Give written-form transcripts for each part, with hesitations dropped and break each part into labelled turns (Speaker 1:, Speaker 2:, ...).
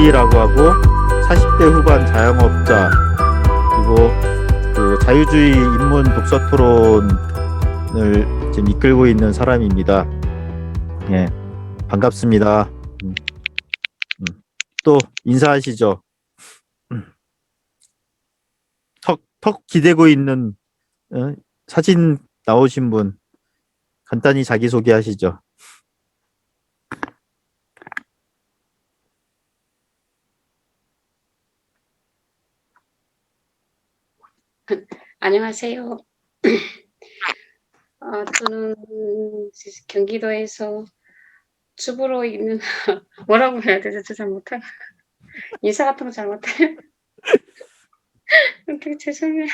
Speaker 1: 자유주의라고 하고 40대 후반 자영업자 그리고 그 자유주의 인문 독서 토론을 지금 이끌고 있는 사람입니다. 예, 반갑습니다. 또 인사하시죠. 턱 기대고 있는 사진 나오신 분 간단히 자기소개하시죠.
Speaker 2: 안녕하세요. 저는 경기도에서 주부로 있는 뭐라고 해야 되죠? 저 잘 못해요. 인사 같은 거 잘 못해요. 되게 죄송해요.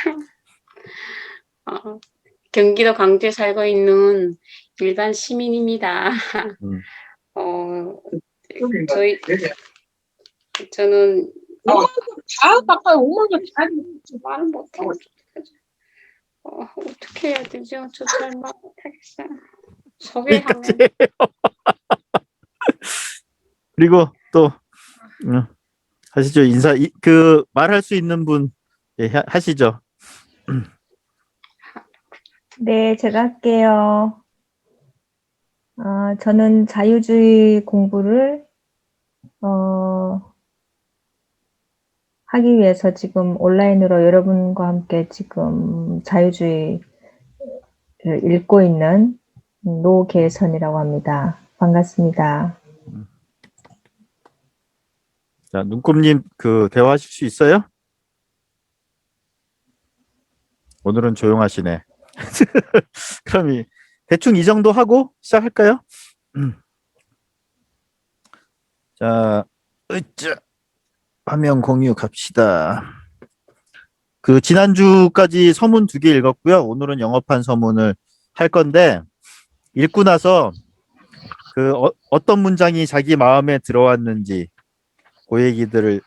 Speaker 2: 경기도 광주에 살고 있는 일반 시민입니다. 저는
Speaker 3: 가까이 오면
Speaker 2: 말을 못해요. 어떻게 해야 되죠? 저 잘 말 못하겠어요. 소개하면
Speaker 1: 그리고 또 하시죠. 인사 말할 수 있는 분 하시죠.
Speaker 4: 네, 제가 할게요. 저는 자유주의 공부를 하기 위해서 지금 온라인으로 여러분과 함께 지금 자유주의를 읽고 있는 노계선이라고 합니다. 반갑습니다.
Speaker 1: 자, 눈곱님 대화하실 수 있어요? 오늘은 조용하시네. 그럼 대충 이 정도 하고 시작할까요? 자, 화면 공유 갑시다. 지난주까지 서문 2개 읽었고요. 오늘은 영업한 서문을 할 건데 읽고 나서 어떤 문장이 자기 마음에 들어왔는지 그 얘기들을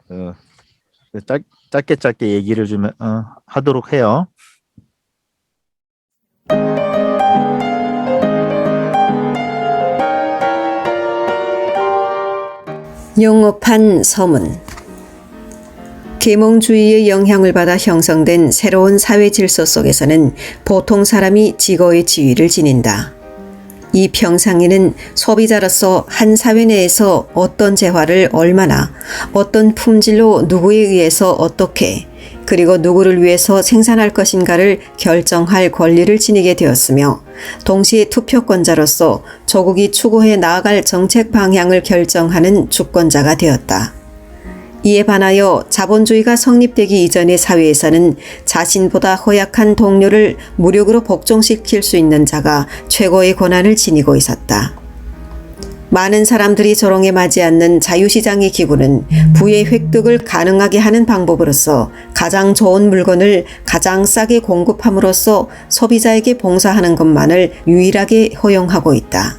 Speaker 1: 짧게 얘기를 좀 하도록 해요.
Speaker 5: 영업한 서문. 계몽주의의 영향을 받아 형성된 새로운 사회 질서 속에서는 보통 사람이 지거의 지위를 지닌다. 이 평상인은 소비자로서 한 사회 내에서 어떤 재화를 얼마나, 어떤 품질로 누구에 의해서 어떻게, 그리고 누구를 위해서 생산할 것인가를 결정할 권리를 지니게 되었으며 동시에 투표권자로서 조국이 추구해 나아갈 정책 방향을 결정하는 주권자가 되었다. 이에 반하여 자본주의가 성립되기 이전의 사회에서는 자신보다 허약한 동료를 무력으로 복종시킬 수 있는 자가 최고의 권한을 지니고 있었다. 많은 사람들이 조롱에 맞지 않는 자유시장의 기구는 부의 획득을 가능하게 하는 방법으로서 가장 좋은 물건을 가장 싸게 공급함으로써 소비자에게 봉사하는 것만을 유일하게 허용하고 있다.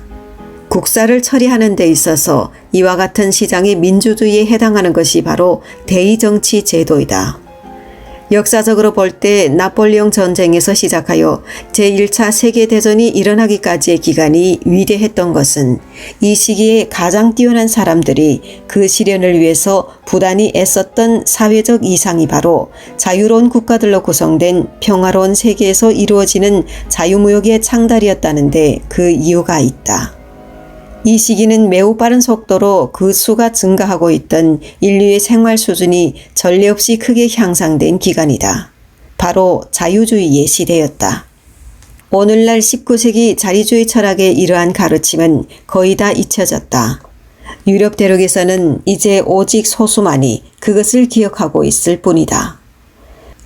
Speaker 5: 국사를 처리하는 데 있어서 이와 같은 시장의 민주주의에 해당하는 것이 바로 대의정치 제도이다. 역사적으로 볼 때 나폴레옹 전쟁에서 시작하여 제1차 세계대전이 일어나기까지의 기간이 위대했던 것은 이 시기에 가장 뛰어난 사람들이 그 실현을 위해서 부단히 애썼던 사회적 이상이 바로 자유로운 국가들로 구성된 평화로운 세계에서 이루어지는 자유무역의 창달이었다는데 그 이유가 있다. 이 시기는 매우 빠른 속도로 그 수가 증가하고 있던 인류의 생활 수준이 전례 없이 크게 향상된 기간이다. 바로 자유주의의 시대였다. 오늘날 19세기 자유주의 철학의 이러한 가르침은 거의 다 잊혀졌다. 유럽 대륙에서는 이제 오직 소수만이 그것을 기억하고 있을 뿐이다.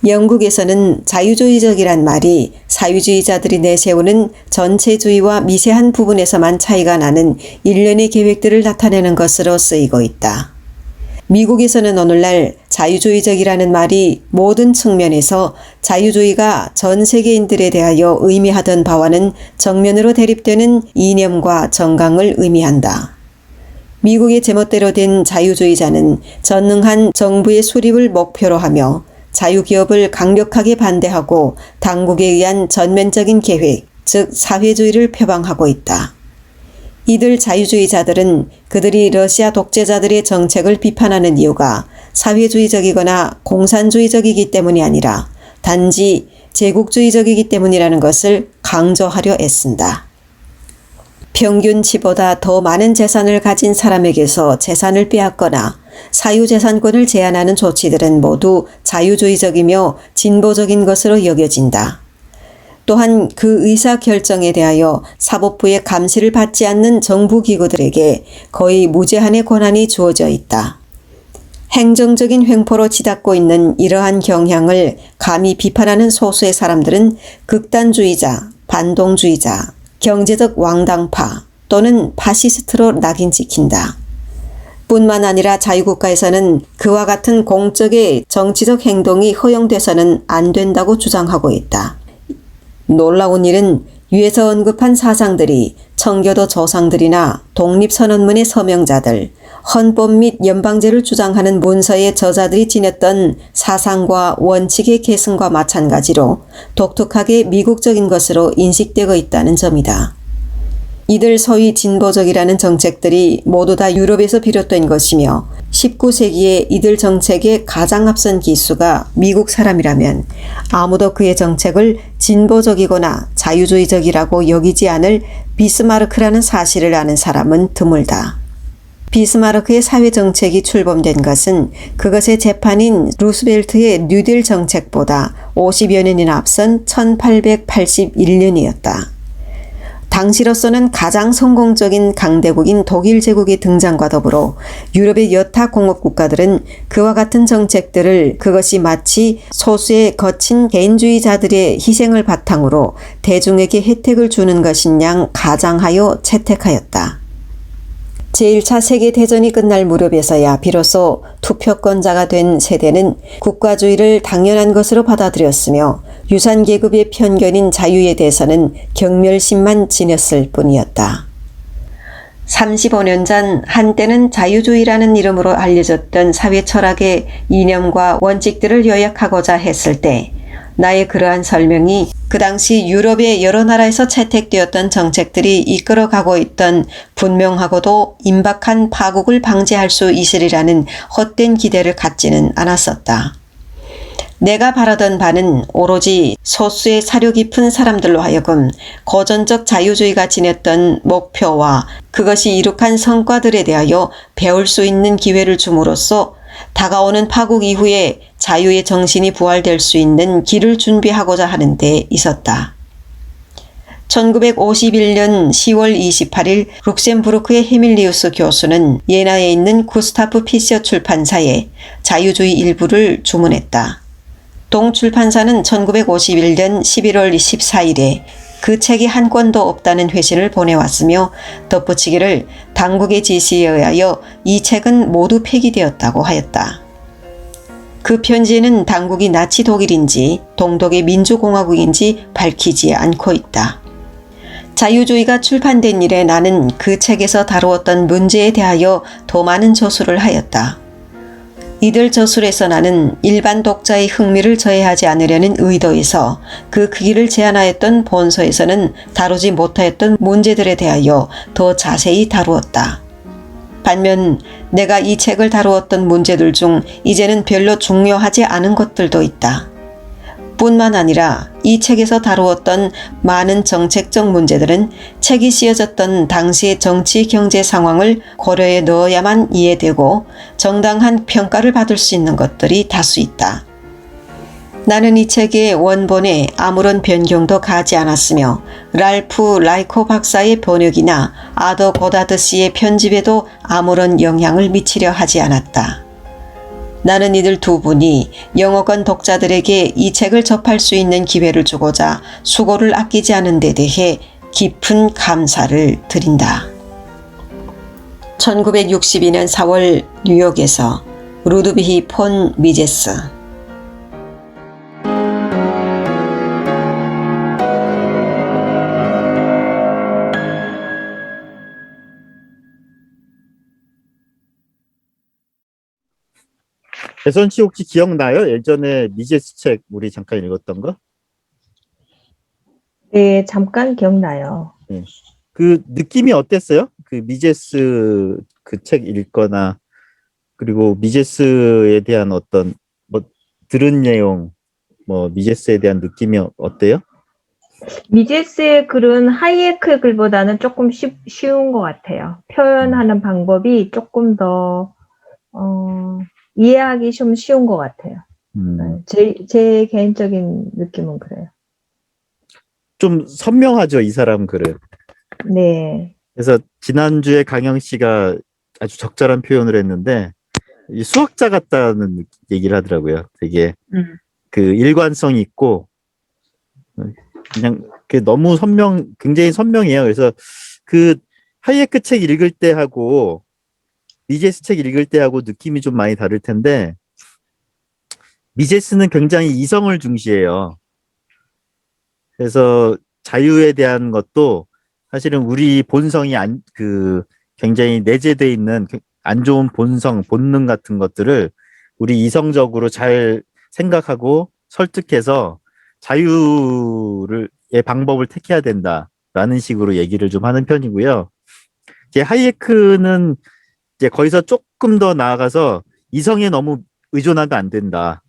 Speaker 5: 영국에서는 자유주의적이란 말이 사유주의자들이 내세우는 전체주의와 미세한 부분에서만 차이가 나는 일련의 계획들을 나타내는 것으로 쓰이고 있다. 미국에서는 오늘날 자유주의적이라는 말이 모든 측면에서 자유주의가 전 세계인들에 대하여 의미하던 바와는 정면으로 대립되는 이념과 정강을 의미한다. 미국의 제멋대로 된 자유주의자는 전능한 정부의 수립을 목표로 하며 자유기업을 강력하게 반대하고 당국에 의한 전면적인 계획, 즉 사회주의를 표방하고 있다. 이들 자유주의자들은 그들이 러시아 독재자들의 정책을 비판하는 이유가 사회주의적이거나 공산주의적이기 때문이 아니라 단지 제국주의적이기 때문이라는 것을 강조하려 애쓴다. 평균치보다 더 많은 재산을 가진 사람에게서 재산을 빼앗거나 사유재산권을 제한하는 조치들은 모두 자유주의적이며 진보적인 것으로 여겨진다. 또한 그 의사결정에 대하여 사법부의 감시를 받지 않는 정부기구들에게 거의 무제한의 권한이 주어져 있다. 행정적인 횡포로 치닫고 있는 이러한 경향을 감히 비판하는 소수의 사람들은 극단주의자, 반동주의자, 경제적 왕당파 또는 파시스트로 낙인 찍힌다. 뿐만 아니라 자유국가에서는 그와 같은 공적의 정치적 행동이 허용돼서는 안 된다고 주장하고 있다. 놀라운 일은 위에서 언급한 사상들이 청교도 조상들이나 독립선언문의 서명자들, 헌법 및 연방제를 주장하는 문서의 저자들이 지녔던 사상과 원칙의 계승과 마찬가지로 독특하게 미국적인 것으로 인식되고 있다는 점이다. 이들 소위 진보적이라는 정책들이 모두 다 유럽에서 비롯된 것이며 19세기에 이들 정책의 가장 앞선 기수가 미국 사람이라면 아무도 그의 정책을 진보적이거나 자유주의적이라고 여기지 않을 비스마르크라는 사실을 아는 사람은 드물다. 비스마르크의 사회정책이 출범된 것은 그것의 재판인 루스벨트의 뉴딜 정책보다 50여 년이나 앞선 1881년이었다. 당시로서는 가장 성공적인 강대국인 독일 제국의 등장과 더불어 유럽의 여타 공업 국가들은 그와 같은 정책들을 그것이 마치 소수의 거친 개인주의자들의 희생을 바탕으로 대중에게 혜택을 주는 것인 양 가장하여 채택하였다. 제1차 세계대전이 끝날 무렵에서야 비로소 투표권자가 된 세대는 국가주의를 당연한 것으로 받아들였으며 유산계급의 편견인 자유에 대해서는 경멸심만 지녔을 뿐이었다. 35년 전 한때는 자유주의라는 이름으로 알려졌던 사회철학의 이념과 원칙들을 요약하고자 했을 때 나의 그러한 설명이 그 당시 유럽의 여러 나라에서 채택되었던 정책들이 이끌어가고 있던 분명하고도 임박한 파국을 방지할 수 있으리라는 헛된 기대를 갖지는 않았었다. 내가 바라던 바는 오로지 소수의 사려 깊은 사람들로 하여금 고전적 자유주의가 지녔던 목표와 그것이 이룩한 성과들에 대하여 배울 수 있는 기회를 줌으로써 다가오는 파국 이후에 자유의 정신이 부활될 수 있는 길을 준비하고자 하는 데 있었다. 1951년 10월 28일 룩셈부르크의 헤밀리우스 교수는 예나에 있는 구스타프 피셔 출판사에 자유주의 일부를 주문했다. 동출판사는 1951년 11월 14일에 그 책이 한 권도 없다는 회신을 보내왔으며 덧붙이기를 당국의 지시에 의하여 이 책은 모두 폐기되었다고 하였다. 그 편지에는 당국이 나치 독일인지 동독의 민주공화국인지 밝히지 않고 있다. 자유주의가 출판된 이래 나는 그 책에서 다루었던 문제에 대하여 더 많은 저술을 하였다. 이들 저술에서 나는 일반 독자의 흥미를 저해하지 않으려는 의도에서 그 크기를 제한하였던 본서에서는 다루지 못하였던 문제들에 대하여 더 자세히 다루었다. 반면 내가 이 책을 다루었던 문제들 중 이제는 별로 중요하지 않은 것들도 있다. 뿐만 아니라 이 책에서 다루었던 많은 정책적 문제들은 책이 쓰여졌던 당시의 정치 경제 상황을 고려해 넣어야만 이해되고 정당한 평가를 받을 수 있는 것들이 다수 있다. 나는 이 책의 원본에 아무런 변경도 가하지 않았으며 랄프 라이코 박사의 번역이나 아더 고다드 씨의 편집에도 아무런 영향을 미치려 하지 않았다. 나는 이들 두 분이 영어권 독자들에게 이 책을 접할 수 있는 기회를 주고자 수고를 아끼지 않은 데 대해 깊은 감사를 드린다. 1962년 4월 뉴욕에서 루드비히 폰 미제스.
Speaker 1: 대선 씨 혹시 기억나요? 예전에 미제스 책 우리 잠깐 읽었던 거?
Speaker 4: 네, 잠깐 기억나요.
Speaker 1: 네. 그 느낌이 어땠어요? 그 미제스 그 책 읽거나 그리고 미제스에 대한 어떤 뭐 들은 내용 뭐 미제스에 대한 느낌이 어때요?
Speaker 4: 미제스의 글은 하이에크의 글보다는 조금 쉬운 것 같아요. 표현하는 방법이 조금 더 이해하기 좀 쉬운 것 같아요. 제 개인적인 느낌은 그래요.
Speaker 1: 좀 선명하죠, 이 사람 글은.
Speaker 4: 네.
Speaker 1: 그래서 지난주에 강영 씨가 아주 적절한 표현을 했는데 이 수학자 같다는 얘기를 하더라고요. 되게 그 일관성이 있고 그냥 너무 굉장히 선명해요. 그래서 그 하이에크 책 읽을 때 하고 미제스 책 읽을 때 하고 느낌이 좀 많이 다를 텐데 미제스는 굉장히 이성을 중시해요. 그래서 자유에 대한 것도 사실은 우리 본성이 굉장히 내재돼 있는 안 좋은 본능 같은 것들을 우리 이성적으로 잘 생각하고 설득해서 자유의 방법을 택해야 된다라는 식으로 얘기를 좀 하는 편이고요. 이제 하이에크는 이제 거기서 조금 더 나아가서 이성에 너무 의존하면 안 된다.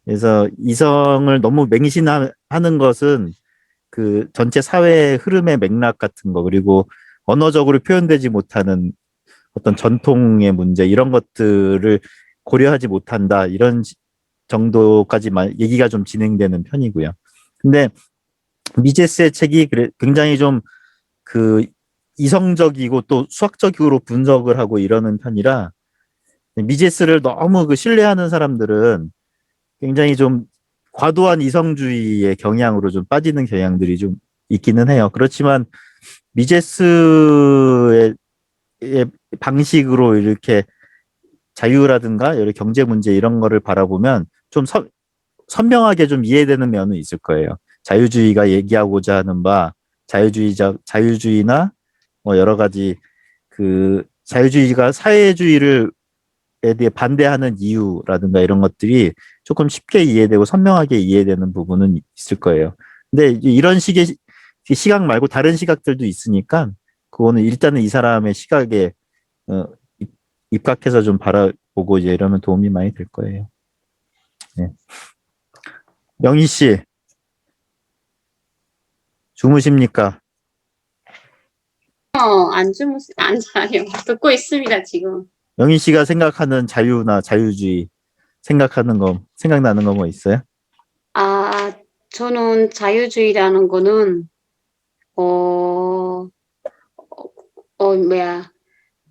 Speaker 1: 그래서 이성을 너무 맹신하는 것은 그 전체 사회의 흐름의 맥락 같은 거 그리고 언어적으로 표현되지 못하는 어떤 전통의 문제 이런 것들을 고려하지 못한다 이런 정도까지만 얘기가 좀 진행되는 편이고요. 근데 미제스의 책이 굉장히 좀 그 이성적이고 또 수학적으로 분석을 하고 이러는 편이라 미제스를 너무 그 신뢰하는 사람들은 굉장히 좀 과도한 이성주의의 경향으로 좀 빠지는 경향들이 좀 있기는 해요. 그렇지만 미제스의 방식으로 이렇게 자유라든가 여러 경제 문제 이런 거를 바라보면 좀 선명하게 좀 이해되는 면은 있을 거예요. 자유주의가 얘기하고자 하는 바 자유주의나 뭐 여러 가지 그 자유주의가 사회주의를 에 대해 반대하는 이유라든가 이런 것들이 조금 쉽게 이해되고 선명하게 이해되는 부분은 있을 거예요. 근데 이런 식의 시각 말고 다른 시각들도 있으니까 그거는 일단은 이 사람의 시각에 입각해서 좀 바라보고 이제 이러면 도움이 많이 될 거예요. 네. 영희 씨 주무십니까?
Speaker 2: 안 자요. 듣고 있습니다, 지금.
Speaker 1: 영희 씨가 생각하는 자유나 자유주의 생각나는 거 뭐 있어요?
Speaker 2: 아, 저는 자유주의라는 거는, 뭐야.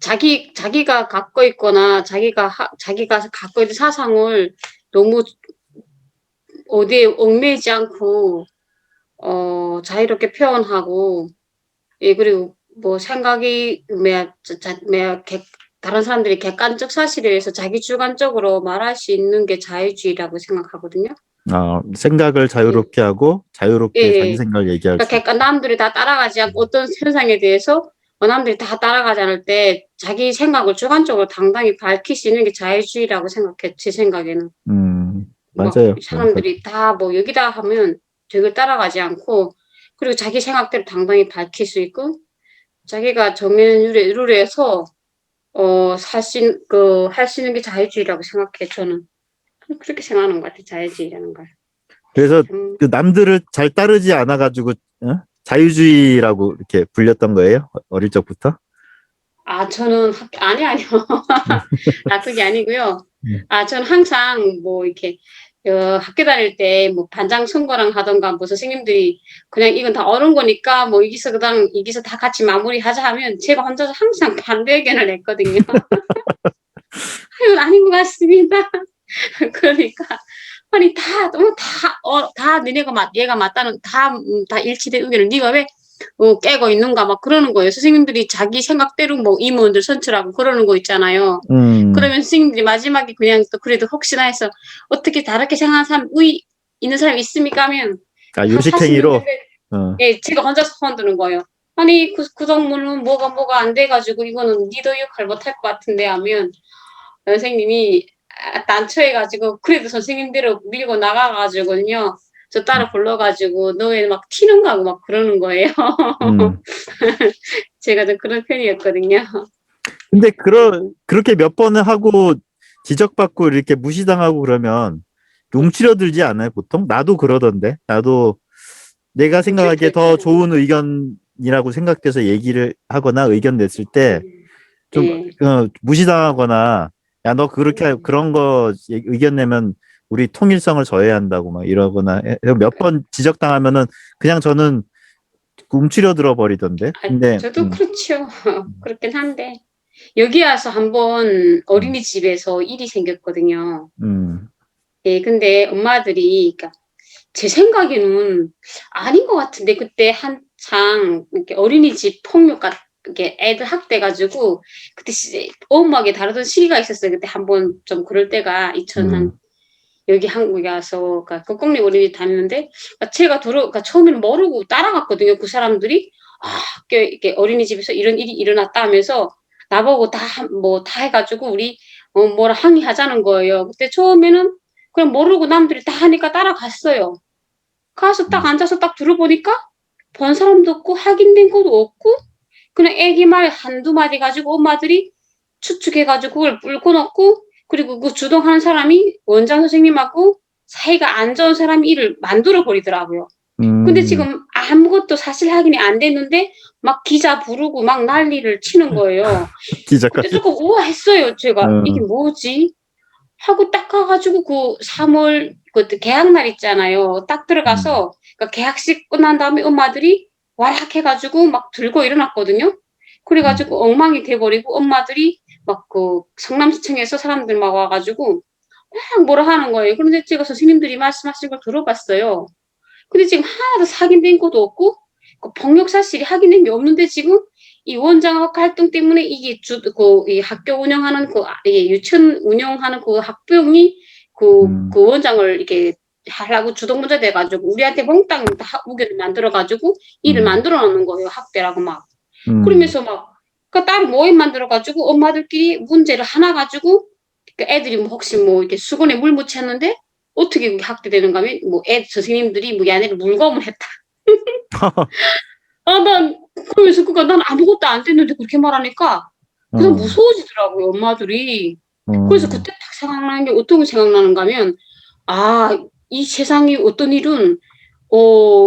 Speaker 2: 자기가 갖고 있거나, 자기가 갖고 있는 사상을 너무 어디에 얽매이지 않고, 자유롭게 표현하고, 예, 그리고 뭐 생각이, 다른 사람들이 객관적 사실에 의해서 자기 주관적으로 말할 수 있는 게 자유주의라고 생각하거든요.
Speaker 1: 생각을 자유롭게 하고 자유롭게
Speaker 2: 예,
Speaker 1: 자기
Speaker 2: 예.
Speaker 1: 생각을 얘기할 수
Speaker 2: 그러니까 남들이 다 따라가지 않고 어떤 현상에 대해서 남들이 다 따라가지 않을 때 자기 생각을 주관적으로 당당히 밝힐 수 있는 게 자유주의라고 생각해, 제 생각에는.
Speaker 1: 맞아요.
Speaker 2: 사람들이 다 뭐 여기다 하면 저걸 따라가지 않고 그리고 자기 생각대로 당당히 밝힐 수 있고 자기가 정해진 룰에서 할 수 있는 게 자유주의라고 생각해, 저는. 그렇게 생각하는 것 같아요, 자유주의라는 걸.
Speaker 1: 그래서 그 남들을 잘 따르지 않아 가지고 자유주의라고 이렇게 불렸던 거예요? 어릴 적부터?
Speaker 2: 저는 아니요. 그게 아니고요. 저는 항상 뭐 이렇게 학교 다닐 때 뭐 반장 선거랑 하던가 뭐 선생님들이 그냥 이건 다 어려운 거니까 뭐 여기서 다 같이 마무리하자 하면 제가 혼자서 항상 반대 의견을 냈거든요. 이건 아닌 것 같습니다. 그러니까 아니 다 얘가 맞다는 다 일치된 의견을 네가 왜 깨고 있는가 막 그러는 거예요. 선생님들이 자기 생각대로 뭐 임원들 선출하고 그러는 거 있잖아요. 그러면 선생님들이 마지막에 그냥 또 그래도 혹시나 해서 어떻게 다르게 생각하는 사람 있는 사람이 있습니까 하면
Speaker 1: 요식행위로
Speaker 2: 예, 제가 혼자서 소원 드는 거예요. 아니 그 정도는 뭐가 안 돼가지고 이거는 니도 역할 못할 것 같은데 하면 선생님이 난처해가지고 그래도 선생님대로 밀고 나가가지고요. 저 따라 불러가지고 너 왜 막 튀는 거 하고 막 그러는 거예요.
Speaker 1: 음.
Speaker 2: 제가 좀 그런 편이었거든요.
Speaker 1: 근데 그렇게 몇 번을 하고 지적받고 이렇게 무시당하고 그러면 움츠러들지 않아요, 보통? 나도 그러던데. 나도 내가 생각하기에 더 좋은 의견이라고 생각돼서 얘기를 하거나 의견 냈을 때 좀
Speaker 2: 예.
Speaker 1: 무시당하거나 야, 너 그런 거 의견 내면 우리 통일성을 저해야 한다고 막 이러거나 몇 번 지적당하면은 그냥 저는 움츠려들어 버리던데.
Speaker 2: 아,
Speaker 1: 근데
Speaker 2: 저도 그렇죠. 그렇긴 한데. 여기 와서 한번 어린이집에서 일이 생겼거든요.
Speaker 1: 음,
Speaker 2: 예, 근데 엄마들이, 그러니까 제 생각에는 아닌 것 같은데, 그때 한창 이렇게 어린이집 이렇게 애들 학대가지고, 그때 어마하게 다루던 시기가 있었어요. 그때 한번 좀 그럴 때가
Speaker 1: 음,
Speaker 2: 여기 한국에 와서, 그러니까 국공립 어린이집 다니는데, 그러니까 제가 그러니까 처음에는 모르고 따라갔거든요. 그 사람들이. 아, 학교, 이렇게 어린이집에서 이런 일이 일어났다 하면서, 나보고 다 해가지고, 우리, 뭐라 항의하자는 거예요. 그때 처음에는 그냥 모르고 남들이 다 하니까 따라갔어요. 가서 딱 앉아서 딱 들어보니까, 본 사람도 없고, 확인된 것도 없고, 그냥 애기 말 한두 마디 가지고 엄마들이 추측해가지고 그걸 뿔고 넣고, 그리고 그 주동하는 사람이 원장 선생님하고 사이가 안 좋은 사람이 일을 만들어 버리더라고요. 근데 지금 아무것도 사실 확인이 안 됐는데 막 기자 부르고 막 난리를 치는 거예요. 그때
Speaker 1: 기자까지.
Speaker 2: 조금 우아했어요. 제가 이게
Speaker 1: 어,
Speaker 2: 뭐지? 하고 딱 가가지고 그 3월 그때 개학날 있잖아요. 딱 들어가서 그러니까 개학식 끝난 다음에 엄마들이 와락해가지고 막 들고 일어났거든요. 그래가지고 엉망이 돼버리고 엄마들이 막 그 성남시청에서 사람들 막 와가지고 막 뭐라 하는 거예요. 그런데 제가 선생님들이 말씀하신 걸 들어봤어요. 근데 지금 하나도 확인된 것도 없고 그 폭력 사실이 확인된 게 없는데 지금 이 원장 활동 때문에 이게 이 학교 운영하는 이 유치원 운영하는 그 학부형이 그 원장을 이렇게 하려고 주동문제 돼가지고 우리한테 몽땅 다 우겨를 만들어가지고 일을 만들어 놓는 거예요. 학대라고 막. 그러면서 막, 그 따로 모임 만들어가지고 엄마들끼리 문제를 하나 가지고 그 애들이 뭐 혹시 뭐 이렇게 수건에 물 묻혔는데 어떻게 그게 학대되는가 하면 뭐 선생님들이 뭐 얘네를 물검을 했다. 그러면서 난 아무것도 안 됐는데 그렇게 말하니까 그냥 무서워지더라고요, 엄마들이. 그래서 그때 딱 생각나는 게 어떤 생각나는가 하면, 아, 이 세상이 어떤 일은,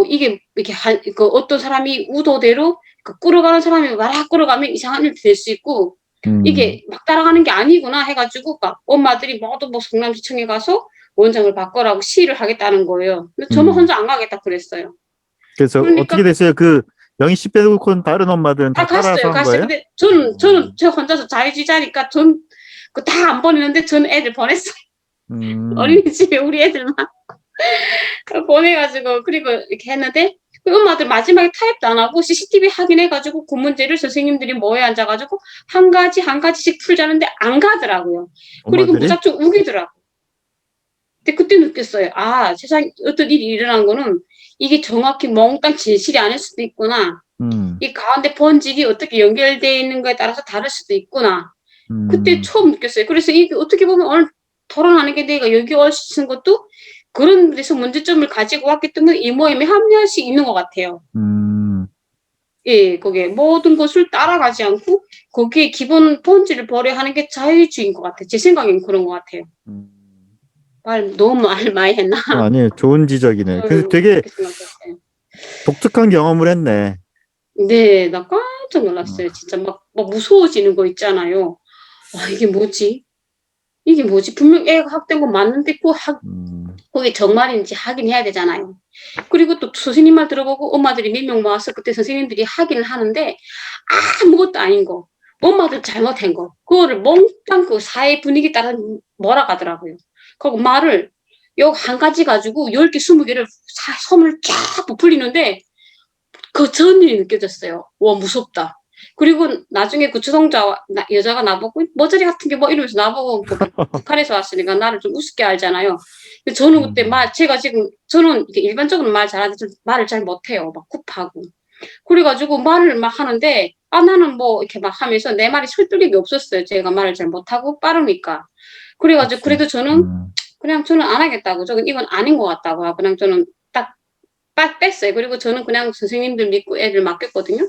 Speaker 2: 이게, 이렇게, 어떤 사람이 우도대로, 끌어가는 사람이 와락 끌어가면 이상한 일도 될 수 있고, 이게 막 따라가는 게 아니구나 해가지고, 막 엄마들이 모두 뭐 성남시청에 가서 원장을 바꿔라고 시위를 하겠다는 거예요. 근데 저만 혼자 안 가겠다 그랬어요.
Speaker 1: 그래서
Speaker 2: 그러니까
Speaker 1: 어떻게 됐어요? 그 영희 씨 빼고는 다른 엄마들은 다 따라서
Speaker 2: 갔어요.
Speaker 1: 한 거예요?
Speaker 2: 근데 저 혼자서 자유지자니까 그 다 안 보내는데 전 애들 보냈어요. 어린이집에 우리 애들만 보내가지고, 그리고 이렇게 했는데, 그 엄마들 마지막에 타협도 안 하고, CCTV 확인해가지고, 그 문제를 선생님들이 모여 앉아가지고, 한 가지씩 풀자는데 안 가더라고요. 그리고
Speaker 1: 엄마들이?
Speaker 2: 무작정 우기더라고요. 근데 그때 느꼈어요. 아, 세상에 어떤 일이 일어난 거는, 이게 정확히 몽땅 진실이 아닐 수도 있구나. 이 가운데 본질이 어떻게 연결되어 있는 거에 따라서 다를 수도 있구나. 그때 처음 느꼈어요. 그래서 이게 어떻게 보면 오늘 토론하는 게 내가 여기 올 수 있는 것도 그런 데서 문제점을 가지고 왔기 때문에 이 모임에 합리할 수 있는 것 같아요. 예, 거기에 모든 것을 따라가지 않고 거기에 기본 본질을 버려야 하는 게 자유주의인 것 같아요. 제 생각엔 그런 것 같아요. 너무 말 많이 했나?
Speaker 1: 아니, 좋은 지적이네. 그 되게
Speaker 2: 그렇게 생각했어요.
Speaker 1: 독특한 경험을 했네.
Speaker 2: 네, 나 깜짝 놀랐어요. 진짜 막 무서워지는 거 있잖아요. 와, 이게 뭐지? 분명 애가 학대한 건 맞는데 그게 정말인지 확인해야 되잖아요. 그리고 또 선생님 말 들어보고 엄마들이 몇 명 모아서 그때 선생님들이 확인을 하는데 아무것도 아닌 거, 엄마들 잘못한 거, 그거를 몽땅 그 사회 분위기 따라 몰아가더라고요. 그리고 말을 요 한 가지 가지고 10개, 20개를 솜을 쫙 부풀리는데 그 전 일이 느껴졌어요. 와, 무섭다. 그리고 나중에 그 주동자 여자가 나보고 머저리 같은 게 뭐 이러면서 나보고 북한에서 왔으니까 나를 좀 우습게 알잖아요. 근데 저는 그때 저는 이렇게 일반적으로 말 잘하는데 말을 잘 못해요. 막 굽하고. 그래가지고 말을 막 하는데 나는 뭐 이렇게 막 하면서 내 말이 설득력이 없었어요. 제가 말을 잘 못하고 빠르니까. 그래가지고 그래도 저는 안 하겠다고. 이건 아닌 것 같다고. 그냥 저는 딱 뺐어요. 그리고 저는 그냥 선생님들 믿고 애들 맡겼거든요.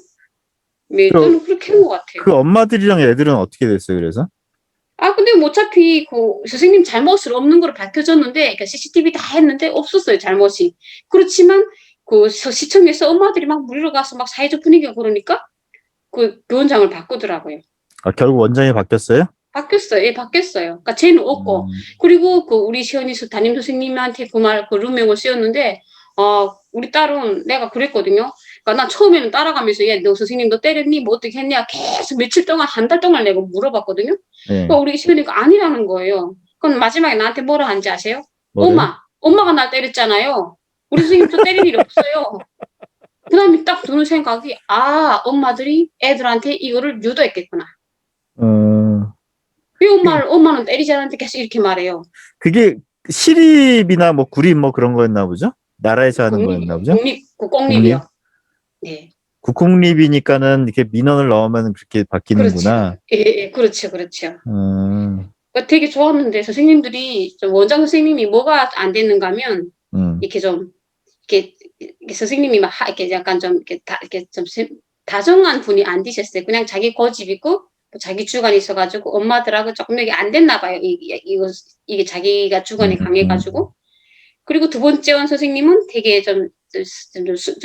Speaker 2: 네,
Speaker 1: 그럼-
Speaker 2: 저는 그렇게 한 것 같아요.
Speaker 1: 그 엄마들이랑 애들은 어떻게 됐어요, 그래서?
Speaker 2: 아, 근데 뭐 어차피 그 선생님 잘못을 없는 거로 밝혀졌는데, 그러니까 CCTV 다 했는데 없었어요, 잘못이. 그렇지만 그 시청에서 엄마들이 막 물으러 가서 막 사회적 분위기가 그러니까 그 교원장을 바꾸더라고요.
Speaker 1: 아, 결국 원장이 바뀌었어요?
Speaker 2: 바뀌었어요. 예, 바뀌었어요. 그러니까 쟤는 없고. 그리고 그 우리 시연이 담임 선생님한테 그 룸명을 쓰였는데, 우리 딸은 내가 그랬거든요. 그러니까 난 처음에는 따라가면서, 야, 너 선생님 너 때렸니? 뭐 어떻게 했냐? 계속 며칠 동안, 한 달 동안 내가 물어봤거든요.
Speaker 1: 네.
Speaker 2: 그러니까 우리 시연이가 아니라는 거예요. 그럼 마지막에 나한테 뭐라 하는지 아세요?
Speaker 1: 뭐래요?
Speaker 2: 엄마가 날 때렸잖아요. 우리 선생님 저 때릴 일 없어요. 그 다음에 딱 드는 생각이, 엄마들이 애들한테 이거를 유도했겠구나.
Speaker 1: 어,
Speaker 2: 왜 엄마는 때리지 않았는데 계속 이렇게 말해요.
Speaker 1: 그게 시립이나 뭐 구립 뭐 그런 거였나 보죠? 나라에서 하는 거였나 보죠?
Speaker 2: 국공립이요. 네.
Speaker 1: 국공립이니까는 이렇게 민원을 넣으면 그렇게 바뀌는구나.
Speaker 2: 예, 그렇죠.
Speaker 1: 음,
Speaker 2: 그러니까 되게 좋았는데 선생님들이 좀 원장 선생님이 뭐가 안 됐는가 하면 이렇게 좀 이렇게 선생님이 막 이렇게 약간 좀 이렇게 좀 다정한 분이 안 되셨어요. 그냥 자기 고집 있고 자기 주관이 있어가지고 엄마들하고 조금 이게 안 됐나 봐요. 이게 자기가 주관이 강해가지고. 그리고 두 번째 원 선생님은 되게 좀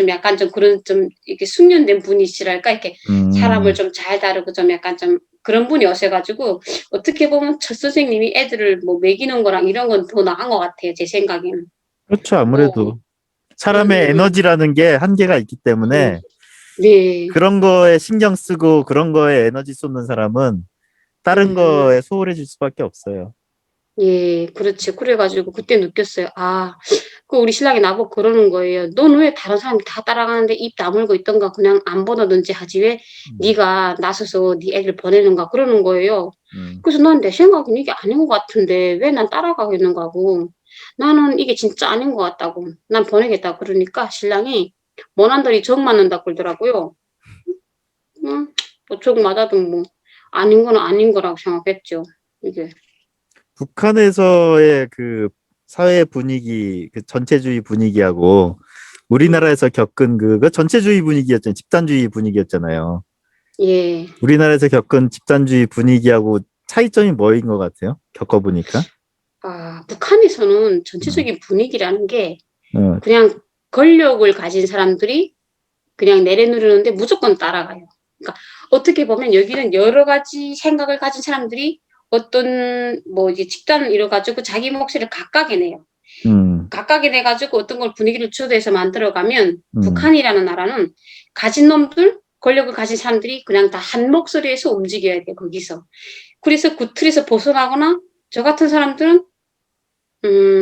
Speaker 2: 약간 좀 그런 좀 이렇게 숙련된 분이시랄까 이렇게 사람을 좀 잘 다루고 좀 약간 좀 그런 분이 오셔가지고 어떻게 보면 첫 선생님이 애들을 뭐 먹이는 거랑 이런 건 더 나은 것 같아요. 제 생각에는.
Speaker 1: 그렇죠. 아무래도 사람의 에너지라는 게 한계가 있기 때문에
Speaker 2: 네.
Speaker 1: 그런 거에 신경 쓰고 그런 거에 에너지 쏟는 사람은 다른 거에 소홀해질 수밖에 없어요.
Speaker 2: 예, 그렇지. 그래가지고 그때 느꼈어요. 그 우리 신랑이 나보고 그러는 거예요. 넌 왜 다른 사람이 다 따라가는데 입 다물고 있던가 그냥 안 보다든지 하지 왜 네가 나서서 네 애를 보내는가 그러는 거예요. 그래서 난 내 생각은 이게 아닌 것 같은데 왜 난 따라가겠는가 하고 나는 이게 진짜 아닌 것 같다고 난 보내겠다 그러니까 신랑이 모난돌이 정 맞는다 그러더라고요. 뭐 정 맞아도 뭐 아닌 건 아닌 거라고 생각했죠. 이게.
Speaker 1: 북한에서의 그 사회 분위기, 그 전체주의 분위기하고 우리나라에서 겪은 그 전체주의 분위기였잖아요. 집단주의 분위기였잖아요.
Speaker 2: 예.
Speaker 1: 우리나라에서 겪은 집단주의 분위기하고 차이점이 뭐인 것 같아요? 겪어보니까.
Speaker 2: 북한에서는 전체적인 분위기라는 게
Speaker 1: 어,
Speaker 2: 그냥 권력을 가진 사람들이 그냥 내려누르는데 무조건 따라가요. 그러니까 어떻게 보면 여기는 여러 가지 생각을 가진 사람들이 어떤 뭐 이제 집단을 이뤄가지고 자기 몫을 각각에 내요. 각각에 내가지고 어떤 걸 분위기를 주도해서 만들어가면 북한이라는 나라는 가진 놈들, 권력을 가진 사람들이 그냥 다 한 목소리에서 움직여야 돼 거기서. 그래서 그 틀에서 벗어나거나 저 같은 사람들은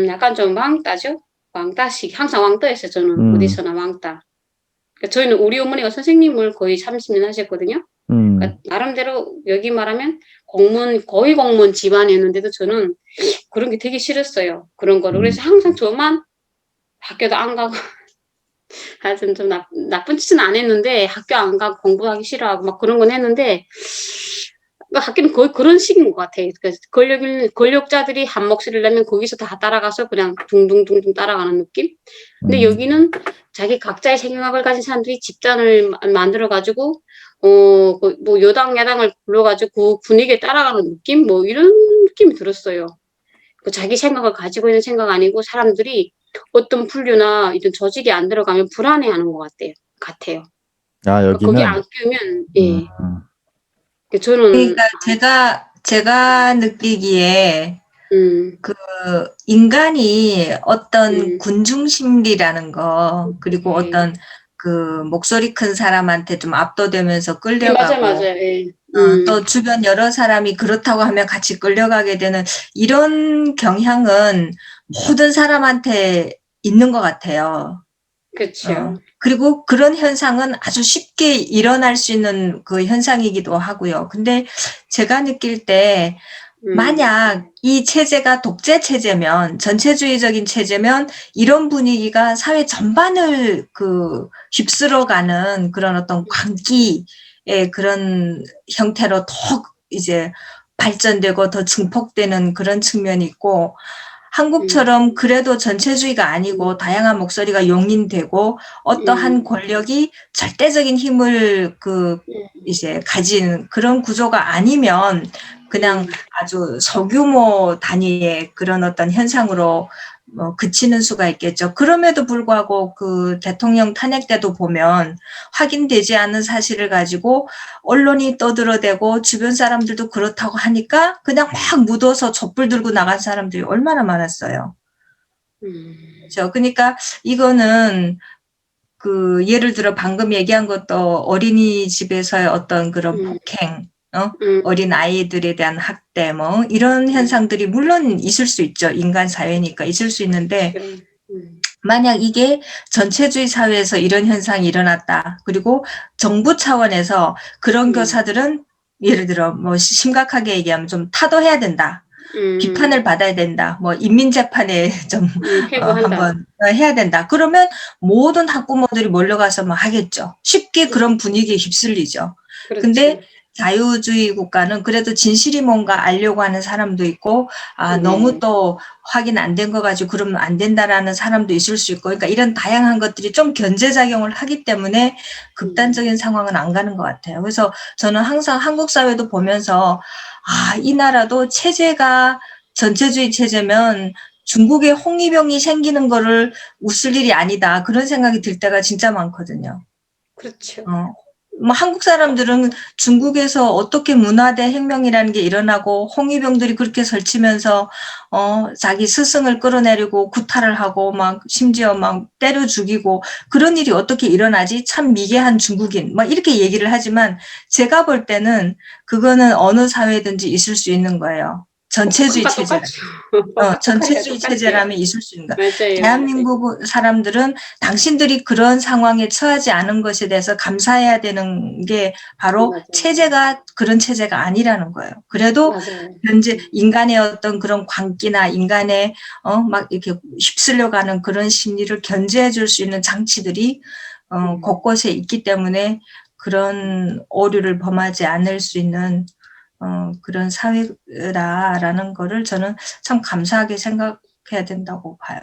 Speaker 2: 약간 좀 왕따죠. 왕따식 항상 왕따였어요. 저는 어디서나 왕따. 그러니까 저희는 우리 어머니가 선생님을 거의 30년 하셨거든요. 그러니까 나름대로 여기 말하면 거의 공무원 집안이었는데도 저는 그런 게 되게 싫었어요. 그런 거를. 그래서 항상 저만 학교도 안 가고 하여튼 좀 나쁜 짓은 안 했는데 학교 안 가고 공부하기 싫어하고 막 그런 건 했는데 학교는 거의 그런 식인 것 같아요. 그러니까 권력자들이 한 목소리를 내면 거기서 다 따라가서 그냥 둥둥둥둥 따라가는 느낌? 근데 여기는 자기 각자의 생각을 가진 사람들이 집단을 만들어가지고, 뭐 여당, 야당을 불러가지고 그 분위기에 따라가는 느낌? 뭐 이런 느낌이 들었어요. 그 자기 생각을 가지고 있는 생각 아니고 사람들이 어떤 분류나 이런 조직이 안 들어가면 불안해하는 것 같아요.
Speaker 1: 여기는
Speaker 2: 거기 안 끼우면, 예. 저는
Speaker 3: 그러니까 제가 느끼기에 그 인간이 어떤 군중심리라는 거 그리고 어떤 그 목소리 큰 사람한테 좀 압도되면서 끌려가고
Speaker 2: 맞아요. 예.
Speaker 3: 또 주변 여러 사람이 그렇다고 하면 같이 끌려가게 되는 이런 경향은 모든 사람한테 있는 것 같아요.
Speaker 2: 그렇죠.
Speaker 3: 그리고 그런 현상은 아주 쉽게 일어날 수 있는 그 현상이기도 하고요. 근데 제가 느낄 때 만약 이 체제가 독재 체제면 전체주의적인 체제면 이런 분위기가 사회 전반을 휩쓸어가는 그런 어떤 광기의 그런 형태로 더 이제 발전되고 더 증폭되는 그런 측면이 있고 한국처럼 그래도 전체주의가 아니고 다양한 목소리가 용인되고 어떠한 권력이 절대적인 힘을 이제 가진 그런 구조가 아니면 그냥 아주 소규모 단위의 그런 어떤 현상으로 그치는 수가 있겠죠. 그럼에도 불구하고 그 대통령 탄핵 때도 보면 확인되지 않은 사실을 가지고 언론이 떠들어대고 주변 사람들도 그렇다고 하니까 그냥 막 묻어서 촛불 들고 나간 사람들이 얼마나 많았어요. 그렇죠. 그러니까 이거는 예를 들어 방금 얘기한 것도 어린이집에서의 어떤 그런 폭행, 어린 아이들에 대한 학대 이런 현상들이 물론 있을 수 있죠. 인간 사회니까 있을 수 있는데 만약 이게 전체주의 사회에서 이런 현상이 일어났다. 그리고 정부 차원에서 그런 교사들은 예를 들어 심각하게 얘기하면 좀 타도해야 된다. 비판을 받아야 된다. 인민재판에 좀 한번 해야 된다. 그러면 모든 학부모들이 몰려가서 하겠죠. 쉽게 그런 분위기에 휩쓸리죠.
Speaker 2: 그렇지.
Speaker 3: 근데 자유주의 국가는 그래도 진실이 뭔가 알려고 하는 사람도 있고, 너무 또 확인 안 된 거 가지고 그러면 안 된다라는 사람도 있을 수 있고, 그러니까 이런 다양한 것들이 좀 견제작용을 하기 때문에 극단적인 상황은 안 가는 것 같아요. 그래서 저는 항상 한국 사회도 보면서, 이 나라도 체제가 전체주의 체제면 중국에 홍위병이 생기는 거를 웃을 일이 아니다. 그런 생각이 들 때가 진짜 많거든요.
Speaker 2: 그렇죠.
Speaker 3: 한국 사람들은 중국에서 어떻게 문화대 혁명이라는 게 일어나고 홍위병들이 그렇게 설치면서 자기 스승을 끌어내리고 구타를 하고 심지어 때려 죽이고 그런 일이 어떻게 일어나지? 참 미개한 중국인 이렇게 얘기를 하지만 제가 볼 때는 그거는 어느 사회든지 있을 수 있는 거예요. 전체주의 체제. 전체주의 체제라면 있을 수 있는 거.
Speaker 2: 맞아요.
Speaker 3: 대한민국 사람들은 당신들이 그런 상황에 처하지 않은 것에 대해서 감사해야 되는 게 바로
Speaker 2: 맞아요.
Speaker 3: 체제가 그런 체제가 아니라는 거예요. 그래도
Speaker 2: 맞아요.
Speaker 3: 현재 인간의 어떤 그런 광기나 인간의 이렇게 휩쓸려가는 그런 심리를 견제해 줄 수 있는 장치들이 곳곳에 있기 때문에 그런 오류를 범하지 않을 수 있는 그런 사회라는 거를 저는 참 감사하게 생각해야 된다고 봐요.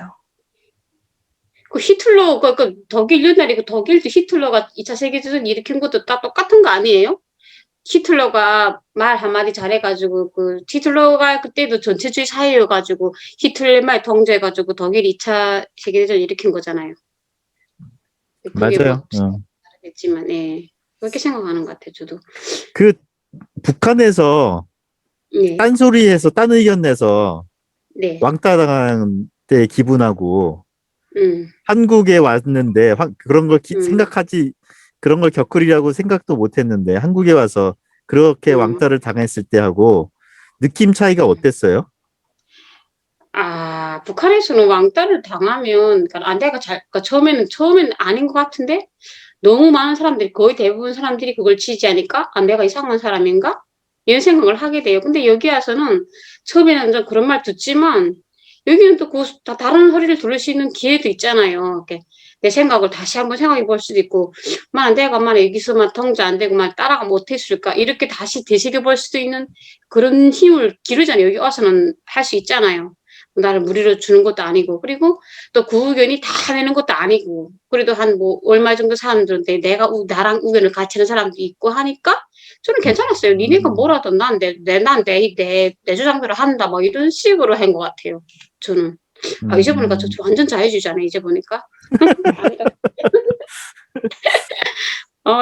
Speaker 2: 그 히틀러, 독일 옛날에 독일도 히틀러가 2차 세계대전 일으킨 것도 다 똑같은 거 아니에요? 히틀러가 말 한마디 잘해가지고, 히틀러가 그때도 전체주의 사회여가지고, 히틀러 말 통제해가지고 독일이 2차 세계대전 일으킨 거잖아요. 그게
Speaker 1: 맞아요.
Speaker 2: 다르겠지만, 예. 그렇게 생각하는 것 같아요, 저도.
Speaker 1: 북한에서
Speaker 2: 네.
Speaker 1: 딴소리해서 딴 의견 내서
Speaker 2: 네.
Speaker 1: 왕따 당한 때 기분하고 한국에 왔는데 그런 걸 생각하지 그런 걸 겪으리라고 생각도 못했는데 한국에 와서 그렇게 왕따를 당했을 때하고 느낌 차이가 어땠어요?
Speaker 2: 북한에서는 왕따를 당하면, 처음에는 아닌 것 같은데, 너무 많은 사람들이, 거의 대부분 사람들이 그걸 지지하니까, 내가 이상한 사람인가? 이런 생각을 하게 돼요. 근데 여기 와서는, 처음에는 좀 그런 말 듣지만, 여기는 또 다른 소리를 들을 수 있는 기회도 있잖아요. 이렇게 내 생각을 다시 한번 생각해 볼 수도 있고, 내가 여기서 통제 안 되고, 따라가 못했을까? 이렇게 다시 되새겨 볼 수도 있는 그런 힘을 기르잖아요. 여기 와서는 할 수 있잖아요. 나를 무리로 주는 것도 아니고, 그리고 또 그 의견이 다 내는 것도 아니고, 그래도 얼마 정도 사람들한테 나랑 의견을 같이 하는 사람도 있고 하니까, 저는 괜찮았어요. 니네가 뭐라도 난 내 주장대로 한다, 이런 식으로 한 것 같아요. 저는. 이제 보니까 저 완전 자유주의자네, 이제 보니까.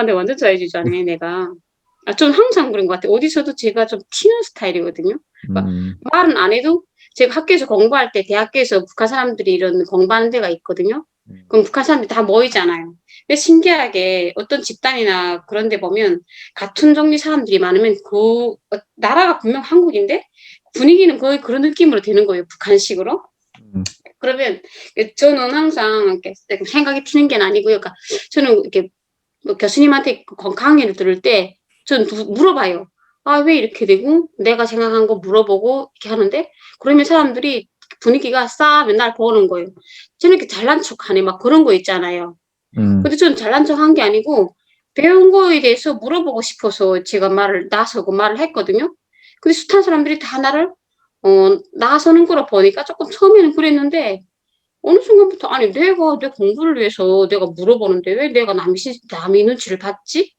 Speaker 2: 네, 완전 자유주의자네, 내가. 전 항상 그런 것 같아요. 어디서도 제가 좀 튀는 스타일이거든요. 말은 안 해도, 제가 학교에서 공부할 때, 대학교에서 북한 사람들이 이런 공부하는 데가 있거든요. 그럼 북한 사람들이 다 모이잖아요. 근데 신기하게 어떤 집단이나 그런 데 보면 같은 종류 사람들이 많으면 나라가 분명 한국인데 분위기는 거의 그런 느낌으로 되는 거예요. 북한식으로. 그러면 저는 항상 이렇게 생각이 튀는 게 아니고요. 그러니까 저는 이렇게 교수님한테 강의를 들을 때 저는 물어봐요. 왜 이렇게 되고 내가 생각한 거 물어보고 이렇게 하는데 그러면 사람들이 분위기가 맨날 보는 거예요. 저는 이렇게 잘난 척하네 그런 거 있잖아요. 근데 저는 잘난 척한 게 아니고 배운 거에 대해서 물어보고 싶어서 제가 나서고 말을 했거든요. 근데 숱한 사람들이 다 나를 나서는 거로 보니까 조금 처음에는 그랬는데 어느 순간부터 아니 내가 내 공부를 위해서 내가 물어보는데 왜 내가 남의 눈치를 봤지?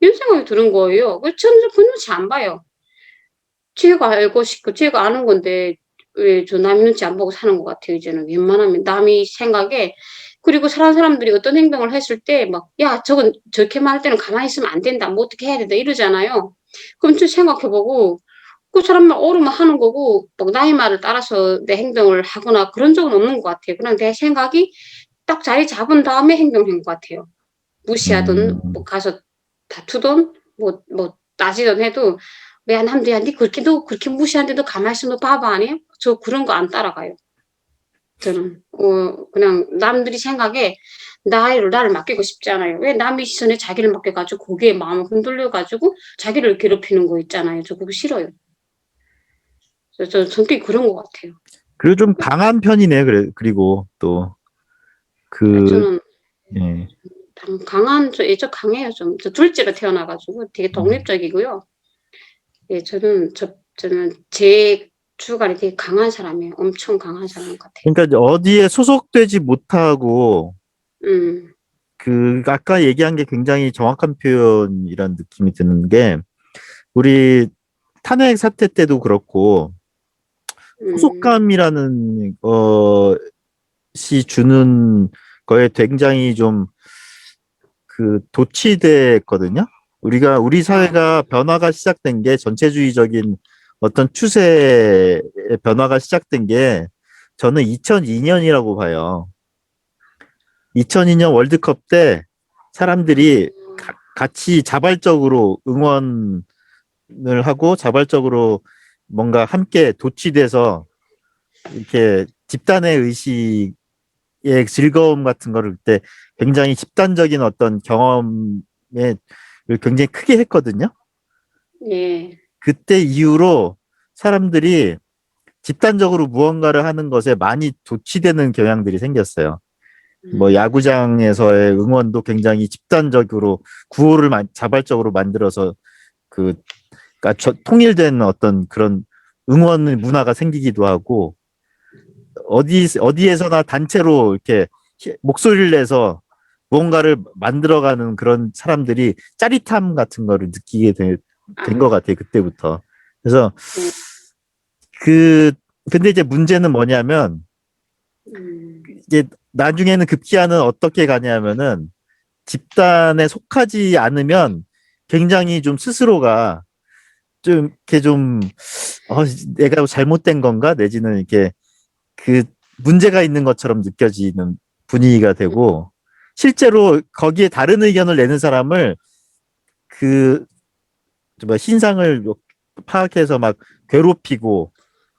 Speaker 2: 이런 생각이 드는 거예요. 그래서 저는 그 눈치 안 봐요. 제가 알고 싶고 제가 아는 건데 왜 저 남의 눈치 안 보고 사는 것 같아요 이제는. 웬만하면 남이 생각에 그리고 사람들이 어떤 행동을 했을 때 막 "야 저건 저렇게 말할 때는 가만히 있으면 안 된다. 뭐 어떻게 해야 된다." 이러잖아요. 그럼 좀 생각해 보고 그 사람 말 옳으면 하는 거고 뭐 나의 말을 따라서 내 행동을 하거나 그런 적은 없는 것 같아요. 그냥 내 생각이 딱 자리 잡은 다음에 행동한 것 같아요. 무시하든 뭐 가서 다투든 따지든 해도 "야 남도 야 니 그렇게 너 그렇게 무시하는데 너 가만히 있으면 너 바보 아니야?" 저 그런 거 안 따라가요 저는. 그냥 남들이 생각에 나를 맡기고 싶지 않아요. 왜 남의 시선에 자기를 맡겨 가지고 거기에 마음을 흔들려 가지고 자기를 괴롭히는 거 있잖아요. 저 그거 싫어요. 저 성격이 그런 것 같아요.
Speaker 1: 그리고 좀 강한 편이네. 그리고 또
Speaker 2: 저는
Speaker 1: 예.
Speaker 2: 저 애적 강해요 좀. 저 둘째로 태어나 가지고 되게 독립적이고요. 예 저는 제 주관이 되게 강한 사람이에요. 엄청 강한 사람 같아요.
Speaker 1: 그러니까 어디에 소속되지 못하고 아까 얘기한 게 굉장히 정확한 표현이란 느낌이 드는 게 우리 탄핵 사태 때도 그렇고 소속감이라는 것이 주는 거에 굉장히 좀 도취됐거든요. 우리 사회가 변화가 시작된 게 전체주의적인 어떤 추세의 변화가 시작된 게 저는 2002년이라고 봐요. 2002년 월드컵 때 사람들이 같이 자발적으로 응원을 하고 자발적으로 뭔가 함께 도취돼서 이렇게 집단의 의식의 즐거움 같은 거를 그때 굉장히 집단적인 어떤 경험에 굉장히 크게 했거든요.
Speaker 2: 예.
Speaker 1: 그때 이후로 사람들이 집단적으로 무언가를 하는 것에 많이 도취되는 경향들이 생겼어요. 뭐 야구장에서의 응원도 굉장히 집단적으로 구호를 자발적으로 만들어서 그러니까 통일된 어떤 그런 응원 문화가 생기기도 하고 어디에서나 단체로 이렇게 목소리를 내서 무언가를 만들어가는 그런 사람들이 짜릿함 같은 거를 느끼게 된 것 같아요. 그때부터. 그래서 근데 이제 문제는 뭐냐면 이제 나중에는 급기야는 어떻게 가냐면은 집단에 속하지 않으면 굉장히 좀 스스로가 좀 이렇게 내가 잘못된 건가 내지는 이렇게 문제가 있는 것처럼 느껴지는 분위기가 되고 실제로 거기에 다른 의견을 내는 사람을 신상을 파악해서 막 괴롭히고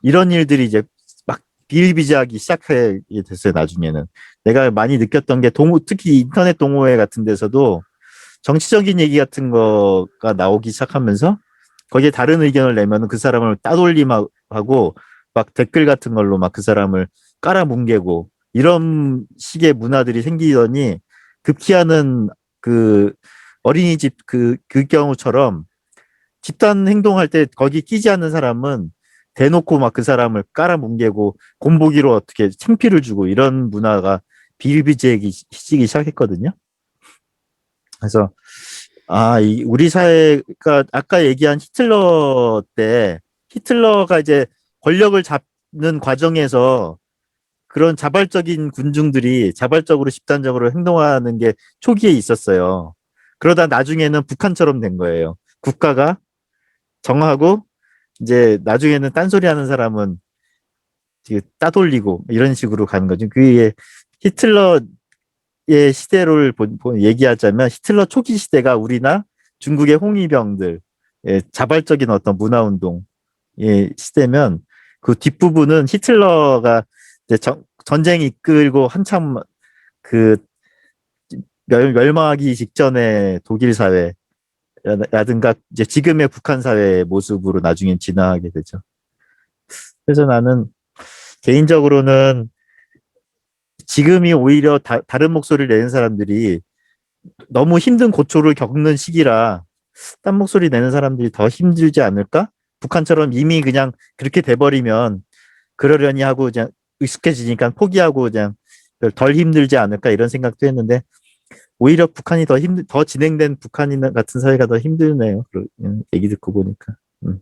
Speaker 1: 이런 일들이 이제 막 비일비재하기 시작하게 됐어요. 나중에는 내가 많이 느꼈던 게 특히 인터넷 동호회 같은 데서도 정치적인 얘기 같은 거가 나오기 시작하면서 거기에 다른 의견을 내면 그 사람을 따돌림하고 막 댓글 같은 걸로 막 그 사람을 깔아뭉개고 이런 식의 문화들이 생기더니 급기야는 어린이집 그 경우처럼 집단 행동할 때 거기 끼지 않는 사람은 대놓고 막 그 사람을 깔아뭉개고 곤보기로 어떻게 창피를 주고 이런 문화가 비일비재해지기 시작했거든요. 그래서 우리 사회가 아까 얘기한 히틀러 때 히틀러가 이제 권력을 잡는 과정에서 그런 자발적인 군중들이 자발적으로 집단적으로 행동하는 게 초기에 있었어요. 그러다 나중에는 북한처럼 된 거예요. 국가가 정하고 이제 나중에는 딴소리 하는 사람은 따돌리고 이런 식으로 가는 거죠. 그게 히틀러의 시대를 얘기하자면 히틀러 초기 시대가 우리나 중국의 홍위병들 자발적인 어떤 문화운동의 시대면 그 뒷부분은 히틀러가 이제 전쟁 이끌고 한참 멸망하기 직전의 독일 사회 라든가 이제 지금의 북한 사회의 모습으로 나중에 진화하게 되죠. 그래서 나는 개인적으로는 지금이 오히려 다른 목소리를 내는 사람들이 너무 힘든 고초를 겪는 시기라 딴 목소리 내는 사람들이 더 힘들지 않을까? 북한처럼 이미 그냥 그렇게 돼버리면 그러려니 하고 그냥 익숙해지니까 포기하고 그냥 덜 힘들지 않을까 이런 생각도 했는데 오히려 북한이 더 진행된 북한 같은 사회가 더 힘드네요. 얘기 듣고 보니까. 음.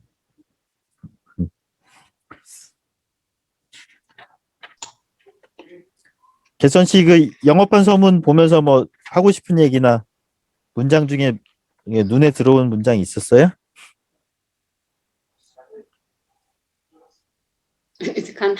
Speaker 1: 개선 씨 그 영업한 서문 보면서 뭐 하고 싶은 얘기나 문장 중에 눈에 들어온 문장이 있었어요?
Speaker 2: 익숙한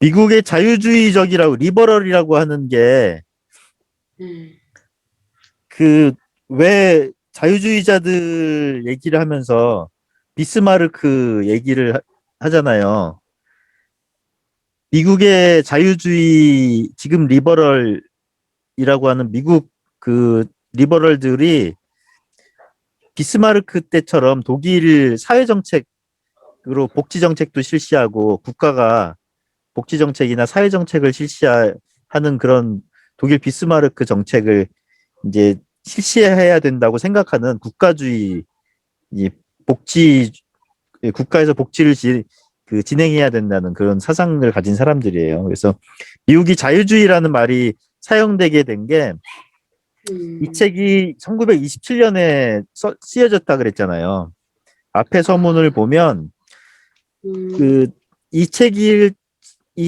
Speaker 1: 미국의 자유주의적이라고 리버럴이라고 하는 게 그 왜 자유주의자들 얘기를 하면서 비스마르크 얘기를 하잖아요. 미국의 자유주의 지금 리버럴이라고 하는 미국 그 리버럴들이 비스마르크 때처럼 독일 사회정책으로 복지정책도 실시하고 국가가 복지정책이나 사회정책을 실시하는 그런 독일 비스마르크 정책을 이제 실시해야 된다고 생각하는 국가주의, 이 국가에서 복지를 진행해야 된다는 그런 사상을 가진 사람들이에요. 그래서 미국이 자유주의라는 말이 사용되게 된 게 이 책이 1927년에 쓰여졌다 그랬잖아요. 앞에 서문을 보면 이 책이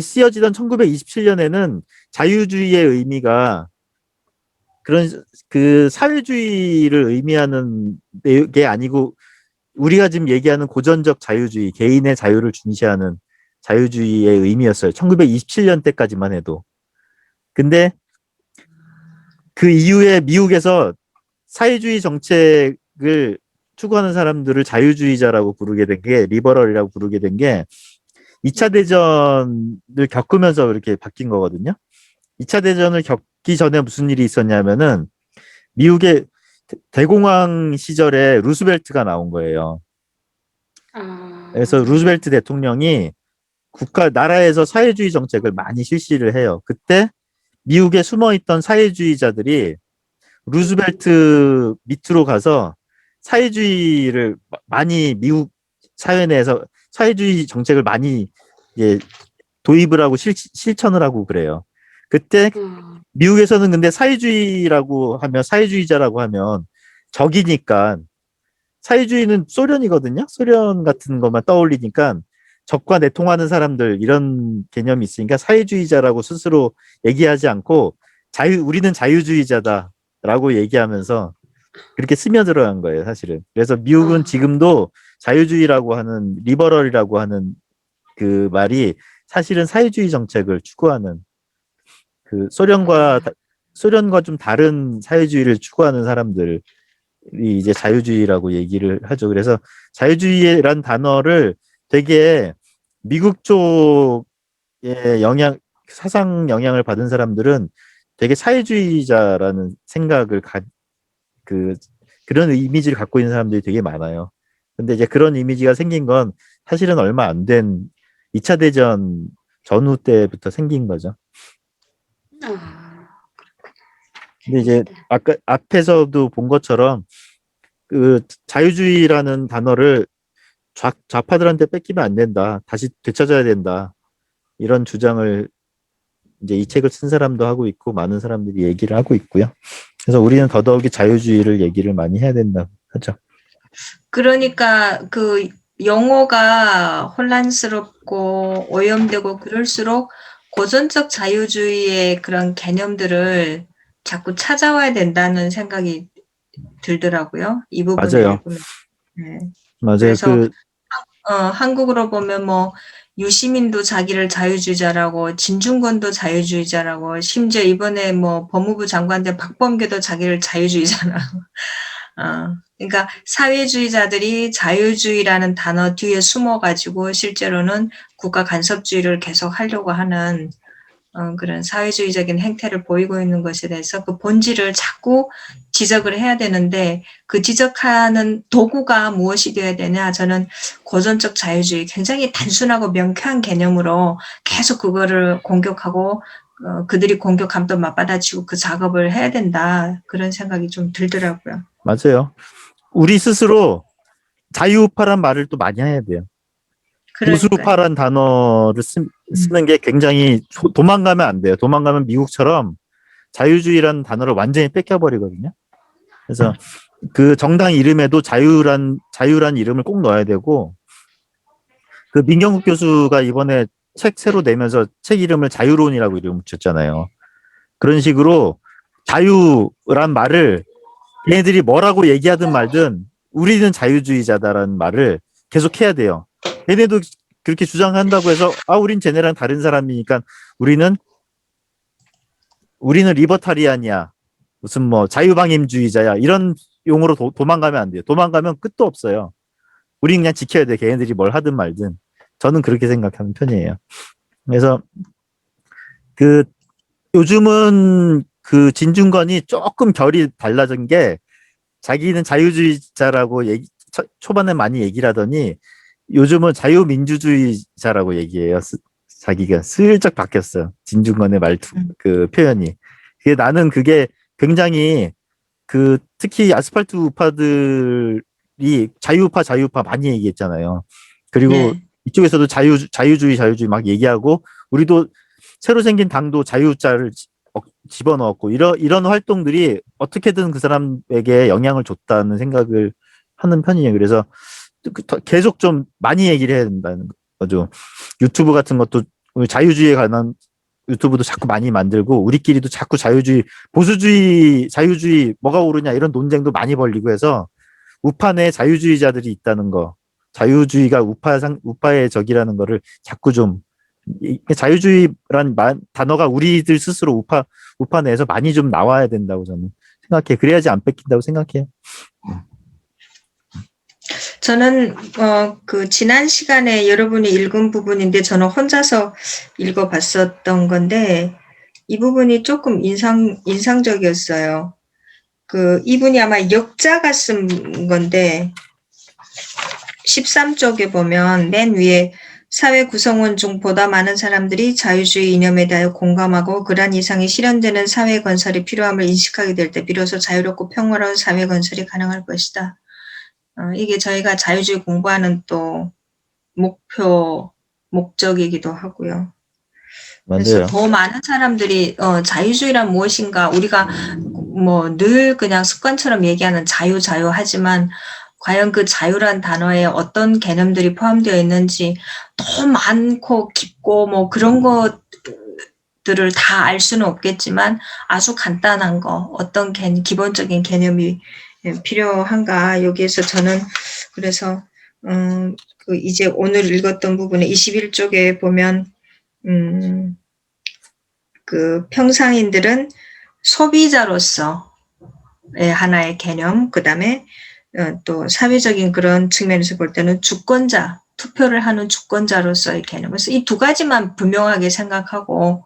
Speaker 1: 쓰여지던 1927년에는 자유주의의 의미가 그런 그 사회주의를 의미하는 게 아니고 우리가 지금 얘기하는 고전적 자유주의, 개인의 자유를 중시하는 자유주의의 의미였어요. 1927년 때까지만 해도. 근데 그 이후에 미국에서 사회주의 정책을 추구하는 사람들을 자유주의자라고 부르게 된 게, 리버럴이라고 부르게 된 게 2차 대전을 겪으면서 그렇게 바뀐 거거든요. 2차 대전을 겪기 전에 무슨 일이 있었냐면은 미국의 대공황 시절에 루스벨트가 나온 거예요. 그래서 루스벨트 대통령이 나라에서 사회주의 정책을 많이 실시를 해요. 그때 미국에 숨어있던 사회주의자들이 루스벨트 밑으로 가서 사회주의를 많이 미국 사회 내에서 사회주의 정책을 많이 도입을 하고 실천을 하고 그래요. 그때 미국에서는 근데 사회주의자라고 하면 적이니까 사회주의는 소련이거든요. 소련 같은 것만 떠올리니까 적과 내통하는 사람들 이런 개념이 있으니까 사회주의자라고 스스로 얘기하지 않고 우리는 자유주의자다라고 얘기하면서 그렇게 스며들어간 거예요, 사실은. 그래서 미국은 지금도 자유주의라고 하는 리버럴이라고 하는 그 말이 사실은 사회주의 정책을 추구하는 그 소련과 좀 다른 사회주의를 추구하는 사람들이 이제 자유주의라고 얘기를 하죠. 그래서 자유주의란 단어를 되게 미국 쪽의 사상 영향을 받은 사람들은 되게 사회주의자라는 생각을 그런 이미지를 갖고 있는 사람들이 되게 많아요. 근데 이제 그런 이미지가 생긴 건 사실은 얼마 안 된 2차 대전 전후 때부터 생긴 거죠. 근데 이제 아까 앞에서도 본 것처럼 그 자유주의라는 단어를 좌파들한테 뺏기면 안 된다. 다시 되찾아야 된다. 이런 주장을 이제 이 책을 쓴 사람도 하고 있고 많은 사람들이 얘기를 하고 있고요. 그래서 우리는 더더욱이 자유주의를 얘기를 많이 해야 된다고 하죠.
Speaker 3: 그러니까 그 영어가 혼란스럽고 오염되고 그럴수록 고전적 자유주의의 그런 개념들을 자꾸 찾아와야 된다는 생각이 들더라고요. 이 부분을
Speaker 1: 맞아요.
Speaker 3: 읽으면. 네.
Speaker 1: 맞아요.
Speaker 3: 그래서 한국으로 보면 뭐 유시민도 자기를 자유주의자라고, 진중권도 자유주의자라고, 심지어 이번에 뭐 법무부 장관 된 박범계도 자기를 자유주의자라고. 그러니까 사회주의자들이 자유주의라는 단어 뒤에 숨어가지고 실제로는 국가 간섭주의를 계속 하려고 하는 그런 사회주의적인 행태를 보이고 있는 것에 대해서 그 본질을 자꾸 지적을 해야 되는데 그 지적하는 도구가 무엇이 되어야 되냐. 저는 고전적 자유주의 굉장히 단순하고 명쾌한 개념으로 계속 그거를 공격하고 그들이 공격함도 맞받아치고 그 작업을 해야 된다. 그런 생각이 좀 들더라고요.
Speaker 1: 맞아요. 우리 스스로 자유우파란 말을 또 많이 해야 돼요.
Speaker 3: 그러니까요.
Speaker 1: 보수파란 단어를 쓰는 게 굉장히 도망가면 안 돼요. 도망가면 미국처럼 자유주의라는 단어를 완전히 뺏겨버리거든요. 그래서 그 정당 이름에도 자유란 이름을 꼭 넣어야 되고, 그 민경국 교수가 이번에 책 새로 내면서 책 이름을 자유론이라고 이름 붙였잖아요. 그런 식으로 자유란 말을 얘네들이 뭐라고 얘기하든 말든 우리는 자유주의자다라는 말을 계속 해야 돼요. 얘네도 그렇게 주장한다고 해서 우린 쟤네랑 다른 사람이니까 우리는 리버타리안이야. 무슨 뭐 자유방임주의자야. 이런 용어로 도망가면 안 돼요. 도망가면 끝도 없어요. 우린 그냥 지켜야 돼. 걔네들이 뭘 하든 말든. 저는 그렇게 생각하는 편이에요. 그래서 그 요즘은 그 진중권이 조금 결이 달라진 게 자기는 자유주의자라고 초반에 많이 얘기를 하더니 요즘은 자유민주주의자라고 얘기해요. 자기가 슬쩍 바뀌었어요. 진중권의 말투, 그 표현이. 나는 그게 굉장히 특히 아스팔트 우파들이 자유우파 많이 얘기했잖아요. 그리고
Speaker 3: 네.
Speaker 1: 이쪽에서도 자유주의 막 얘기하고 우리도 새로 생긴 당도 자유자를 집어넣었고 이런 활동들이 어떻게든 그 사람에게 영향을 줬다는 생각을 하는 편이에요. 그래서 계속 좀 많이 얘기를 해야 된다는 거죠. 유튜브 같은 것도 자유주의에 관한 유튜브도 자꾸 많이 만들고 우리끼리도 자꾸 보수주의, 자유주의 뭐가 옳으냐 이런 논쟁도 많이 벌리고 해서 우파 내 자유주의자들이 있다는 거, 자유주의가 우파의 적이라는 거를 자꾸 좀 자유주의란 단어가 우리들 스스로 우파 내에서 많이 좀 나와야 된다고 저는 생각해. 그래야지 안 뺏긴다고 생각해요.
Speaker 3: 저는 그 지난 시간에 여러분이 읽은 부분인데 저는 혼자서 읽어봤었던 건데 이 부분이 조금 인상적이었어요. 이분이 아마 역자가 쓴 건데 13쪽에 보면 맨 위에 사회 구성원 중 보다 많은 사람들이 자유주의 이념에 대하여 공감하고 그러한 이상이 실현되는 사회 건설이 필요함을 인식하게 될 때 비로소 자유롭고 평화로운 사회 건설이 가능할 것이다. 이게 저희가 자유주의 공부하는 또 목적이기도 하고요. 그래서
Speaker 1: 맞아요.
Speaker 3: 더 많은 사람들이 자유주의란 무엇인가 우리가 뭐 늘 그냥 습관처럼 얘기하는 자유 하지만 과연 그 자유란 단어에 어떤 개념들이 포함되어 있는지 더 많고 깊고 뭐 그런 것들을 다 알 수는 없겠지만 아주 간단한 거 어떤 기본적인 개념이 필요한가 여기에서 저는 그래서 이제 오늘 읽었던 부분에 21쪽에 보면 그 평상인들은 소비자로서의 하나의 개념, 그 다음에 또 사회적인 그런 측면에서 볼 때는 주권자, 투표를 하는 주권자로서의 개념. 그래서 이 두 가지만 분명하게 생각하고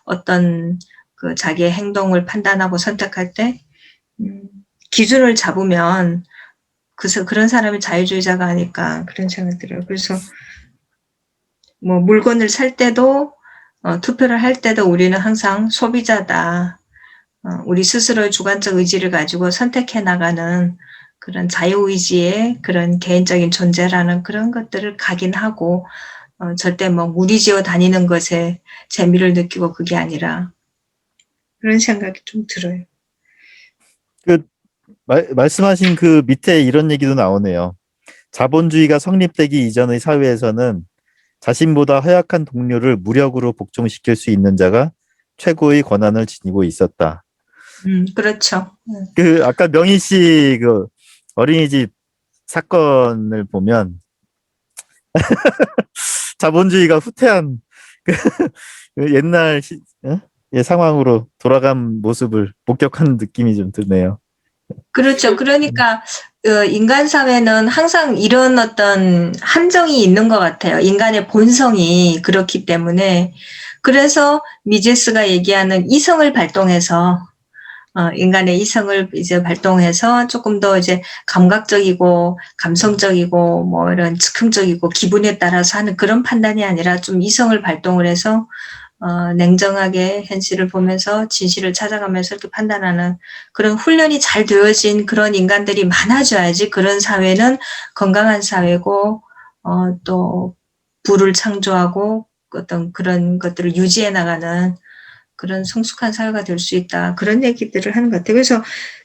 Speaker 3: 어떤 그 자기의 행동을 판단하고 선택할 때 기준을 잡으면 그런 사람이 자유주의자가 아닐까 그런 생각이 들어요. 그래서 뭐 물건을 살 때도 투표를 할 때도 우리는 항상 소비자다. 우리 스스로의 주관적 의지를 가지고 선택해 나가는 그런 자유의지의 그런 개인적인 존재라는 그런 것들을 각인하고 절대 뭐 무리지어 다니는 것에 재미를 느끼고 그게 아니라 그런 생각이 좀 들어요.
Speaker 1: 말씀하신 그 밑에 이런 얘기도 나오네요. 자본주의가 성립되기 이전의 사회에서는 자신보다 허약한 동료를 무력으로 복종시킬 수 있는 자가 최고의 권한을 지니고 있었다.
Speaker 3: 그렇죠.
Speaker 1: 아까 명희 씨 그 어린이집 사건을 보면 자본주의가 후퇴한 그 옛날 상황으로 돌아간 모습을 목격하는 느낌이 좀 드네요.
Speaker 3: 그렇죠. 그러니까 인간 사회는 항상 이런 어떤 함정이 있는 것 같아요. 인간의 본성이 그렇기 때문에. 그래서 미제스가 얘기하는 이성을 발동해서 인간의 이성을 이제 발동해서 조금 더 이제 감각적이고 감성적이고 뭐 이런 즉흥적이고 기분에 따라서 하는 그런 판단이 아니라 좀 이성을 발동을 해서 냉정하게 현실을 보면서 진실을 찾아가면서 이렇게 판단하는 그런 훈련이 잘 되어진 그런 인간들이 많아져야지 그런 사회는 건강한 사회고 또 부를 창조하고 어떤 그런 것들을 유지해 나가는 그런 성숙한 사회가 될 수 있다. 그런 얘기들을 하는 것 같아요. 그래서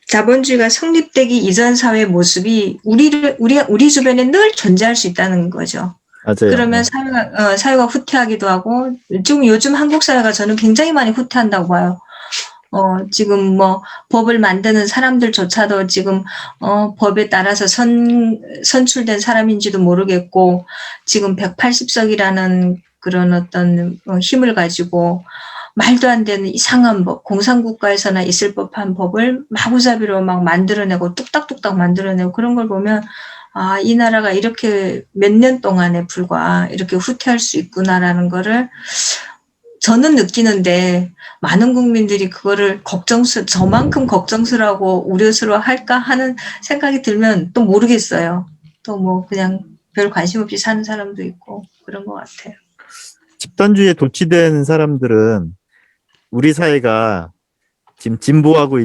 Speaker 3: 자본주의가 성립되기 이전 사회 모습이 우리 주변에 늘 존재할 수 있다는 거죠.
Speaker 1: 맞아요.
Speaker 3: 그러면 사회가 후퇴하기도 하고, 지금 요즘 한국 사회가 저는 굉장히 많이 후퇴한다고 봐요. 지금 뭐, 법을 만드는 사람들조차도 지금, 법에 따라서 선출된 사람인지도 모르겠고, 지금 180석이라는 그런 어떤 힘을 가지고, 말도 안 되는 이상한 법, 공산국가에서나 있을 법한 법을 마구잡이로 막 만들어내고, 뚝딱뚝딱 만들어내고, 그런 걸 보면, 아, 이 나라가 이렇게 몇 년 동안에 불과 이렇게 후퇴할 수 있구나라는 거를 저는 느끼는데 많은 국민들이 그거를 저만큼 걱정스러워하고 우려스러워 할까 하는 생각이 들면 또 모르겠어요. 또 뭐 그냥 별 관심 없이 사는 사람도 있고 그런 것 같아요.
Speaker 1: 집단주의에 도취된 사람들은 우리 사회가 지금 진보하고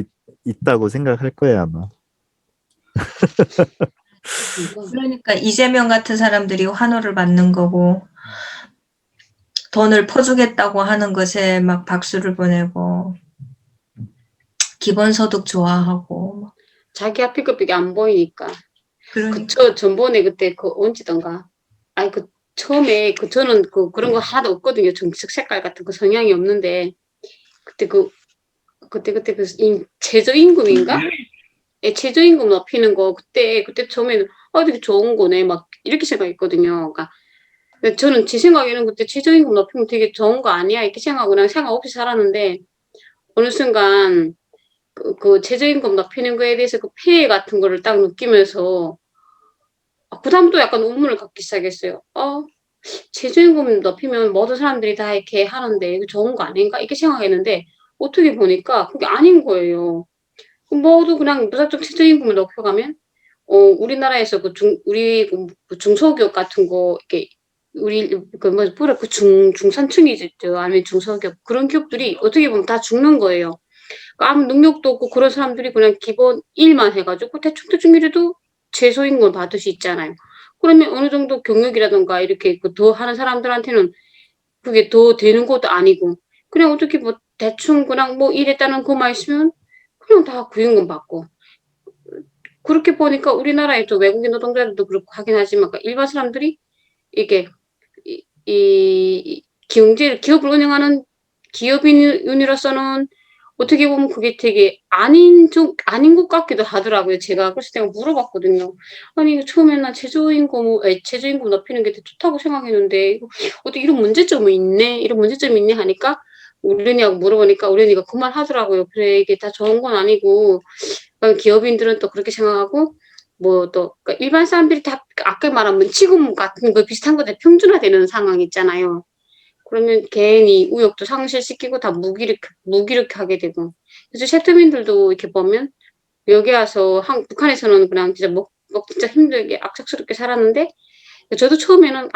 Speaker 1: 있다고 생각할 거예요, 아마.
Speaker 3: 그러니까 이재명 같은 사람들이 환호를 받는 거고 돈을 퍼주겠다고 하는 것에 막 박수를 보내고 기본소득 좋아하고
Speaker 2: 자기 앞이 급하게 안 보이니까.
Speaker 3: 그러니까
Speaker 2: 전번에 그때 언제던가. 아니, 처음에 저는 그런 거 하나도 없거든요. 정책 색깔 같은 거 성향이 없는데. 그때 최저임금인가? 예, 최저임금 높이는 거, 그때 처음에는, 되게 좋은 거네. 막, 이렇게 생각했거든요. 그러니까, 저는 제 생각에는 그때 최저임금 높이면 되게 좋은 거 아니야? 이렇게 생각하고 그냥 생각 없이 살았는데, 어느 순간, 최저임금 높이는 거에 대해서 그 폐해 같은 거를 딱 느끼면서, 그다음부터 약간 의문을 갖기 시작했어요. 최저임금 높이면 모든 사람들이 다 이렇게 하는데, 이거 좋은 거 아닌가? 이렇게 생각했는데, 어떻게 보니까 그게 아닌 거예요. 모두 그냥 무작정 최저임금을 높여가면, 우리나라에서 우리 중소기업 같은 거, 이렇게, 중산층이죠. 아니면 중소기업. 그런 기업들이 어떻게 보면 다 죽는 거예요. 아무 능력도 없고 그런 사람들이 그냥 기본 일만 해가지고 대충 일해도 최소임금을 받을 수 있잖아요. 그러면 어느 정도 경력이라든가 이렇게 더 하는 사람들한테는 그게 더 되는 것도 아니고, 그냥 어떻게 뭐 대충 그냥 뭐 일했다는 것만 있으면 그냥 다 구임금 받고. 그렇게 보니까 우리나라에 또 외국인 노동자들도 그렇고 하긴 하지만 일반 사람들이 이게 기업을 운영하는 기업인으로서는 어떻게 보면 그게 되게 아닌 것 같기도 하더라고요. 제가 그래서 내가 물어봤거든요. 아니 처음에는 최저임금 높이는 게 되게 좋다고 생각했는데 어떻게 이런 문제점이 있네 하니까 우리 언니하고 물어보니까 우리 언니가 그 말 하더라고요. 그래 이게 다 좋은 건 아니고 기업인들은 또 그렇게 생각하고 뭐 또 그러니까 일반 사람들이 다 아까 말한 지금 같은 거 비슷한 것들 평준화되는 상황 있잖아요. 그러면 괜히 우욕도 상실시키고 다 무기력하게 되고. 그래서 세트민들도 이렇게 보면 여기 와서 북한에서는 그냥 진짜 진짜 힘들게 악착스럽게 살았는데 저도 처음에는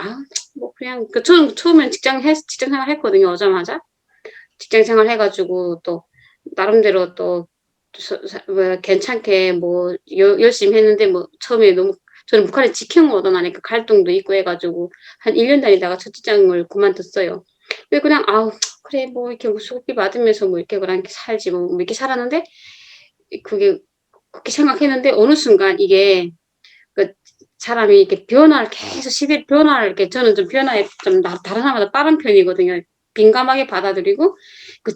Speaker 2: 뭐 그냥 저는 처음엔 직장 생활 했거든요. 오자마자 직장 생활 해가지고 또 나름대로 또 괜찮게 뭐 열심히 했는데 뭐 처음에 너무 저는 북한에 직행을 얻어나니까 갈등도 있고 해가지고 한 1년 다니다가 첫 직장을 그만뒀어요. 그냥 그래 뭐 이렇게 수고비 받으면서 뭐 이렇게 그냥 이렇게 살지 뭐 이렇게 살았는데 그게 그렇게 생각했는데 어느 순간 이게 사람이 이렇게 변화를 이렇게 저는 좀 변화에 좀 다른 사람마다 빠른 편이거든요. 민감하게 받아들이고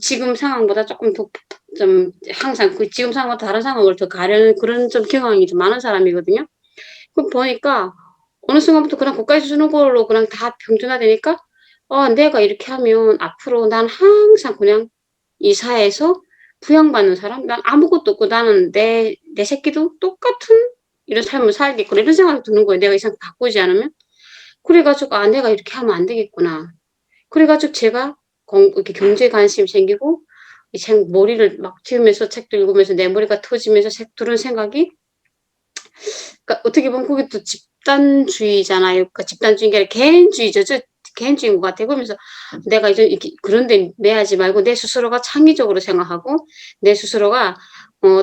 Speaker 2: 지금 상황보다 조금 더 좀 항상 지금 상황과 다른 상황을 더 가려는 그런 좀 경향이 좀 많은 사람이거든요. 그럼 보니까 어느 순간부터 그냥 국가에서 주는 걸로 그냥 다 평준화되니까 내가 이렇게 하면 앞으로 난 항상 그냥 이 사회에서 부양받는 사람? 난 아무것도 없고 나는 내 새끼도 똑같은 이런 삶을 살겠구나. 이런 생각이 드는 거예요. 내가 이 생각 바꾸지 않으면. 그래가지고, 아, 내가 이렇게 하면 안 되겠구나. 그래가지고 제가 이렇게 경제에 관심이 생기고, 머리를 막 튀우면서 책도 읽으면서 내 머리가 터지면서 들은 생각이, 그러니까 어떻게 보면 그게 또 집단주의잖아요. 그러니까 집단주의인 게 아니라 개인주의죠. 개인주의인 것 같아요. 그러면서 내가 이제 이렇게 그런데 매하지 말고 내 스스로가 창의적으로 생각하고 내 스스로가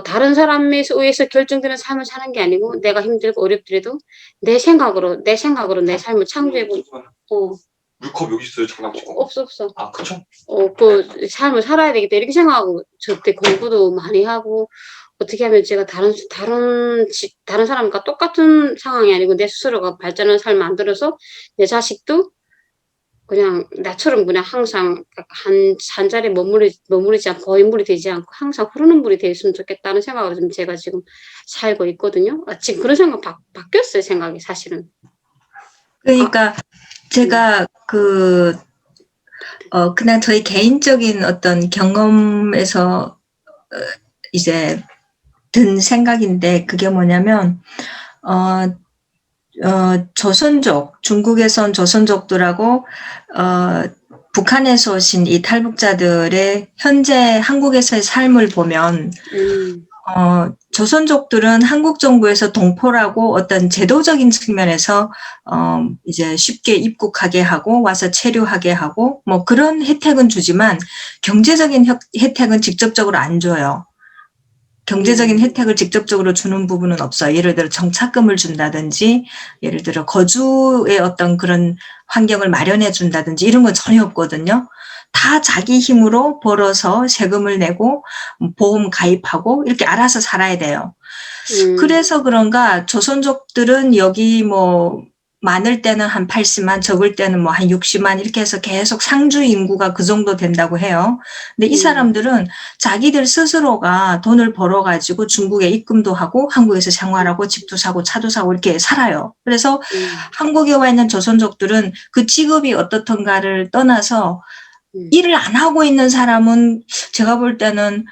Speaker 2: 다른 사람에 의해서 결정되는 삶을 사는 게 아니고 내가 힘들고 어렵더라도 내 생각으로 내 삶을 창조해보고
Speaker 6: 물컵 여기 있어요, 장난치고.
Speaker 2: 없어.
Speaker 6: 아, 그쵸?
Speaker 2: 그 삶을 살아야 되겠다 이렇게 생각하고 저때 공부도 많이 하고 어떻게 하면 제가 다른 사람과 똑같은 상황이 아니고 내 스스로가 발전하는 삶을 만들어서 내 자식도 그냥 나처럼 그냥 항상 한 자리에 머무르지 않고 거인물이 되지 않고 항상 흐르는 물이 되었으면 좋겠다는 생각으로 좀 제가 지금 살고 있거든요. 지금 그런 생각 바뀌었어요, 생각이 사실은.
Speaker 3: 그러니까 제가 그냥 저희 개인적인 어떤 경험에서 이제 든 생각인데 그게 뭐냐면 조선족, 중국에서 온 조선족들하고 북한에서 오신 이 탈북자들의 현재 한국에서의 삶을 보면 조선족들은 한국 정부에서 동포라고 어떤 제도적인 측면에서 이제 쉽게 입국하게 하고 와서 체류하게 하고 뭐 그런 혜택은 주지만 경제적인 혜택은 직접적으로 안 줘요. 경제적인 혜택을 직접적으로 주는 부분은 없어요. 예를 들어 정착금을 준다든지 예를 들어 거주의 어떤 그런 환경을 마련해 준다든지 이런 건 전혀 없거든요. 다 자기 힘으로 벌어서 세금을 내고 보험 가입하고 이렇게 알아서 살아야 돼요. 그래서 그런가 조선족들은 여기 뭐 많을 때는 한 80만, 적을 때는 뭐 한 60만 이렇게 해서 계속 상주 인구가 그 정도 된다고 해요. 근데 이 사람들은 자기들 스스로가 돈을 벌어가지고 중국에 입금도 하고 한국에서 생활하고 집도 사고 차도 사고 이렇게 살아요. 그래서 한국에 와 있는 조선족들은 그 직업이 어떻던가를 떠나서 일을 안 하고 있는 사람은 제가 볼 때는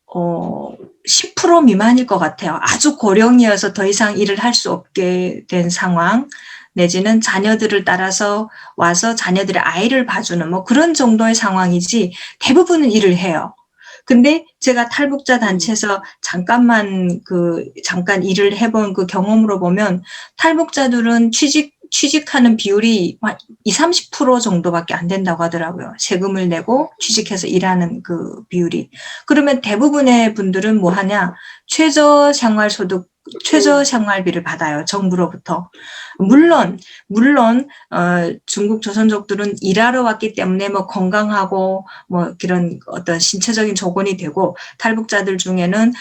Speaker 3: 10% 미만일 것 같아요. 아주 고령이어서 더 이상 일을 할 수 없게 된 상황 내지는 자녀들을 따라서 와서 자녀들의 아이를 봐주는 뭐 그런 정도의 상황이지 대부분은 일을 해요. 근데 제가 탈북자 단체에서 잠깐 일을 해본 그 경험으로 보면 탈북자들은 취직하는 비율이 20-30% 정도밖에 안 된다고 하더라고요. 세금을 내고 취직해서 일하는 그 비율이. 그러면 대부분의 분들은 뭐 하냐? 최저생활비를 받아요. 정부로부터. 물론 중국 조선족들은 일하러 왔기 때문에 뭐 건강하고 뭐 그런 어떤 신체적인 조건이 되고 탈북자들 중에는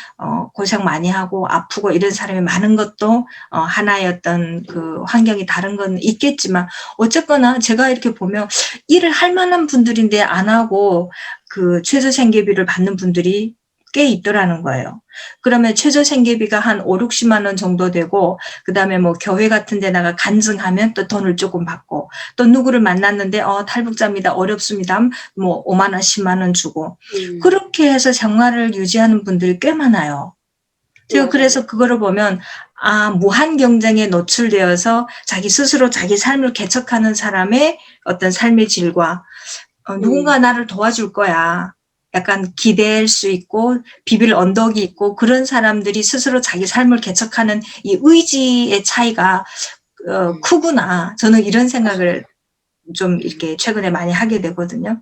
Speaker 3: 고생 많이 하고 아프고 이런 사람이 많은 것도 하나의 어떤 그 환경이 다른 건 있겠지만 어쨌거나 제가 이렇게 보면 일을 할 만한 분들인데 안 하고 그 최저생계비를 받는 분들이 꽤 있더라는 거예요. 그러면 최저생계비가 한 5-60만 원 정도 되고 그다음에 뭐 교회 같은 데다가 간증하면 또 돈을 조금 받고 또 누구를 만났는데 탈북자입니다. 어렵습니다. 뭐 5만 원, 10만 원 주고 그렇게 해서 생활을 유지하는 분들이 꽤 많아요. 제가 그래서 그거를 보면 무한 경쟁에 노출되어서 자기 스스로 자기 삶을 개척하는 사람의 어떤 삶의 질과 누군가 나를 도와줄 거야. 약간 기댈 수 있고 비빌 언덕이 있고 그런 사람들이 스스로 자기 삶을 개척하는 이 의지의 차이가 크구나. 저는 이런 생각을 좀 이렇게 최근에 많이 하게 되거든요.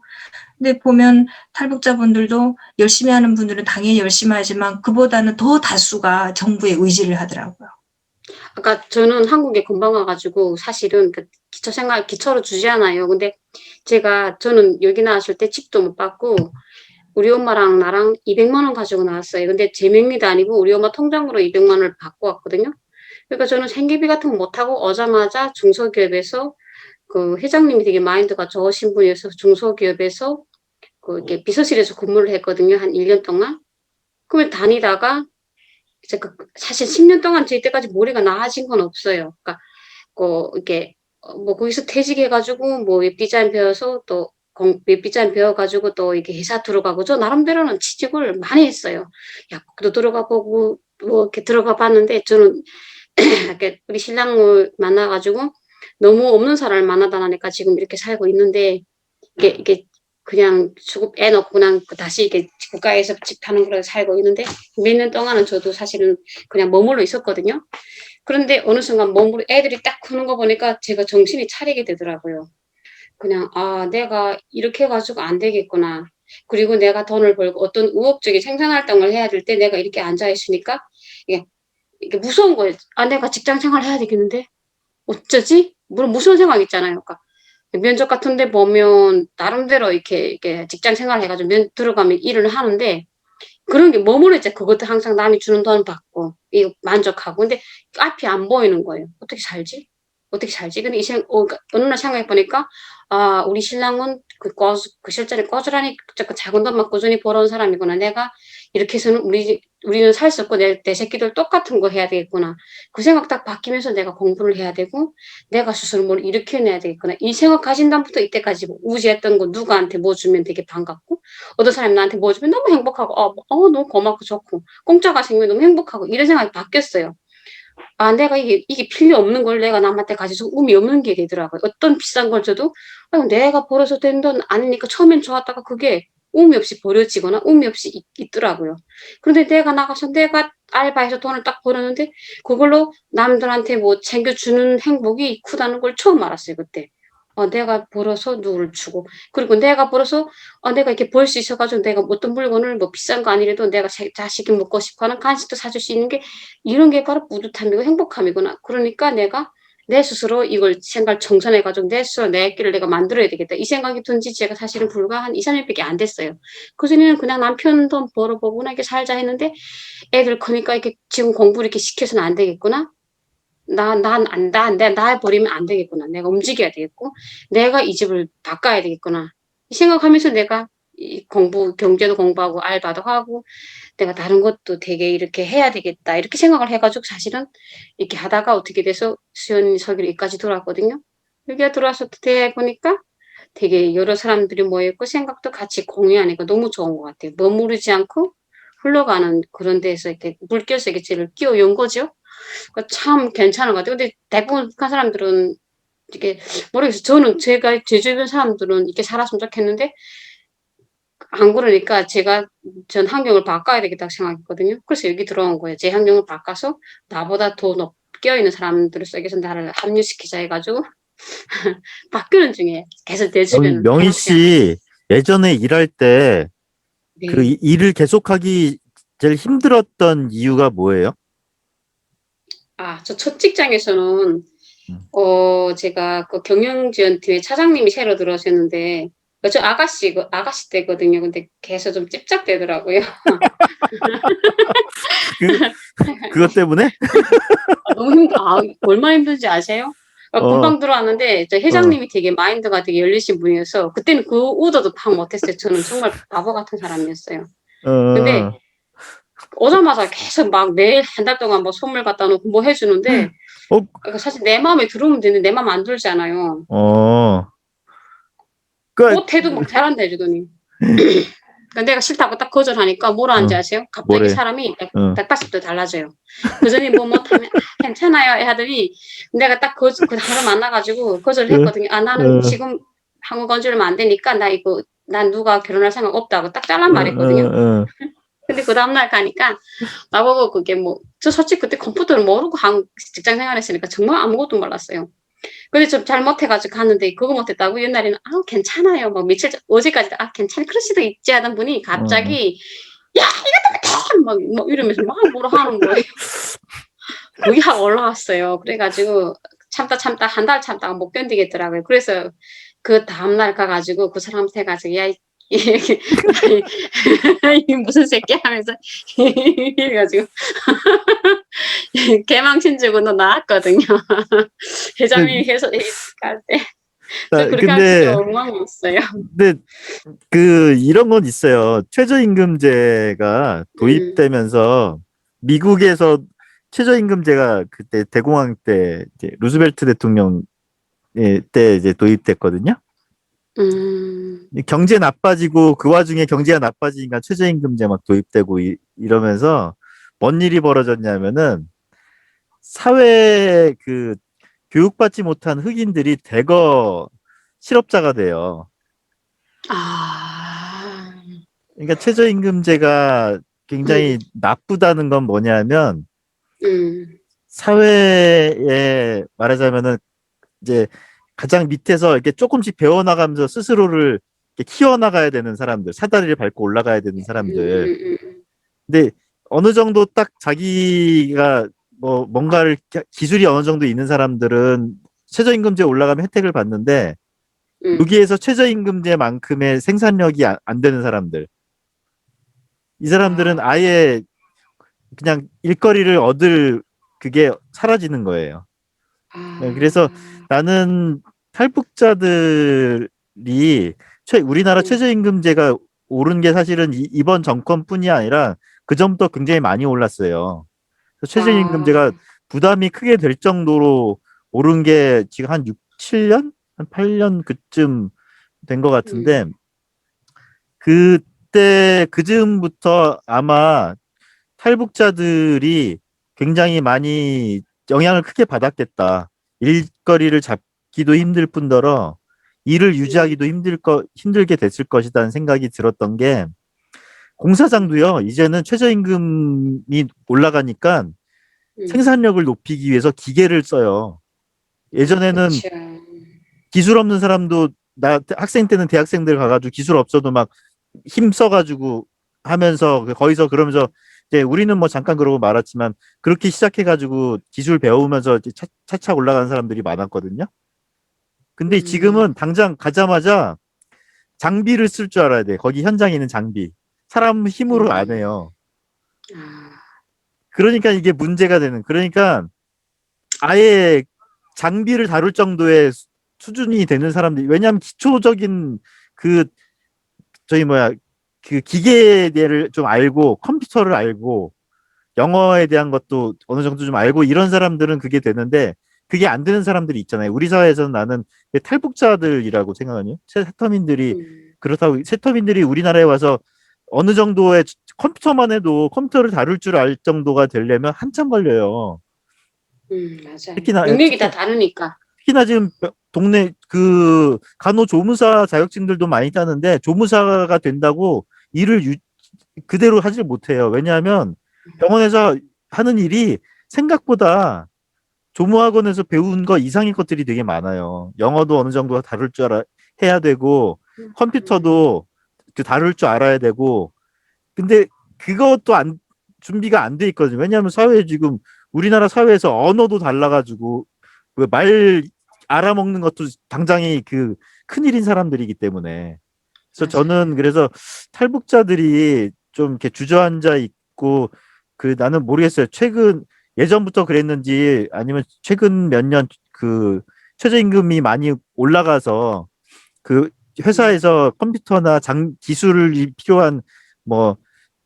Speaker 3: 근데 보면 탈북자분들도 열심히 하는 분들은 당연히 열심히 하지만 그보다는 더 다수가 정부의 의지를 하더라고요.
Speaker 2: 아까 저는 한국에 금방 와가지고 사실은 그 기초로 주지 않아요. 근데 저는 여기 나왔을 때 집도 못 받고 우리 엄마랑 나랑 200만 원 가지고 나왔어요. 근데 제 명의도 아니고 우리 엄마 통장으로 200만 원을 받고 왔거든요. 그러니까 저는 생계비 같은 거 못하고 오자마자 중소기업에서 그 회장님이 되게 마인드가 좋으신 분이어서 중소기업에서 이렇게 비서실에서 근무를 했거든요. 한 1년 동안. 그걸 다니다가 이제 사실 10년 동안 저 이때까지 머리가 나아진 건 없어요. 그러니까 이렇게 뭐 거기서 퇴직해가지고 뭐 웹디자인 배워서 또 빚잔 배워가지고 또 이렇게 회사 들어가고 저 나름대로는 취직을 많이 했어요. 약국도 들어가 보고 뭐 이렇게 들어가 봤는데 저는 이렇게 우리 신랑을 만나가지고 너무 없는 사람을 만나다 보니까 지금 이렇게 살고 있는데 이게 그냥 주급 애 넣고 그냥 다시 이렇게 국가에서 집 파는 걸로 살고 있는데 몇 년 동안은 저도 사실은 그냥 머물러 있었거든요. 그런데 어느 순간 머물러 애들이 딱 크는 거 보니까 제가 정신이 차리게 되더라고요. 그냥 내가 이렇게 해가지고 안 되겠구나. 그리고 내가 돈을 벌고 어떤 우혹적인 생산활동을 해야 될 때 내가 이렇게 앉아 있으니까 이게 무서운 거예요. 내가 직장 생활 해야 되겠는데 어쩌지? 물론 무서운 생각 있잖아요. 그러니까 면접 같은 데 보면 나름대로 이렇게 직장 생활 해가지고 들어가면 일을 하는데 그런 게 머무르 있죠. 그것도 항상 남이 주는 돈 받고 이거 만족하고 근데 앞이 안 보이는 거예요. 어떻게 살지? 어떻게 살지? 근데 그러니까 어느 날 생각해 보니까 우리 신랑은 그 실전에 꾸준하니 자꾸 작은 돈만 꾸준히 벌어온 사람이구나. 내가 이렇게 해서는 우리는 살 수 없고 내 새끼들 똑같은 거 해야 되겠구나. 그 생각 딱 바뀌면서 내가 공부를 해야 되고 내가 스스로 뭘 일으켜내야 되겠구나. 이 생각 가진 다음부터 이때까지 우지했던 거 누구한테 뭐 주면 되게 반갑고 어떤 사람이 나한테 뭐 주면 너무 행복하고 너무 고맙고 좋고 공짜가 생기면 너무 행복하고 이런 생각이 바뀌었어요. 내가 이게 필요 없는 걸 내가 남한테 가지고 의미 없는 게 되더라고요. 어떤 비싼 걸 줘도 내가 벌어서 된 돈 아니니까 처음엔 좋았다가 그게 의미 없이 버려지거나 의미 없이 있더라고요. 그런데 내가 나가서 내가 알바해서 돈을 딱 벌었는데 그걸로 남들한테 뭐 챙겨주는 행복이 크다는 걸 처음 알았어요, 그때. 내가 벌어서 누구를 주고 그리고 내가 벌어서 내가 이렇게 벌 수 있어가지고 내가 어떤 물건을 뭐 비싼 거 아니라도 내가 자식이 먹고 싶어하는 간식도 사줄 수 있는 게 이런 게 바로 뿌듯함이고 행복함이구나. 그러니까 내가 내 스스로 이걸 생각을 정산해가지고 내 스스로 내 길을 내가 만들어야 되겠다. 이 생각이 든 지 제가 사실은 불과 한 2, 3일밖에 안 됐어요. 그전에는 그냥 남편 돈 벌어보구나 이렇게 살자 했는데 애들 크니까 이렇게 지금 공부를 이렇게 시켜서는 안 되겠구나. 나 버리면 안 되겠구나. 내가 움직여야 되겠고, 내가 이 집을 바꿔야 되겠구나. 이 생각하면서 내가 이 경제도 공부하고, 알바도 하고, 내가 다른 것도 되게 이렇게 해야 되겠다. 이렇게 생각을 해가지고 사실은 이렇게 하다가 어떻게 돼서 수연 서기로 여기까지 들어왔거든요. 여기가 들어와서 대해 보니까 되게 여러 사람들이 모여있고 생각도 같이 공유하니까 너무 좋은 것 같아요. 머무르지 않고 흘러가는 그런 데서 이렇게 물결석에 쟤를 끼워 연 거죠. 참 괜찮은 것 같아요. 근데 대부분 북한 사람들은 이게 모르겠어요. 저는 제가 제 주변 사람들은 이렇게 살았으면 좋겠는데 안 그러니까 전 환경을 바꿔야 되겠다고 생각했거든요. 그래서 여기 들어온 거예요. 제 환경을 바꿔서 나보다 더 높게 있는 사람들 속에서 나를 합류시키자 해가지고 바뀌는 중이에요. 계속 내 주변은.
Speaker 1: 명희 씨 예전에 일할 때 그
Speaker 2: 네.
Speaker 1: 일을 계속하기 제일 힘들었던 이유가 뭐예요?
Speaker 2: 저 첫 직장에서는 제가 그 경영지원팀에 차장님이 새로 들어오셨는데 저 아가씨 때거든요. 근데 계속 좀 찝쩍대더라고요.
Speaker 1: 그것 때문에?
Speaker 2: 너무 얼마나 힘든지 아세요? 금방 들어왔는데 저 회장님이 되게 마인드가 되게 열리신 분이어서 그때는 그 오더도 파악 못했어요. 저는 정말 바보 같은 사람이었어요. 근데 오자마자 계속 막 매일 한 달 동안 뭐 선물 갖다 놓고 뭐 해주는데 사실 내 마음에 들어오면 되는데 내 마음 안 들잖아요. 못해도 막 잘한다 해주더니 그러니까 내가 싫다고 딱 거절하니까 뭐라 하는지 아세요? 갑자기
Speaker 1: 뭐래?
Speaker 2: 사람이 180도 달라져요. 그전에 뭐 못하면 괜찮아요 하더니 내가 딱 그 하루 만나가지고 거절을 했거든요. 나는 지금 한국 온 지 얼마 안 되니까 난 누가 결혼할 생각 없다고 딱 잘란 말했거든요. 근데 그 다음날 가니까 나보고 그게 저 솔직히 그때 컴퓨터를 모르고 직장 생활했으니까 정말 아무것도 몰랐어요. 근데 좀 잘못해가지고 갔는데 그거 못했다고 옛날에는 괜찮아요. 막 며칠 어제까지 괜찮아 그럴 수도 있지 하던 분이 갑자기 야 이거 못해 막 이러면서 막 뭐라 하는 거예요. 거기 확 올라왔어요. 그래가지고 참다 한 달 참다가 못 견디겠더라고요. 그래서 그 다음날 가가지고 그 사람한테 가서 야 이게 무슨 새끼 하면서 이래가지고 개망신 주고 너 나왔거든요. 회장님이 계속 갈 때. 그렇게 하면서 엉망이었어요.
Speaker 1: 근데 이런 건 있어요. 최저임금제가 도입되면서 미국에서 최저임금제가 그때 대공황 때 이제 루즈벨트 대통령 때 이제 도입됐거든요. 경제 나빠지고 그 와중에 경제가 나빠지니까 최저임금제 막 도입되고 이러면서 뭔 일이 벌어졌냐면은 사회 그 교육받지 못한 흑인들이 대거 실업자가 돼요.
Speaker 2: 아,
Speaker 1: 그러니까 최저임금제가 굉장히 나쁘다는 건 뭐냐면 사회에 말하자면은 이제 가장 밑에서 이렇게 조금씩 배워나가면서 스스로를 이렇게 키워나가야 되는 사람들, 사다리를 밟고 올라가야 되는 사람들. 근데 어느 정도 딱 자기가 뭐 뭔가를 기술이 어느 정도 있는 사람들은 최저임금제 올라가면 혜택을 받는데 여기에서 최저임금제만큼의 생산력이 안 되는 사람들. 이 사람들은 아예 그냥 일거리를 얻을 그게 사라지는 거예요. 그래서 나는 탈북자들이 우리나라 최저임금제가 오른 게 사실은 이번 정권뿐이 아니라 그 전부터 굉장히 많이 올랐어요. 그래서 최저임금제가 부담이 크게 될 정도로 오른 게 지금 한 6, 7년? 한 8년 그쯤 된 것 같은데 그때 그즈음부터 아마 탈북자들이 굉장히 많이 영향을 크게 받았겠다. 일거리를 잡기도 힘들 뿐더러 일을 유지하기도 힘들게 됐을 것이라는 생각이 들었던 게 공사장도요. 이제는 최저임금이 올라가니까 생산력을 높이기 위해서 기계를 써요. 예전에는
Speaker 2: 그쵸.
Speaker 1: 기술 없는 사람도 나 학생 때는 대학생들 가가지고 기술 없어도 막 힘 써가지고 하면서 거기서 그러면서 이제 우리는 뭐 잠깐 그러고 말았지만 그렇게 시작해가지고 기술 배우면서 이제 차차 올라가는 사람들이 많았거든요. 근데 지금은 당장 가자마자 장비를 쓸 줄 알아야 돼. 거기 현장에 있는 장비. 사람 힘으로 안 해요. 그러니까 이게 문제가 되는. 그러니까 아예 장비를 다룰 정도의 수준이 되는 사람들이 왜냐하면 기초적인 그 저희 뭐야 그 기계에 대해를 좀 알고 컴퓨터를 알고 영어에 대한 것도 어느 정도 좀 알고 이런 사람들은 그게 되는데 그게 안 되는 사람들이 있잖아요. 우리 사회에서는 나는 탈북자들이라고 생각하니 세터민들이 그렇다고 세터민들이 우리나라에 와서 어느 정도의 컴퓨터만 해도 컴퓨터를 다룰 줄 알 정도가 되려면 한참 걸려요.
Speaker 2: 맞아요.
Speaker 1: 특히나
Speaker 2: 능력이 다 다르니까.
Speaker 1: 특히나 지금 동네 그 간호조무사 자격증들도 많이 따는데 조무사가 된다고 일을 그대로 하질 못해요. 왜냐하면 병원에서 하는 일이 생각보다 조무학원에서 배운 거 이상의 것들이 되게 많아요. 영어도 어느 정도 다룰 줄 해야 되고 컴퓨터도 다룰 줄 알아야 되고 근데 그것도 준비가 안 돼 있거든요. 왜냐하면 사회에 지금 우리나라 사회에서 언어도 달라가지고 그 말 알아먹는 것도 당장이 그 큰일인 사람들이기 때문에 그래서 저는 그래서 탈북자들이 좀 이렇게 주저앉아 있고 그 나는 모르겠어요. 최근 예전부터 그랬는지 아니면 최근 몇 년 그 최저임금이 많이 올라가서 그 회사에서 컴퓨터나 기술이 필요한 뭐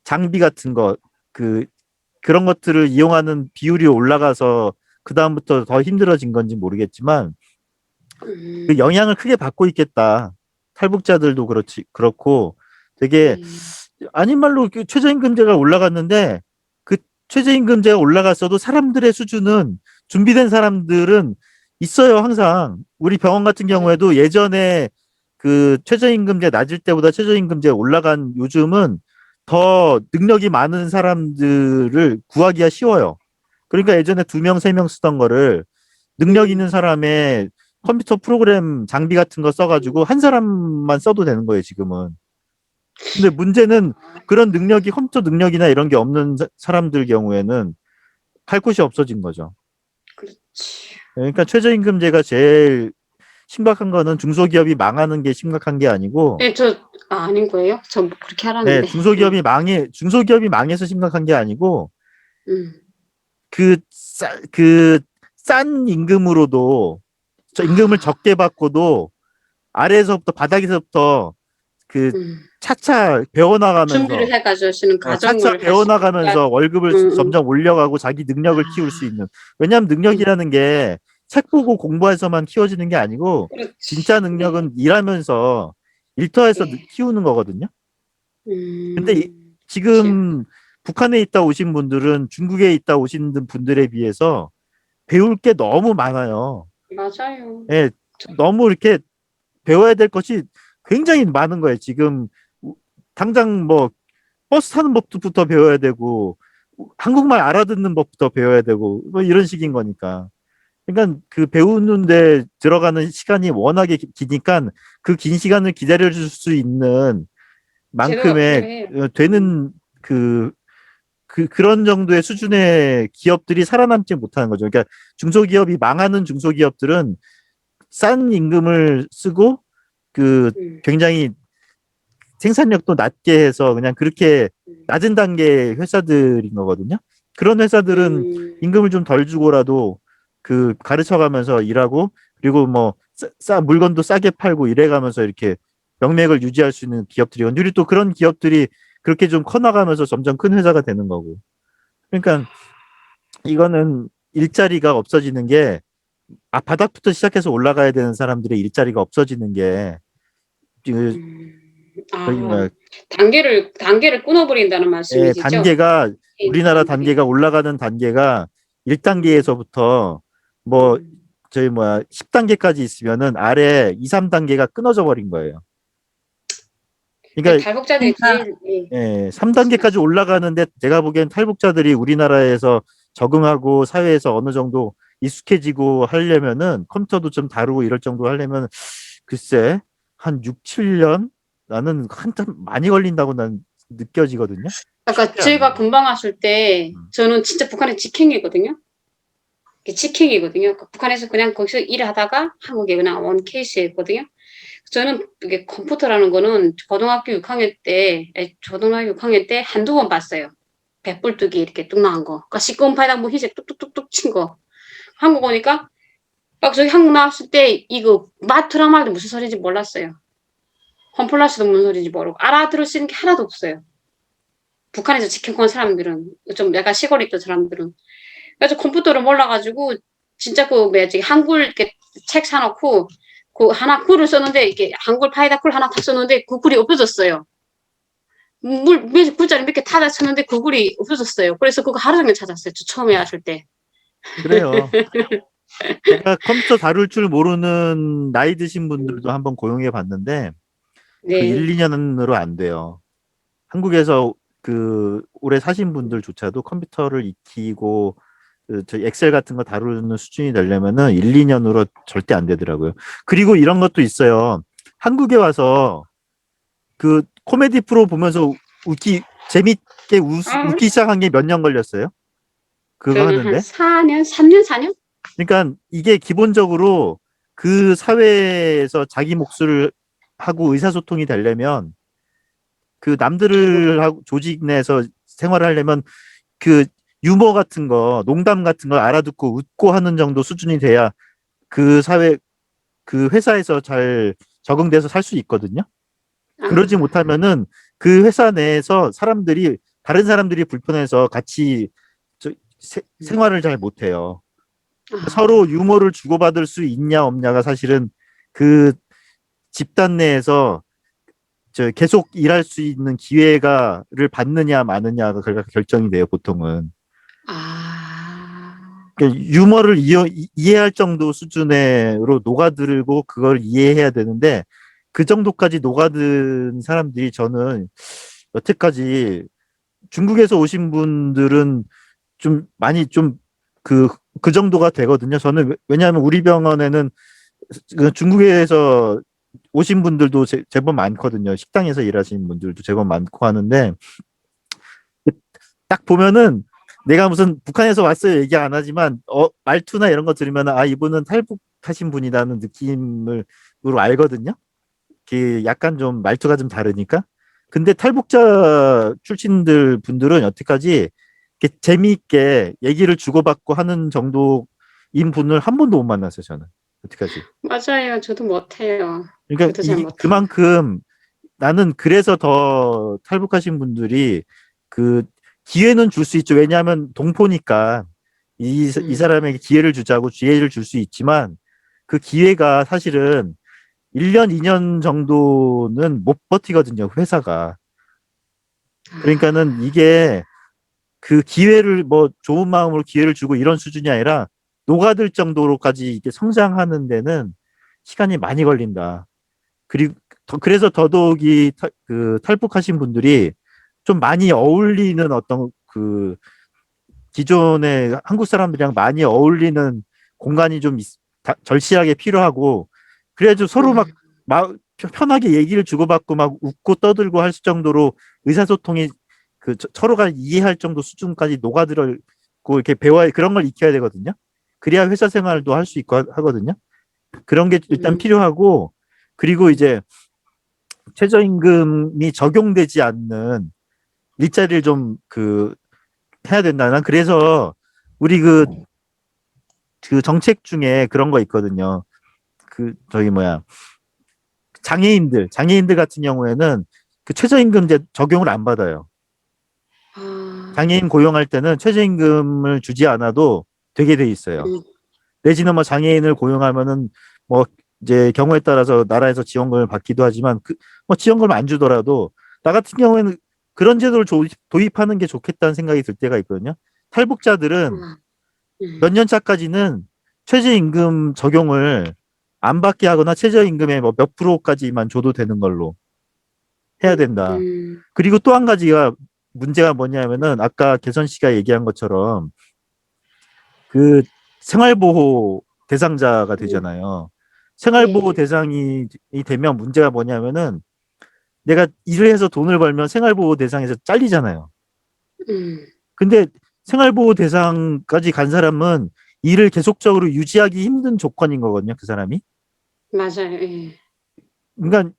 Speaker 1: 장비 같은 거 그런 것들을 이용하는 비율이 올라가서 그 다음부터 더 힘들어진 건지 모르겠지만 그 영향을 크게 받고 있겠다. 탈북자들도 그렇고 되게 아닌 말로 그 최저임금제가 올라갔는데 그 최저임금제가 올라갔어도 사람들의 수준은 준비된 사람들은 있어요. 항상 우리 병원 같은 경우에도 예전에 그 최저임금제 낮을 때보다 최저임금제 올라간 요즘은 더 능력이 많은 사람들을 구하기가 쉬워요. 그러니까 예전에 2명, 3명 쓰던 거를 능력 있는 사람의 컴퓨터 프로그램 장비 같은 거 써가지고 한 사람만 써도 되는 거예요, 지금은. 근데 문제는 그런 능력이 컴퓨터 능력이나 이런 게 없는 사람들 경우에는 갈 곳이 없어진 거죠.
Speaker 2: 그렇지.
Speaker 1: 그러니까 최저임금제가 제일 심각한 거는 중소기업이 망하는 게 심각한 게 아니고
Speaker 2: 네, 아닌 거예요? 저 그렇게 하라는데.
Speaker 1: 네, 중소기업이 망해서 심각한 게 아니고 그 싼 임금으로도 저 임금을 적게 받고도 아래에서부터 바닥에서부터 그 차차 배워나가면서
Speaker 2: 준비를 해가지고 쓰는 가정을
Speaker 1: 차차
Speaker 2: 할 수
Speaker 1: 배워나가면서
Speaker 2: 있으니까.
Speaker 1: 월급을 점점 올려가고 자기 능력을 키울 수 있는 왜냐하면 능력이라는 게 책 보고 공부해서만 키워지는 게 아니고
Speaker 2: 그렇지.
Speaker 1: 진짜 능력은 일하면서 일터에서
Speaker 2: 네.
Speaker 1: 키우는 거거든요. 근데
Speaker 2: 그렇죠.
Speaker 1: 지금 북한에 있다 오신 분들은 중국에 있다 오신 분들에 비해서 배울 게 너무 많아요.
Speaker 2: 맞아요.
Speaker 1: 예, 너무 이렇게 배워야 될 것이 굉장히 많은 거예요. 지금 당장 뭐 버스 타는 법부터 배워야 되고 한국말 알아듣는 법부터 배워야 되고 뭐 이런 식인 거니까. 그러니까 그 배우는데 들어가는 시간이 워낙에 기니까 그 긴 시간을 기다려줄 수 있는
Speaker 2: 제가
Speaker 1: 만큼의
Speaker 2: 필요해요.
Speaker 1: 되는 그런 정도의 수준의 기업들이 살아남지 못하는 거죠. 그러니까 중소기업이 망하는 중소기업들은 싼 임금을 쓰고 그 굉장히 생산력도 낮게 해서 그냥 그렇게 낮은 단계의 회사들인 거거든요. 그런 회사들은 임금을 좀 덜 주고라도 그 가르쳐 가면서 일하고 그리고 뭐 물건도 싸게 팔고 이래 가면서 이렇게 명맥을 유지할 수 있는 기업들이거든요. 그리고 또 그런 기업들이 그렇게 좀 커나가면서 점점 큰 회사가 되는 거고. 그러니까 이거는 일자리가 없어지는 게 바닥부터 시작해서 올라가야 되는 사람들의 일자리가 없어지는 게 그, 저기
Speaker 2: 아,
Speaker 1: 뭐야
Speaker 2: 단계를 끊어버린다는 말씀이시죠?
Speaker 1: 단계가 우리나라
Speaker 2: 사람들이.
Speaker 1: 단계가 올라가는 단계가 1단계에서부터 뭐 저희 뭐야 10단계까지 있으면은 아래 2, 3단계가 끊어져 버린 거예요. 그러니까
Speaker 2: 탈북자들이
Speaker 3: 그러니까
Speaker 2: 제일, 예.
Speaker 1: 3단계까지 올라가는데 제가 보기엔 탈북자들이 우리나라에서 적응하고 사회에서 어느 정도 익숙해지고 하려면은 컴퓨터도 좀 다루고 이럴 정도 하려면 글쎄 한 6, 7년 나는 한참 많이 걸린다고 난 느껴지거든요.
Speaker 2: 아까
Speaker 1: 쉽지
Speaker 2: 제가
Speaker 1: 않아요.
Speaker 2: 금방 왔을 때 저는 진짜 북한의 직행이거든요. 직행이거든요. 북한에서 그냥 거기서 일하다가 한국에 그냥 온 케이스였거든요. 저는 이게 컴퓨터라는 거는 고등학교 6학년 때, 초등학교 6학년 때 한두 번 봤어요. 백불뜨기 이렇게 뚝 나온 거. 그러니까 시꺼먼 파에다 뭐 흰색 뚝뚝뚝뚝 친 거. 한국 오니까 막 저기 한국 나왔을 때 이거 마트란 말도 무슨 소리인지 몰랐어요. 홈플러스도 무슨 소리인지 모르고 알아들을 수 있는 게 하나도 없어요. 북한에서 직행한 사람들은 좀 약간 시골에 있던 사람들은 그래서 컴퓨터를 몰라가지고 진짜 그 뭐지 한글 이렇게 책 사놓고 그 하나 글을 썼는데 이게 한글 파에다 글 하나 탁 썼는데 그 글이 없어졌어요. 글자를 몇 개 타다 쳤는데 그 글이 없어졌어요. 그래서 그거 하루 종일 찾았어요. 저 처음에 왔을 때.
Speaker 1: 그래요. 제가 컴퓨터 다룰 줄 모르는 나이 드신 분들도 한번 고용해 봤는데 그 1,
Speaker 2: 네.
Speaker 1: 2년으로 안 돼요. 한국에서 그 오래 사신 분들조차도 컴퓨터를 익히고 저 엑셀 같은 거 다루는 수준이 되려면은 1, 2년으로 절대 안 되더라고요. 그리고 이런 것도 있어요. 한국에 와서 그 코미디 프로 보면서 재밌게 웃기 시작한 게 몇 년 걸렸어요? 그거
Speaker 2: 저는 한
Speaker 1: 하는데.
Speaker 2: 4년, 3년, 4년?
Speaker 1: 그러니까 이게 기본적으로 그 사회에서 자기 몫을 하고 의사소통이 되려면 그 남들을 하고 조직 내에서 생활을 하려면 그 유머 같은 거, 농담 같은 거 알아듣고 웃고 하는 정도 수준이 돼야 그 사회, 그 회사에서 잘 적응돼서 살 수 있거든요. 그러지 못하면은 그 회사 내에서 다른 사람들이 불편해서 같이 생활을 잘 못해요. 서로 유머를 주고받을 수 있냐 없냐가 사실은 그 집단 내에서 계속 일할 수 있는 기회가를 받느냐 마느냐가 결정이 돼요, 보통은. 그러니까 유머를 이해할 정도 수준으로 녹아들고 그걸 이해해야 되는데 그 정도까지 녹아든 사람들이 저는 여태까지 중국에서 오신 분들은 좀 많이 좀 그 정도가 되거든요. 저는 왜냐하면 우리 병원에는 그 중국에서 오신 분들도 제법 많거든요. 식당에서 일하시는 분들도 제법 많고 하는데 딱 보면은 내가 무슨 북한에서 왔어요 얘기 안 하지만 말투나 이런 거 들으면 이분은 탈북하신 분이라는 느낌으로 알거든요. 그 약간 좀 말투가 좀 다르니까. 근데 탈북자 출신들 분들은 여태까지 이렇게 재미있게 얘기를 주고받고 하는 정도인 분을 한 번도 못 만났어요, 저는. 여태까지.
Speaker 2: 맞아요. 저도 못해요.
Speaker 1: 그러니까
Speaker 2: 저도 잘 못해요.
Speaker 1: 그만큼 나는 그래서 더 탈북하신 분들이 그 기회는 줄 수 있죠. 왜냐하면 동포니까 이 사람에게 기회를 주자고 기회를 줄 수 있지만 그 기회가 사실은 1년, 2년 정도는 못 버티거든요, 회사가. 그러니까는 이게 그 기회를 뭐 좋은 마음으로 기회를 주고 이런 수준이 아니라 녹아들 정도로까지 이게 성장하는 데는 시간이 많이 걸린다. 그리고 그래서 더더욱이 그 탈북하신 분들이 좀 많이 어울리는 어떤 그 기존의 한국 사람들이랑 많이 어울리는 공간이 좀 절실하게 필요하고 그래야지 서로 막 편하게 얘기를 주고받고 막 웃고 떠들고 할 정도로 의사소통이 그 서로가 이해할 정도 수준까지 녹아들고 이렇게 배워야 그런 걸 익혀야 되거든요. 그래야 회사 생활도 할 수 있고 하거든요. 그런 게 일단 필요하고 그리고 이제 최저임금이 적용되지 않는 일자리를 좀 그 해야 된다. 난 그래서 우리 그 정책 중에 그런 거 있거든요. 그 저기 뭐야 장애인들 같은 경우에는 그 최저임금제 적용을 안 받아요. 장애인 고용할 때는 최저임금을 주지 않아도 되게 돼 있어요. 내지는 뭐 장애인을 고용하면은 뭐 이제 경우에 따라서 나라에서 지원금을 받기도 하지만 그 뭐 지원금을 안 주더라도 나 같은 경우에는 그런 제도를 도입하는 게 좋겠다는 생각이 들 때가 있거든요. 탈북자들은 몇 년 차까지는 최저임금 적용을 안 받게 하거나 최저임금의 뭐 몇 프로까지만 줘도 되는 걸로 해야 된다. 그리고 또 한 가지가 문제가 뭐냐면은 아까 개선 씨가 얘기한 것처럼 그 생활보호 대상자가 되잖아요. 생활보호 대상이 되면 문제가 뭐냐면은 내가 일을 해서 돈을 벌면 생활보호 대상에서 잘리잖아요. 근데 생활보호 대상까지 간 사람은 일을 계속적으로 유지하기 힘든 조건인 거거든요, 그 사람이.
Speaker 2: 맞아요. 예.
Speaker 1: 그러니까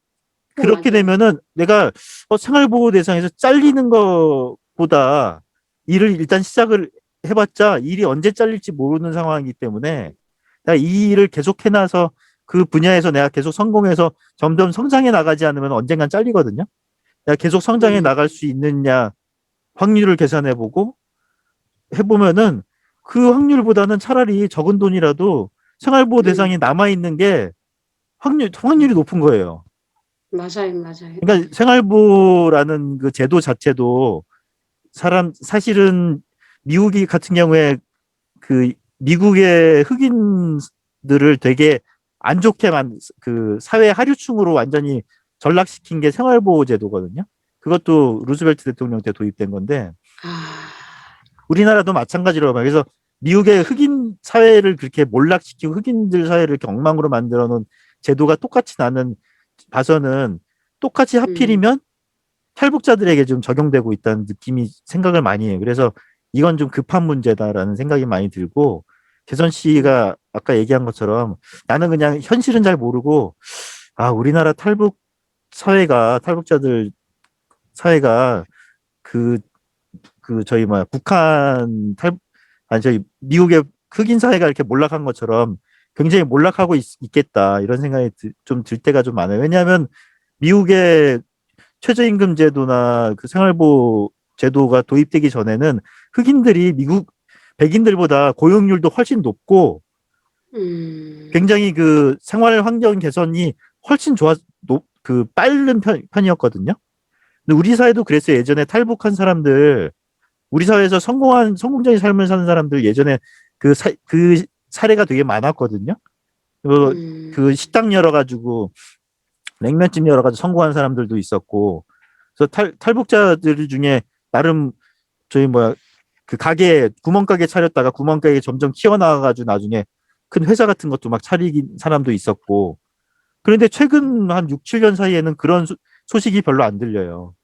Speaker 1: 그렇게
Speaker 2: 맞아요.
Speaker 1: 되면은 내가 생활보호 대상에서 잘리는 것보다 일을 일단 시작을 해봤자 일이 언제 잘릴지 모르는 상황이기 때문에 내가 이 일을 계속 해놔서 그 분야에서 내가 계속 성공해서 점점 성장해 나가지 않으면 언젠간 잘리거든요. 내가 계속 성장해 나갈 수 있느냐 확률을 계산해보고 해보면은 그 확률보다는 차라리 적은 돈이라도 생활보호 대상이 남아있는 게 확률이 높은 거예요.
Speaker 2: 맞아요, 맞아요.
Speaker 1: 그러니까 생활보호라는 그 제도 자체도 사실은 미국이 같은 경우에 그 미국의 흑인들을 되게 안 좋게 그 사회 하류층으로 완전히 전락시킨 게 생활보호 제도거든요. 그것도 루즈벨트 대통령 때 도입된 건데
Speaker 2: 아,
Speaker 1: 우리나라도 마찬가지로 봐요. 그래서 미국의 흑인 사회를 그렇게 몰락시키고 흑인들 사회를 이렇게 엉망으로 만들어 놓은 제도가 똑같이 나는 봐서는 똑같이 하필이면 탈북자들에게 좀 적용되고 있다는 느낌이 생각을 많이 해요. 그래서 이건 좀 급한 문제다라는 생각이 많이 들고 개선 씨가 아까 얘기한 것처럼 나는 그냥 현실은 잘 모르고 우리나라 탈북자들 사회가 그 저희 뭐야 저희 미국의 흑인 사회가 이렇게 몰락한 것처럼 굉장히 몰락하고 있겠다 이런 생각이 좀 들 때가 좀 많아요. 왜냐하면 미국의 최저임금 제도나 그 생활보호 제도가 도입되기 전에는 흑인들이 미국 백인들보다 고용률도 훨씬 높고 굉장히 그 생활 환경 개선이 훨씬 그 빠른 편이었거든요. 근데 우리 사회도 그랬어요. 예전에 탈북한 사람들, 우리 사회에서 성공적인 삶을 사는 사람들 예전에 그 사례가 되게 많았거든요. 그 식당 열어가지고 냉면집 열어가지고 성공한 사람들도 있었고, 그래서 탈북자들 중에 나름 저희 뭐야 그 구멍가게 차렸다가 구멍가게 점점 키워나가가지고 나중에 큰 회사 같은 것도 막 차리긴 사람도 있었고, 그런데 최근 한 6, 7년 사이에는 그런 소식이 별로 안 들려요.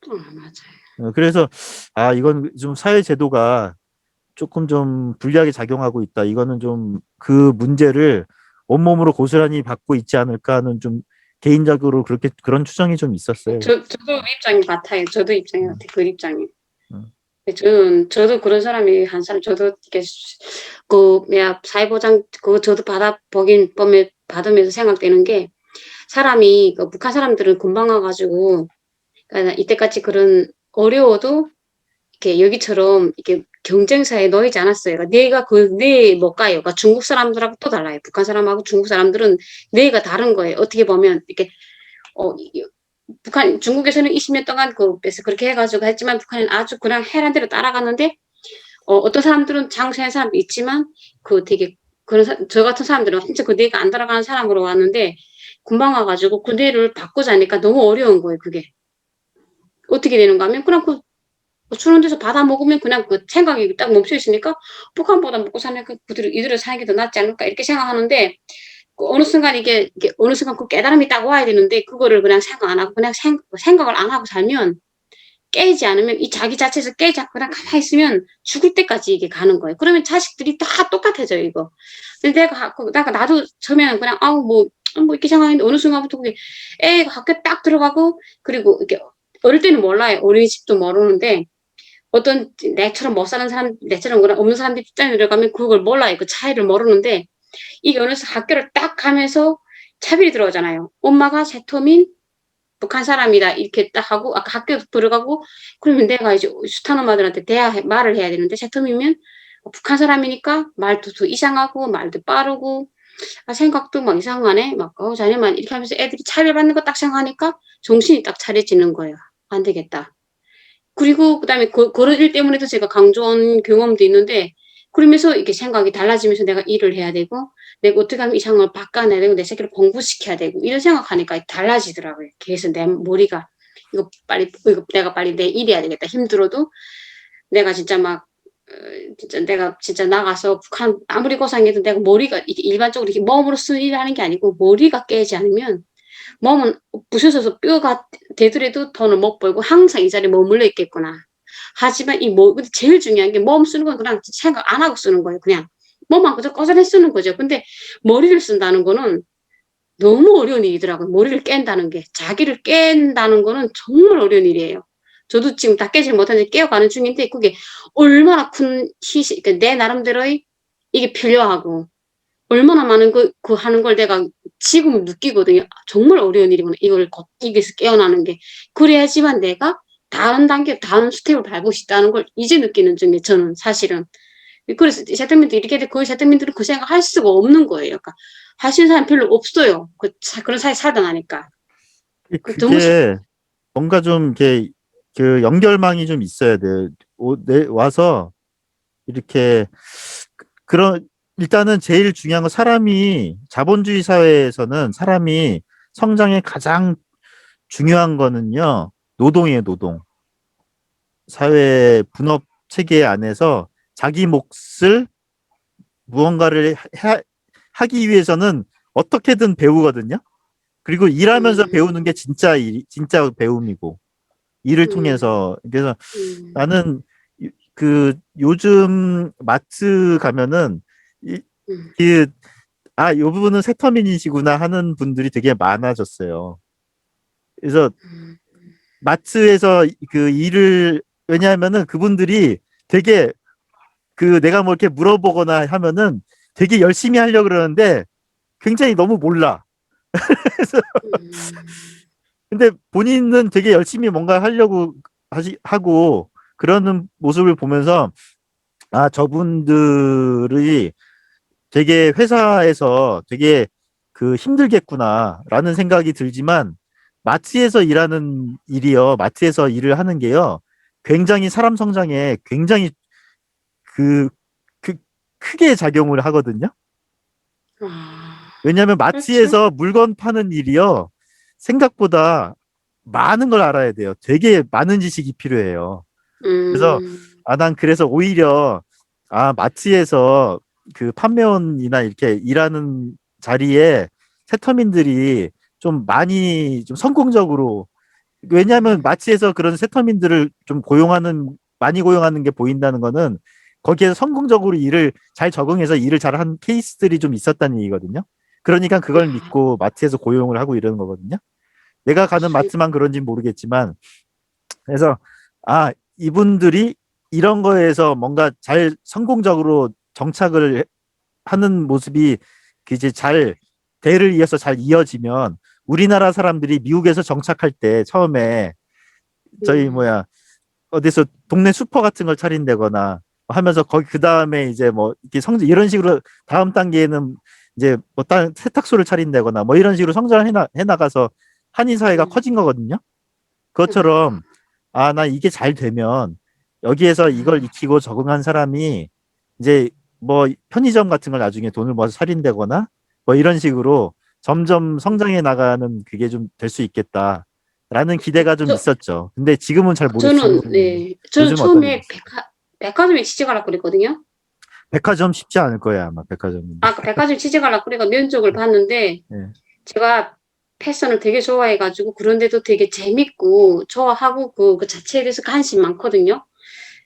Speaker 2: 맞아요.
Speaker 1: 그래서 이건 좀 사회 제도가 조금 좀 불리하게 작용하고 있다. 이거는 좀 그 문제를 온몸으로 고스란히 받고 있지 않을까 하는 좀 개인적으로 그런 추정이 좀 있었어요.
Speaker 2: 저도 입장이 같아요. 저도 입장이 같아요. 그 입장이.
Speaker 1: 음.
Speaker 2: 저도 그런 사람이 한 사람, 저도 이렇게 사회보장, 저도 받으면서 생각되는 게, 사람이, 북한 사람들은 금방 와가지고, 그러니까 이때까지 그런 어려워도, 이렇게 여기처럼, 이렇게 경쟁사에 놓이지 않았어요. 그러니까 뇌가 뇌에 못 가요. 그러니까 중국 사람들하고 또 달라요. 북한 사람하고 중국 사람들은 뇌가 다른 거예요. 어떻게 보면 이렇게 중국에서는 20년 동안 그렇게 해가지고 했지만 북한은 아주 그냥 해란 대로 따라갔는데 어떤 사람들은 장수한 사람도 있지만 되게 저 같은 사람들은 진짜 그 뇌가 안 따라가는 사람으로 왔는데 금방 와가지고 그 뇌를 바꾸자니까 너무 어려운 거예요. 그게 어떻게 되는가 하면 그냥 주는 데서 받아 먹으면 그냥 그 생각이 딱 멈춰 있으니까 북한보다 먹고 사는 이들을 사는 게 더 낫지 않을까 이렇게 생각하는데 어느 순간 어느 순간 그 깨달음이 딱 와야 되는데 그거를 그냥 생각 안 하고 그냥 생각을 안 하고 살면 깨지 않으면 이 자기 자체에서 깨지 않고 그냥 가만히 있으면 죽을 때까지 이게 가는 거예요. 그러면 자식들이 다 똑같아져요, 이거. 근데 나도 처음에는 그냥, 뭐 이렇게 생각했는데 어느 순간부터 애가 학교 딱 들어가고, 그리고 이렇게 어릴 때는 몰라요. 어린이집도 모르는데, 어떤 내처럼 못 사는 사람, 내처럼 없는 사람들 입장에 들어가면 그걸 몰라요. 그 차이를 모르는데, 이게 어느 학교를 딱 가면서 차별이 들어오잖아요. 엄마가 세토민, 북한 사람이다 이렇게 딱 하고 아까 학교 들어가고 그러면 내가 이제 숱한 엄마들한테 말을 해야 되는데 세텀이면 북한 사람이니까 말도 더 이상하고 말도 빠르고 생각도 막 이상하네 막 자네만 이렇게 하면서 애들이 차별받는 거 딱 생각하니까 정신이 딱 차려지는 거예요. 안 되겠다. 그리고 그다음에 그런 일 때문에도 제가 강조한 경험도 있는데 그러면서 이렇게 생각이 달라지면서 내가 일을 해야 되고 내가 어떻게 하면 이 상황을 바꿔내야 되고 내 새끼를 공부시켜야 되고 이런 생각하니까 달라지더라고요. 그래서 내 머리가 내가 빨리 내 일해야 되겠다. 힘들어도 내가 진짜 내가 진짜 나가서 북한 아무리 고생해도 내가 머리가 이렇게 일반적으로 이렇게 몸으로 쓰는 일을 하는 게 아니고 머리가 깨지 않으면 몸은 부서져서 뼈가 되더라도 돈을 못 벌고 항상 이 자리에 머물러 있겠구나. 하지만 제일 중요한 게 몸 쓰는 건 그냥 생각 안 하고 쓰는 거예요. 그냥 몸만 그저 꺼져내 쓰는 거죠. 근데 머리를 쓴다는 거는 너무 어려운 일이더라고요. 머리를 깬다는 게. 자기를 깬다는 거는 정말 어려운 일이에요. 저도 지금 다 깨지 못하는데 깨어가는 중인데 그게 얼마나 큰 희생, 그러니까 내 나름대로의 이게 필요하고 얼마나 많은 그 하는 걸 내가 지금 느끼거든요. 정말 어려운 일이구나. 이게서 깨어나는 게. 그래야지만 내가 다른 단계, 다른 스텝을 밟을 수 있다는 걸 이제 느끼는 중이에요. 저는 사실은. 그래서 세트민도 이렇게 돼. 거의 세트민들은 그 생각 할 수가 없는 거예요. 그러니까 하시는 사람 별로 없어요. 그런 사이 살다 나니까.
Speaker 1: 그게 뭔가 좀 이렇게 그 연결망이 좀 있어야 돼요. 와서 이렇게 일단은 제일 중요한 건 사람이 자본주의 사회에서는 사람이 성장에 가장 중요한 거는요. 노동이에요, 노동. 사회 분업 체계 안에서 자기 몫을 무언가를 하기 위해서는 어떻게든 배우거든요. 그리고 일하면서 배우는 게 진짜 배움이고 일을 통해서 그래서 나는 요즘 마트 가면은 이 부분은 세터민이시구나 하는 분들이 되게 많아졌어요. 그래서 마트에서 왜냐하면은 그분들이 되게 내가 뭐 이렇게 물어보거나 하면은 되게 열심히 하려고 그러는데 굉장히 너무 몰라. 그래서 근데 본인은 되게 열심히 뭔가 하려고 하고 그러는 모습을 보면서 저분들이 되게 회사에서 되게 힘들겠구나라는 생각이 들지만 마트에서 일을 하는 게요. 굉장히 사람 성장에 굉장히 크게 작용을 하거든요. 왜냐하면 마트에서 물건 파는 일이요. 생각보다 많은 걸 알아야 돼요. 되게 많은 지식이 필요해요. 그래서 난 그래서 오히려 마트에서 판매원이나 이렇게 일하는 자리에 세터민들이 좀 많이 좀 성공적으로 왜냐하면 마트에서 그런 세터민들을 좀 많이 고용하는 게 보인다는 거는 거기에서 성공적으로 일을 잘 적응해서 일을 잘한 케이스들이 좀 있었다는 얘기거든요. 그러니까 그걸 믿고 마트에서 고용을 하고 이러는 거거든요. 내가 가는 마트만 그런지 모르겠지만 그래서 이분들이 이런 거에서 뭔가 잘 성공적으로 정착을 하는 모습이 이제 잘 대를 이어서 잘 이어지면 우리나라 사람들이 미국에서 정착할 때 처음에 어디서 동네 슈퍼 같은 걸 차린다거나 하면서 거기 그 다음에 이제 뭐 이렇게 성장 이런 식으로 다음 단계에는 이제 뭐 다른 세탁소를 차린다거나 뭐 이런 식으로 성장을 해나가서 한인 사회가 커진 거거든요. 그것처럼 아, 나 이게 잘 되면 여기에서 이걸 익히고 적응한 사람이 이제 뭐 편의점 같은 걸 나중에 돈을 모아서 차린다거나 뭐 이런 식으로 점점 성장해 나가는 그게 좀 될 수 있겠다라는 기대가 좀
Speaker 2: 저-
Speaker 1: 있었죠. 근데 지금은 잘 모르겠어요.
Speaker 2: 저는
Speaker 1: 요즘
Speaker 2: 처음에
Speaker 1: 어떤지.
Speaker 2: 백화점에 취직하려고 그랬거든요.
Speaker 1: 백화점 쉽지 않을 거야, 아마 백화점은.
Speaker 2: 그 백화점 취직하려고 그래가 면접을 봤는데,
Speaker 1: 예.
Speaker 2: 제가 패션을 되게 좋아해가지고, 그런데도 되게 재밌고, 좋아하고, 그 자체에 대해서 관심 많거든요.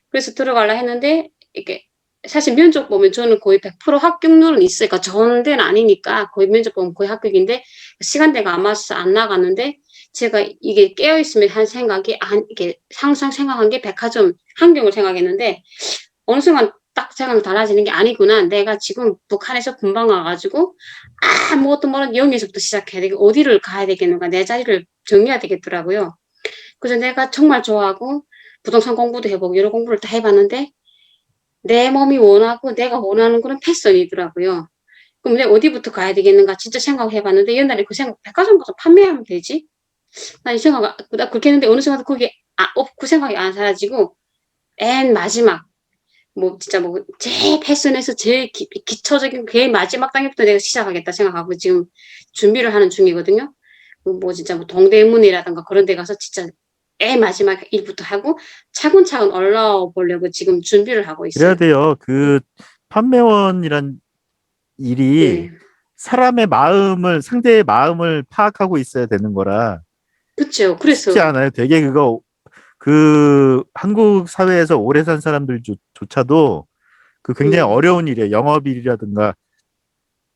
Speaker 2: 그래서 들어가려 했는데, 이게, 사실 면접 보면 저는 거의 100% 합격률은 있으니까, 좋은 데는 아니니까, 거의 면접 보면 거의 합격인데, 시간대가 안 맞아서 안 나갔는데, 제가 이게 깨어있으면 한 생각이, 이게 항상 생각한 게 백화점 환경을 생각했는데, 어느 순간 딱 생각이 달라지는 게 아니구나. 내가 지금 북한에서 금방 와가지고 아무것도 모르는 영에서부터 시작해야 되고 어디를 가야 되겠는가. 내 자리를 정해야 되겠더라고요. 그래서 내가 정말 좋아하고 부동산 공부도 해보고 여러 공부를 다 해봤는데 내 몸이 원하고 내가 원하는 거는 패션이더라고요. 그럼 내가 어디부터 가야 되겠는가 진짜 생각해봤는데 옛날에 그 생각 백화점 가서 판매하면 되지? 나 이 생각 나 그렇게 했는데 어느 순간 그게 그 생각이 안 사라지고 맨 마지막 뭐 진짜 뭐 제일 패션에서 제일 기초적인 제일 마지막 단계부터 내가 시작하겠다 생각하고 지금 준비를 하는 중이거든요. 뭐 진짜 뭐 동대문이라든가 그런 데 가서 진짜 맨 마지막 일부터 하고 차근차근 올라와 보려고 지금 준비를 하고
Speaker 1: 그래야
Speaker 2: 있어요.
Speaker 1: 돼요. 그 판매원이란 일이
Speaker 2: 네.
Speaker 1: 사람의 마음을, 상대의 마음을 파악하고 있어야 되는 거라
Speaker 2: 그쵸.
Speaker 1: 쉽지
Speaker 2: 그래서,
Speaker 1: 않아요. 되게 그거, 그 한국 사회에서 오래 산 사람들조차도 그 굉장히
Speaker 2: 음,
Speaker 1: 어려운 일이에요. 영업일이라든가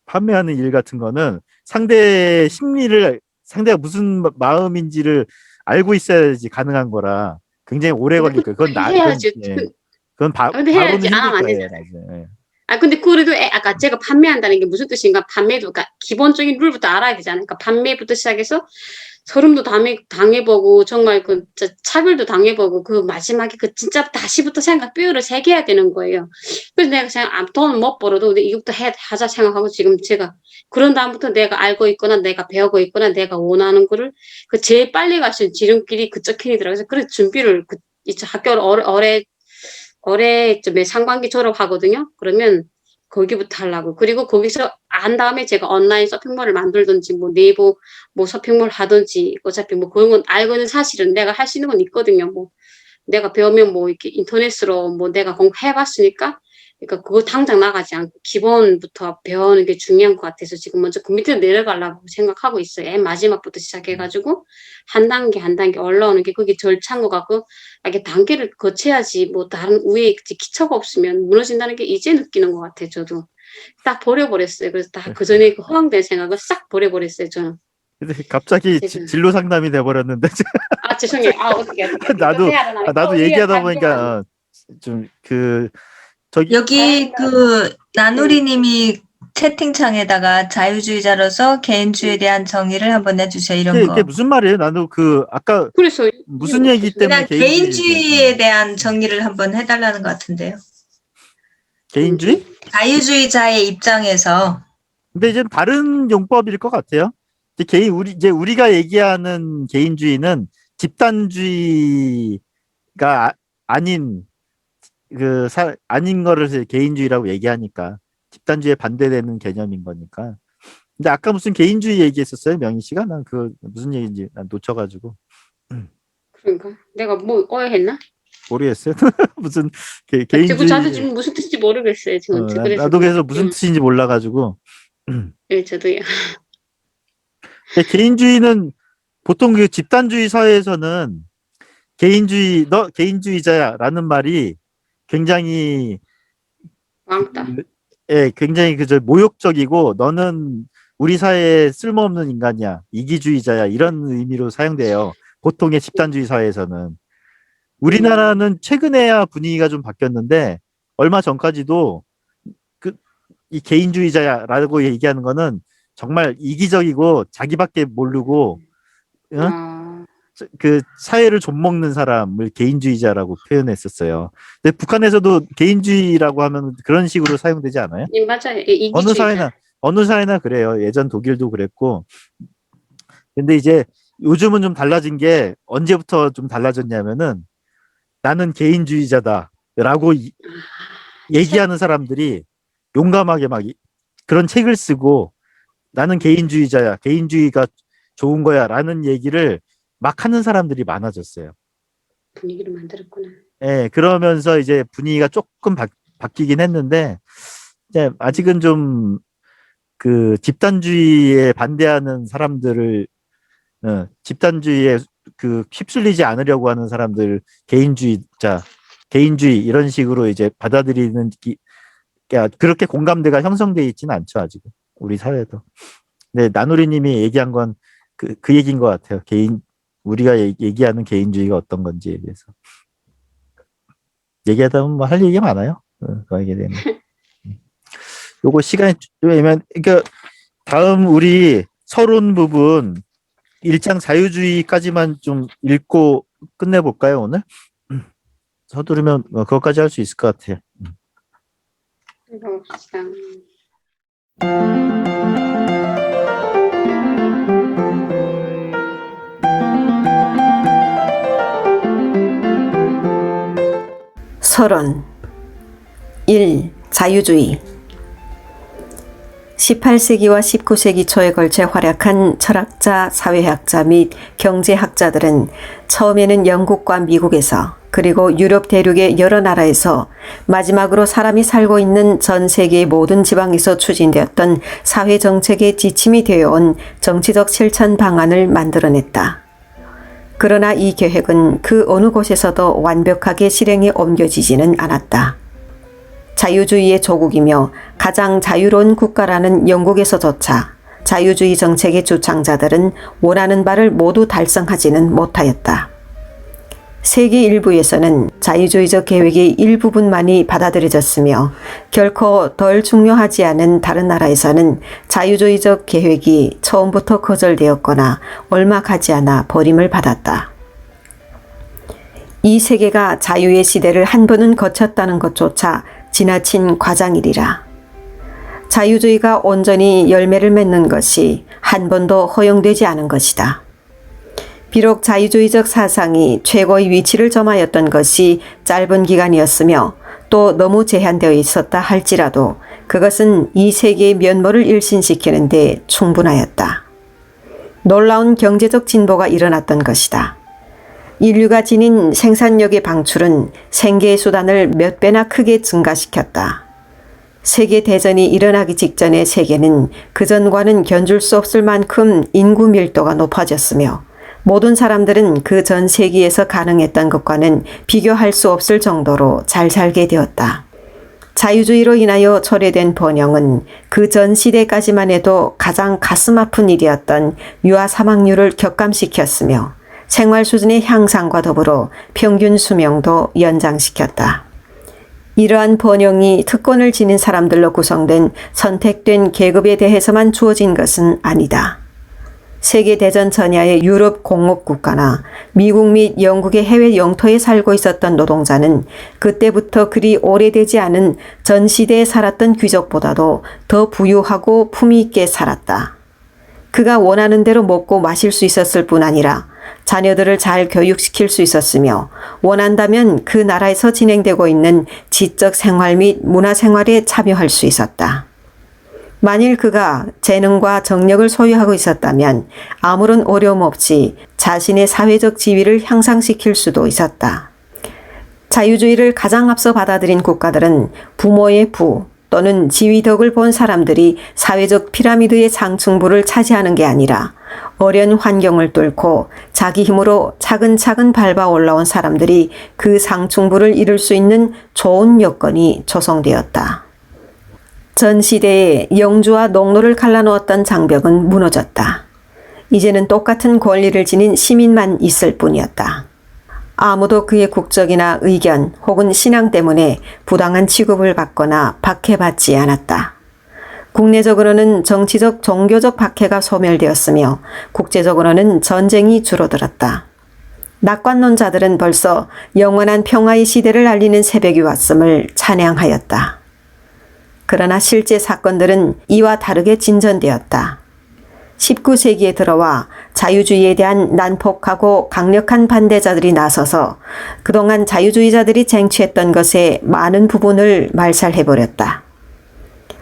Speaker 1: 판매하는 일 같은 거는 상대의 심리를, 상대가 무슨 마음인지를 알고 있어야지 가능한 거라 굉장히 오래
Speaker 2: 근데
Speaker 1: 걸릴
Speaker 2: 그
Speaker 1: 거예요. 그건 그건,
Speaker 2: 해야지.
Speaker 1: 예. 그건
Speaker 2: 근데
Speaker 1: 바로는
Speaker 2: 해야지 안
Speaker 1: 힘들
Speaker 2: 하면 안
Speaker 1: 거예요.
Speaker 2: 되잖아요.
Speaker 1: 나중에. 예.
Speaker 2: 근데 그래도 아까 제가 판매한다는 게 무슨 뜻인가? 판매도, 그러니까 기본적인 룰부터 알아야 되잖아요. 그러니까 판매부터 시작해서 서름도 당해보고, 정말 그, 차별도 당해보고, 그 마지막에 그 진짜 다시부터 생각, 뼈를 새겨야 되는 거예요. 그래서 내가 생각, 돈은 못 벌어도 근데 이것도 하자 생각하고 지금 제가, 그런 다음부터 내가 알고 있거나 내가 배우고 있거나 내가 원하는 거를 그 제일 빨리 갈 수 있는 지름길이 그쪽 길이더라고요. 그래서 그래서 준비를, 이제 학교를 올해쯤에 상반기 졸업하거든요. 그러면 거기부터 하려고. 그리고 거기서 한 다음에 제가 온라인 쇼핑몰을 만들든지, 뭐 네이버 뭐 쇼핑몰 하든지, 어차피 뭐 그런 건 알고는 사실은 내가 할 수 있는 건 있거든요. 뭐 내가 배우면 뭐 이렇게 인터넷으로 뭐 내가 공부해봤으니까, 그러니까 그거 당장 나가지 않고 기본부터 배우는 게 중요한 것 같아서 지금 먼저 그 밑으로 내려가려고 생각하고 있어요. 맨 마지막부터 시작해가지고 한 단계 한 단계 올라오는 게 그게 절차인 것 같고, 이게 단계를 거쳐야지 뭐 다른 위에 기초가 없으면 무너진다는 게 이제 느끼는 것 같아요. 저도 딱 버려버렸어요. 그래서 다 그 전에 그 허황된 생각을 싹 버려버렸어요. 저는
Speaker 1: 근데 갑자기
Speaker 2: 지금.
Speaker 1: 진로 상담이 돼버렸는데
Speaker 2: 죄송해요. 어떻게 또
Speaker 1: 나도
Speaker 2: 해야 되나?
Speaker 1: 나도
Speaker 2: 우리가
Speaker 1: 얘기하다
Speaker 2: 다
Speaker 1: 보니까 좀 그 저기
Speaker 3: 여기 그
Speaker 2: 네.
Speaker 3: 나누리님이 채팅창에다가 자유주의자로서 개인주의에 대한 정의를 한번 내주세요. 이런
Speaker 1: 그게
Speaker 3: 거.
Speaker 1: 무슨 말이에요? 나도 그 아까
Speaker 2: 그래서
Speaker 1: 무슨 얘기 때문에
Speaker 3: 그냥
Speaker 1: 개인주의 얘기?
Speaker 3: 개인주의에 대한 정의를 한번 해달라는 것 같은데요.
Speaker 1: 개인주의?
Speaker 3: 자유주의자의 입장에서
Speaker 1: 근데 이제 다른 용법일 것 같아요. 이제 우리가 얘기하는 개인주의는 집단주의가 아닌 아닌 거를 이제 개인주의라고 얘기하니까 집단주의에 반대되는 개념인 거니까. 근데 아까 무슨 개인주의 얘기했었어요, 명희 씨가? 난 그 무슨 얘기인지 난 놓쳐가지고
Speaker 2: 그런가? 내가 뭐 오해했나?
Speaker 1: 모르겠어요. 무슨
Speaker 2: 자꾸 자주
Speaker 1: 개인주의.
Speaker 2: 지금 무슨 뜻인지 모르겠어요. 지금 그래서
Speaker 1: 나도
Speaker 2: 그냥
Speaker 1: 그래서 무슨 뜻인지 몰라가지고.
Speaker 2: 네, 저도요.
Speaker 1: 개인주의는 보통 그 집단주의 사회에서는 너 개인주의자야라는 말이 굉장히
Speaker 2: 왕따.
Speaker 1: 굉장히 그저 모욕적이고 너는 우리 사회에 쓸모없는 인간이야, 이기주의자야 이런 의미로 사용돼요. 보통의 집단주의 사회에서는. 우리나라는 최근에야 분위기가 좀 바뀌었는데 얼마 전까지도 그 이 개인주의자야라고 얘기하는 거는 정말 이기적이고 자기밖에 모르고 어?
Speaker 2: 아,
Speaker 1: 그 사회를 좀먹는 사람을 개인주의자라고 표현했었어요. 근데 북한에서도 개인주의라고 하면 그런 식으로 사용되지 않아요?
Speaker 2: 예, 맞아요. 예, 이기주의자.
Speaker 1: 어느 사회나 그래요. 예전 독일도 그랬고. 근데 이제 요즘은 좀 달라진 게 언제부터 좀 달라졌냐면은 나는 개인주의자다라고 얘기하는 사람들이 용감하게 막 그런 책을 쓰고 나는 개인주의자야. 개인주의가 좋은 거야. 라는 얘기를 막 하는 사람들이 많아졌어요.
Speaker 2: 분위기를 만들었구나.
Speaker 1: 예, 그러면서 이제 분위기가 조금 바뀌긴 했는데 이제 아직은 좀 그 집단주의에 반대하는 사람들을 집단주의에 그 휩쓸리지 않으려고 하는 사람들 개인주의자, 개인주의 이런 식으로 이제 받아들이는 그러니까 그렇게 공감대가 형성돼 있지는 않죠 아직은 우리 사회도. 근데 나누리님이 얘기한 건 그 얘기인 것 같아요. 우리가 얘기하는 개인주의가 어떤 건지에 대해서 얘기하다 보면 뭐 할 얘기가 많아요. 거기에 되면. 요거 시간이 좀 애매한. 그러니까 다음 우리 서론 부분 1장 자유주의까지만 좀 읽고 끝내볼까요 오늘? 서두르면 그것까지 할 수 있을 것 같아요.
Speaker 2: 해봅시다.
Speaker 5: 서론 1. 자유주의 18세기와 19세기 초에 걸쳐 활약한 철학자, 사회학자 및 경제학자들은 처음에는 영국과 미국에서 그리고 유럽 대륙의 여러 나라에서 마지막으로 사람이 살고 있는 전 세계의 모든 지방에서 추진되었던 사회정책의 지침이 되어온 정치적 실천 방안을 만들어냈다. 그러나 이 계획은 그 어느 곳에서도 완벽하게 실행에 옮겨지지는 않았다. 자유주의의 조국이며 가장 자유로운 국가라는 영국에서조차 자유주의 정책의 주창자들은 원하는 바를 모두 달성하지는 못하였다. 세계 일부에서는 자유주의적 계획의 일부분만이 받아들여졌으며 결코 덜 중요하지 않은 다른 나라에서는 자유주의적 계획이 처음부터 거절되었거나 얼마 가지 않아 버림을 받았다. 이 세계가 자유의 시대를 한 번은 거쳤다는 것조차 지나친 과장이리라. 자유주의가 온전히 열매를 맺는 것이 한 번도 허용되지 않은 것이다. 비록 자유주의적 사상이 최고의 위치를 점하였던 것이 짧은 기간이었으며 또 너무 제한되어 있었다 할지라도 그것은 이 세계의 면모를 일신시키는 데 충분하였다. 놀라운 경제적 진보가 일어났던 것이다. 인류가 지닌 생산력의 방출은 생계의 수단을 몇 배나 크게 증가시켰다. 세계대전이 일어나기 직전의 세계는 그전과는 견줄 수 없을 만큼 인구 밀도가 높아졌으며 모든 사람들은 그 전 세기에서 가능했던 것과는 비교할 수 없을 정도로 잘 살게 되었다. 자유주의로 인하여 초래된 번영은 그 전 시대까지만 해도 가장 가슴 아픈 일이었던 유아 사망률을 격감시켰으며 생활 수준의 향상과 더불어 평균 수명도 연장시켰다. 이러한 번영이 특권을 지닌 사람들로 구성된 선택된 계급에 대해서만 주어진 것은 아니다. 세계대전 전야의 유럽 공업국가나 미국 및 영국의 해외 영토에 살고 있었던 노동자는 그때부터 그리 오래되지 않은 전 시대에 살았던 귀족보다도 더 부유하고 품위 있게 살았다. 그가 원하는 대로 먹고 마실 수 있었을 뿐 아니라 자녀들을 잘 교육시킬 수 있었으며 원한다면 그 나라에서 진행되고 있는 지적 생활 및 문화 생활에 참여할 수 있었다. 만일 그가 재능과 정력을 소유하고 있었다면 아무런 어려움 없이 자신의 사회적 지위를 향상시킬 수도 있었다. 자유주의를 가장 앞서 받아들인 국가들은 부모의 부 또는 지위덕을 본 사람들이 사회적 피라미드의 상층부를 차지하는 게 아니라 어려운 환경을 뚫고 자기 힘으로 차근차근 밟아 올라온 사람들이 그 상층부를 이룰 수 있는 좋은 여건이 조성되었다. 전 시대에 영주와 농노를 갈라놓았던 장벽은 무너졌다. 이제는 똑같은 권리를 지닌 시민만 있을 뿐이었다. 아무도 그의 국적이나 의견 혹은 신앙 때문에 부당한 취급을 받거나 박해받지 않았다. 국내적으로는 정치적, 종교적 박해가 소멸되었으며 국제적으로는 전쟁이 줄어들었다. 낙관론자들은 벌써 영원한 평화의 시대를 알리는 새벽이 왔음을 찬양하였다. 그러나 실제 사건들은 이와 다르게 진전되었다. 19세기에 들어와 자유주의에 대한 난폭하고 강력한 반대자들이 나서서 그동안 자유주의자들이 쟁취했던 것의 많은 부분을 말살해버렸다.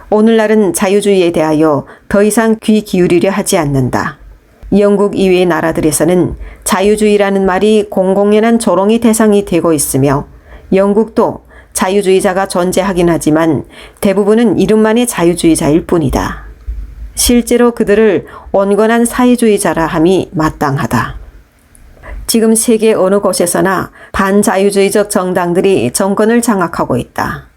Speaker 5: 오늘날은 자유주의에 대하여 더 이상 귀 기울이려 하지 않는다. 영국 이외의 나라들에서는 자유주의라는 말이 공공연한 조롱의 대상이 되고 있으며 영국도 자유주의자가 존재하긴 하지만 대부분은 이름만의 자유주의자일 뿐이다. 실제로 그들을 온건한 사회주의자라 함이 마땅하다. 지금 세계 어느 곳에서나 반자유주의적 정당들이 정권을 장악하고 있다.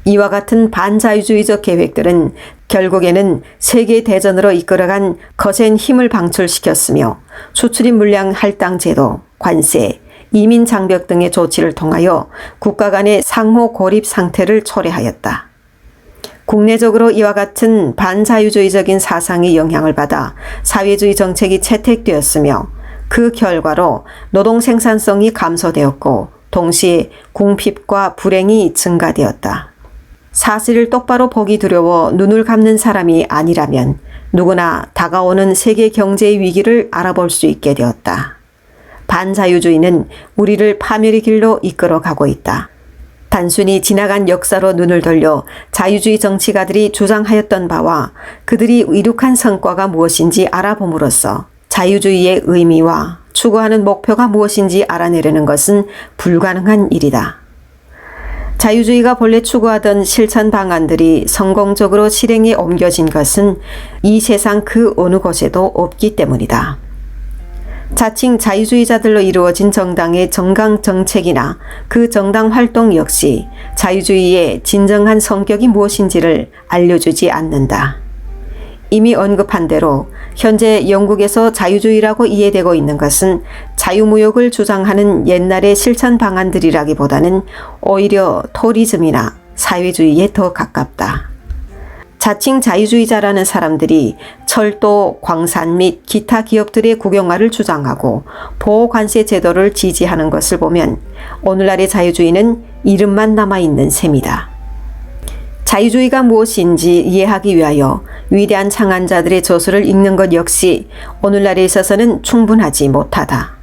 Speaker 5: 이와 같은 반자유주의적 계획들은 결국에는 세계대전으로 이끌어간 거센 힘을 방출시켰으며 수출입 물량 할당 제도, 관세, 이민 장벽 등의 조치를 통하여 국가 간의 상호 고립 상태를 초래하였다. 국내적으로 이와 같은 반자유주의적인 사상의 영향을 받아 사회주의 정책이 채택되었으며 그 결과로 노동 생산성이 감소되었고 동시에 궁핍과 불행이 증가되었다. 사실을 똑바로 보기 두려워 눈을 감는 사람이 아니라면 누구나 다가오는 세계 경제의 위기를 알아볼 수 있게 되었다. 반자유주의는 우리를 파멸의 길로 이끌어가고 있다. 단순히 지나간 역사로 눈을 돌려 자유주의 정치가들이 주장하였던 바와 그들이 이룩한 성과가 무엇인지 알아봄으로써 자유주의의 의미와 추구하는 목표가 무엇인지 알아내려는 것은 불가능한 일이다. 자유주의가 본래 추구하던 실천 방안들이 성공적으로 실행에 옮겨진 것은 이 세상 그 어느 곳에도 없기 때문이다. 자칭 자유주의자들로 이루어진 정당의 정강 정책이나 그 정당 활동 역시 자유주의의 진정한 성격이 무엇인지를 알려주지 않는다. 이미 언급한 대로 현재 영국에서 자유주의라고 이해되고 있는 것은 자유무역을 주장하는 옛날의 실천 방안들이라기보다는 오히려 토리즘이나 사회주의에 더 가깝다. 자칭 자유주의자라는 사람들이 철도, 광산 및 기타 기업들의 국영화를 주장하고 보호관세 제도를 지지하는 것을 보면 오늘날의 자유주의는 이름만 남아있는 셈이다. 자유주의가 무엇인지 이해하기 위하여 위대한 창안자들의 저술을 읽는 것 역시 오늘날에 있어서는 충분하지 못하다.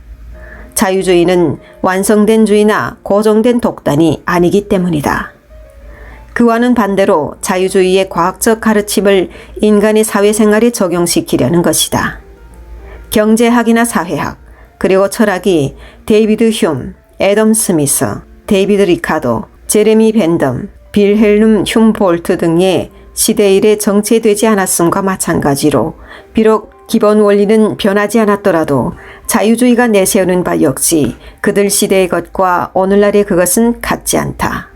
Speaker 5: 자유주의는 완성된 주의나 고정된 독단이 아니기 때문이다. 그와는 반대로 자유주의의 과학적 가르침을 인간의 사회생활에 적용시키려는 것이다. 경제학이나 사회학, 그리고 철학이 데이비드 휴me, 애덤 스미스, 데이비드 리카도, 제레미 벤덤, 빌헬름 흉볼트 등의 시대 일에 정체되지 않았음과 마찬가지로 비록 기본 원리는 변하지 않았더라도 자유주의가 내세우는 바 역시 그들 시대의 것과 오늘날의 그것은 같지 않다.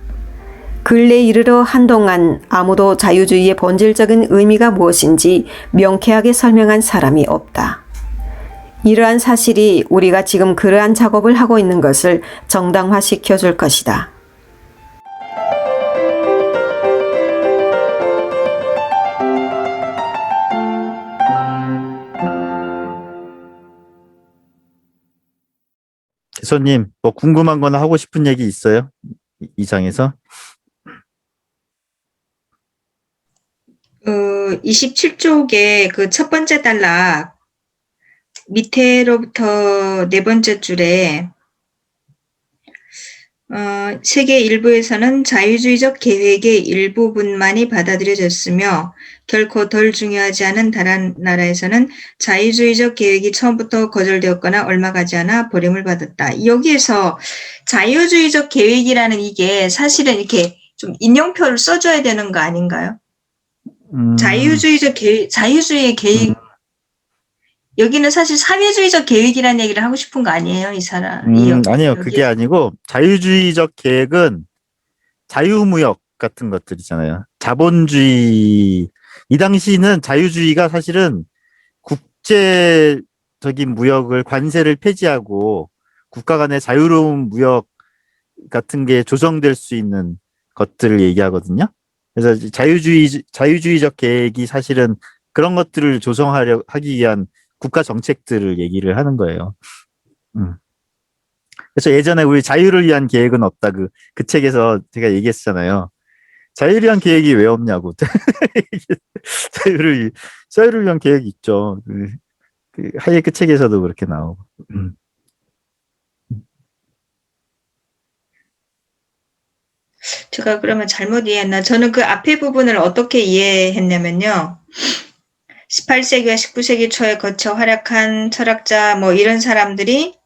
Speaker 5: 근래 이르러 한동안 아무도 자유주의의 본질적인 의미가 무엇인지 명쾌하게 설명한 사람이 없다. 이러한 사실이 우리가 지금 그러한 작업을 하고 있는 것을 정당화시켜 줄 것이다.
Speaker 1: 대소님, 뭐 궁금한 거나 하고 싶은 얘기 있어요? 이 장에서?
Speaker 3: 27쪽에 그 첫 번째 단락 밑에로부터 네 번째 줄에 세계 일부에서는 자유주의적 계획의 일부분만이 받아들여졌으며 결코 덜 중요하지 않은 다른 나라에서는 자유주의적 계획이 처음부터 거절되었거나 얼마 가지 않아 버림을 받았다. 여기에서 자유주의적 계획이라는 이게 사실은 이렇게 좀 인용표를 써줘야 되는 거 아닌가요? 자유주의적 계획, 자유주의의 계획, 여기는 사실 사회주의적 계획이라는 얘기를 하고 싶은 거 아니에요, 이 사람이?
Speaker 1: 아니요, 그게 아니고 자유주의적 계획은 자유무역 같은 것들이잖아요. 자본주의, 이 당시는 자유주의가 사실은 국제적인 무역을 관세를 폐지하고 국가 간의 자유로운 무역 같은 게 조정될 수 있는 것들을 얘기하거든요. 그래서 자유주의적 계획이 사실은 그런 것들을 조성하기 위한 국가 정책들을 얘기를 하는 거예요. 그래서 예전에 우리 자유를 위한 계획은 없다. 그 책에서 제가 얘기했잖아요. 자유를 위한 계획이 왜 없냐고. 자유를, 자유를 위한 계획이 있죠. 그 하이에크 책에서도 그렇게 나오고.
Speaker 3: 제가 그러면 잘못 이해했나? 저는 그 앞에 부분을 어떻게 이해했냐면요. 18세기와 19세기 초에 거쳐 활약한 철학자 뭐 이런 사람들이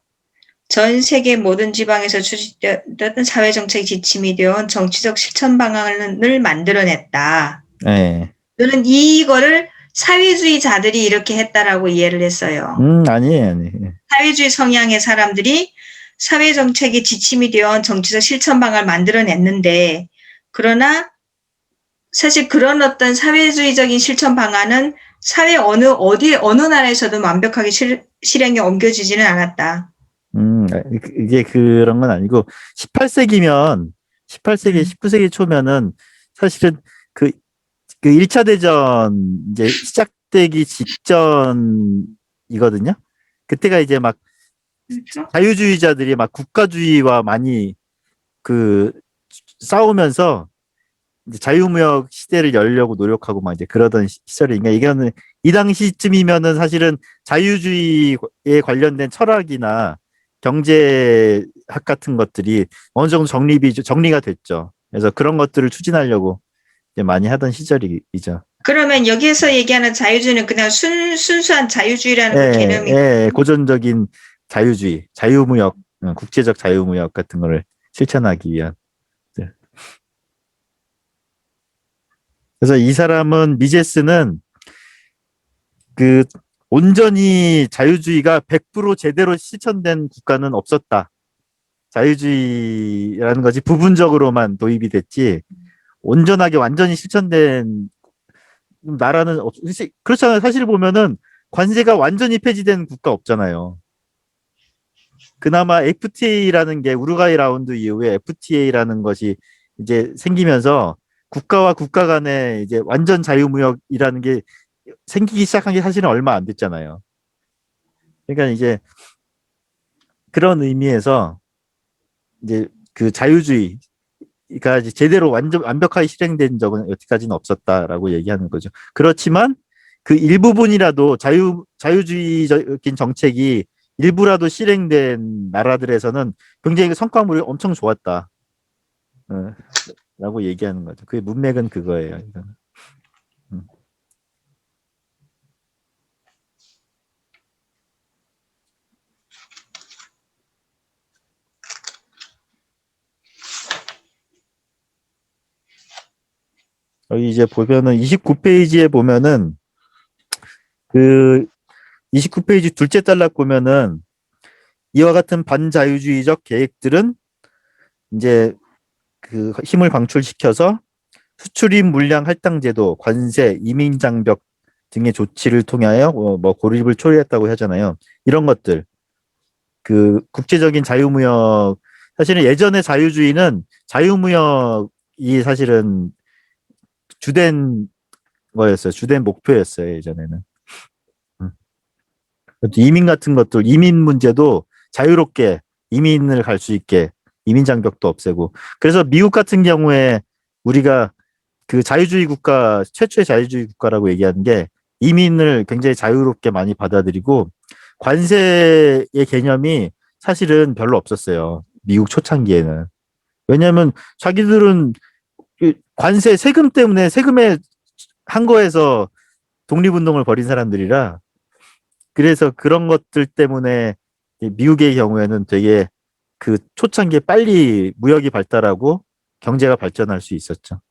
Speaker 3: 전 세계 모든 지방에서 추진되었던 사회정책 지침이 되어 정치적 실천 방안을 만들어냈다.
Speaker 1: 네.
Speaker 3: 저는 이거를 사회주의자들이 이렇게 했다라고 이해를 했어요.
Speaker 1: 아니에요.
Speaker 3: 사회주의 성향의 사람들이 사회정책의 지침이 되어 정치적 실천 방안을 만들어냈는데, 그러나 사실 그런 어떤 사회주의적인 실천 방안은 사회 어느 나라에서도 완벽하게 실행에 옮겨지지는 않았다.
Speaker 1: 이게 그런 건 아니고 18세기면 18세기, 19세기 초면은 사실은 그 1차 대전 이제 시작되기 직전이거든요. 그때가 이제 막
Speaker 3: 그렇죠?
Speaker 1: 자유주의자들이 막 국가주의와 많이 그 싸우면서 이제 자유무역 시대를 열려고 노력하고 막 이제 그러던 시절이니까 이거는 이 당시쯤이면은 사실은 자유주의에 관련된 철학이나 경제학 같은 것들이 어느 정도 정리가 됐죠. 그래서 그런 것들을 추진하려고 이제 많이 하던 시절이죠.
Speaker 3: 그러면 여기에서 얘기하는 자유주의는 그냥 순수한 자유주의라는 그 개념이
Speaker 1: 고전적인 자유주의, 자유무역, 국제적 자유무역 같은 거를 실천하기 위한. 그래서 이 사람은 미제스는 그 온전히 자유주의가 100% 제대로 실천된 국가는 없었다. 자유주의라는 것이 부분적으로만 도입이 됐지 온전하게 완전히 실천된 나라는 그렇잖아요. 사실 보면은 관세가 완전히 폐지된 국가 없잖아요. 그나마 FTA라는 게 우루과이 라운드 이후에 FTA라는 것이 이제 생기면서 국가와 국가 간에 이제 완전 자유무역이라는 게 생기기 시작한 게 사실은 얼마 안 됐잖아요. 그러니까 이제 그런 의미에서 이제 그 자유주의가 이제 제대로 완벽하게 실행된 적은 여태까지는 없었다라고 얘기하는 거죠. 그렇지만 그 일부분이라도 자유주의적인 정책이 일부라도 실행된 나라들에서는 굉장히 성과물이 엄청 좋았다. 라고 얘기하는 거죠. 그 문맥은 그거예요. 이거는. 여기 이제 보면은 29페이지에 보면은 그 29페이지 둘째 단락 보면은 이와 같은 반자유주의적 계획들은 이제 그 힘을 방출시켜서 수출입 물량 할당 제도, 관세, 이민 장벽 등의 조치를 통하여 뭐 고립을 초래했다고 하잖아요. 이런 것들. 그 국제적인 자유무역 사실은 예전의 자유주의는 자유무역이 사실은 주된 거였어요. 주된 목표였어요, 예전에는. 이민 같은 것들, 이민 문제도 자유롭게 이민을 갈 수 있게 이민 장벽도 없애고. 그래서 미국 같은 경우에 우리가 그 자유주의 국가, 최초의 자유주의 국가라고 얘기하는 게 이민을 굉장히 자유롭게 많이 받아들이고 관세의 개념이 사실은 별로 없었어요. 미국 초창기에는. 왜냐하면 자기들은 관세, 세금 때문에 세금에 한 거에서 독립운동을 벌인 사람들이라 그래서 그런 것들 때문에 미국의 경우에는 되게 그 초창기에 빨리 무역이 발달하고 경제가 발전할 수 있었죠.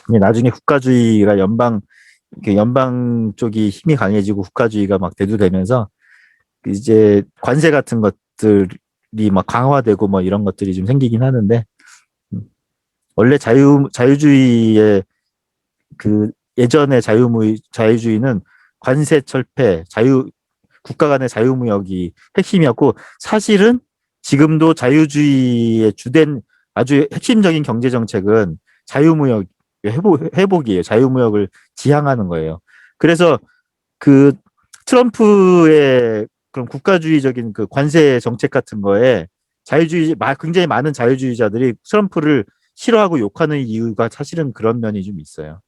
Speaker 1: 나중에 국가주의가 연방 쪽이 힘이 강해지고 국가주의가 막 대두되면서 이제 관세 같은 것들이 막 강화되고 뭐 이런 것들이 좀 생기긴 하는데 원래 자유주의의 그 예전의 자유주의는 관세 철폐, 국가 간의 자유무역이 핵심이었고 사실은 지금도 자유주의의 주된 아주 핵심적인 경제 정책은 자유무역 회복이에요. 자유무역을 지향하는 거예요. 그래서 그 트럼프의 그런 국가주의적인 그 관세 정책 같은 거에 굉장히 많은 자유주의자들이 트럼프를 싫어하고 욕하는 이유가 사실은 그런 면이 좀 있어요.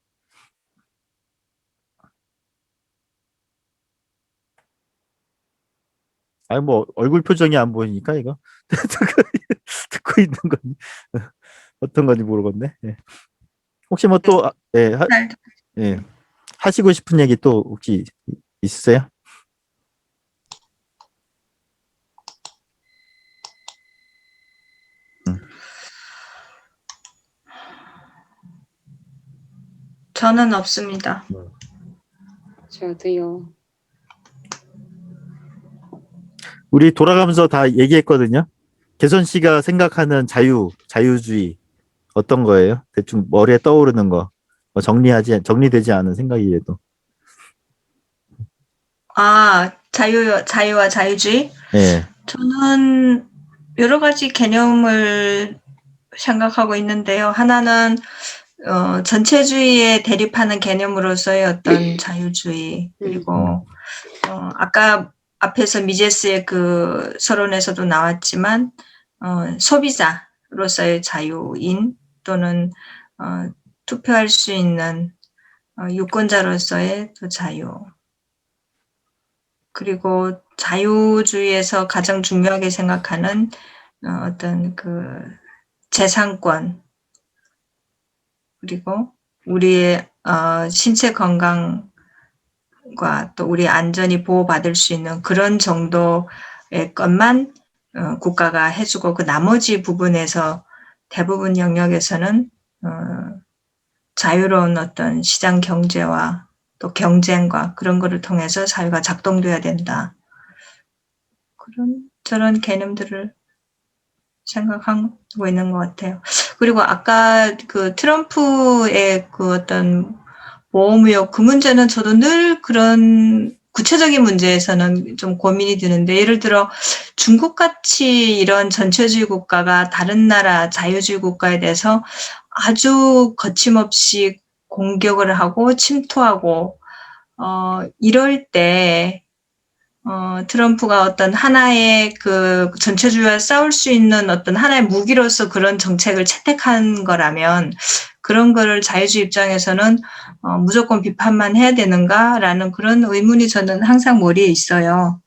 Speaker 1: 아니 뭐 얼굴 표정이 안 보이니까 이거 듣고 있는 건지 어떤 건지 모르겠네. 예. 혹시 뭐 또 예, 예. 하시고 싶은 얘기 또 혹시 있으세요?
Speaker 3: 저는 없습니다.
Speaker 2: 저도요.
Speaker 1: 우리 돌아가면서 다 얘기했거든요. 개선 씨가 생각하는 자유주의 어떤 거예요? 대충 머리에 떠오르는 거. 뭐 정리되지 않은 생각이라도.
Speaker 3: 아, 자유와 자유주의?
Speaker 1: 예.
Speaker 3: 저는 여러 가지 개념을 생각하고 있는데요. 하나는 전체주의에 대립하는 개념으로서의 어떤 자유주의, 그리고 아까 앞에서 미제스의 그 서론에서도 나왔지만 소비자로서의 자유인 또는 투표할 수 있는 유권자로서의 또 자유. 그리고 자유주의에서 가장 중요하게 생각하는 어떤 그 재산권, 그리고 우리의 신체 건강과 또 우리 안전이 보호받을 수 있는 그런 정도의 것만 국가가 해주고, 그 나머지 부분에서 대부분 영역에서는 자유로운 어떤 시장 경제와 또 경쟁과 그런 거를 통해서 사회가 작동돼야 된다. 저런 개념들을 생각하고 있는 것 같아요. 그리고 아까 그 트럼프의 그 어떤 보험 의혹, 그 문제는 저도 늘 그런 구체적인 문제에서는 좀 고민이 드는데, 예를 들어 중국같이 이런 전체주의 국가가 다른 나라 자유주의 국가에 대해서 아주 거침없이 공격을 하고 침투하고 이럴 때 트럼프가 어떤 하나의 그 전체주의와 싸울 수 있는 어떤 하나의 무기로서 그런 정책을 채택한 거라면, 그런 거를 자유주의 입장에서는 무조건 비판만 해야 되는가라는 그런 의문이 저는 항상 머리에 있어요.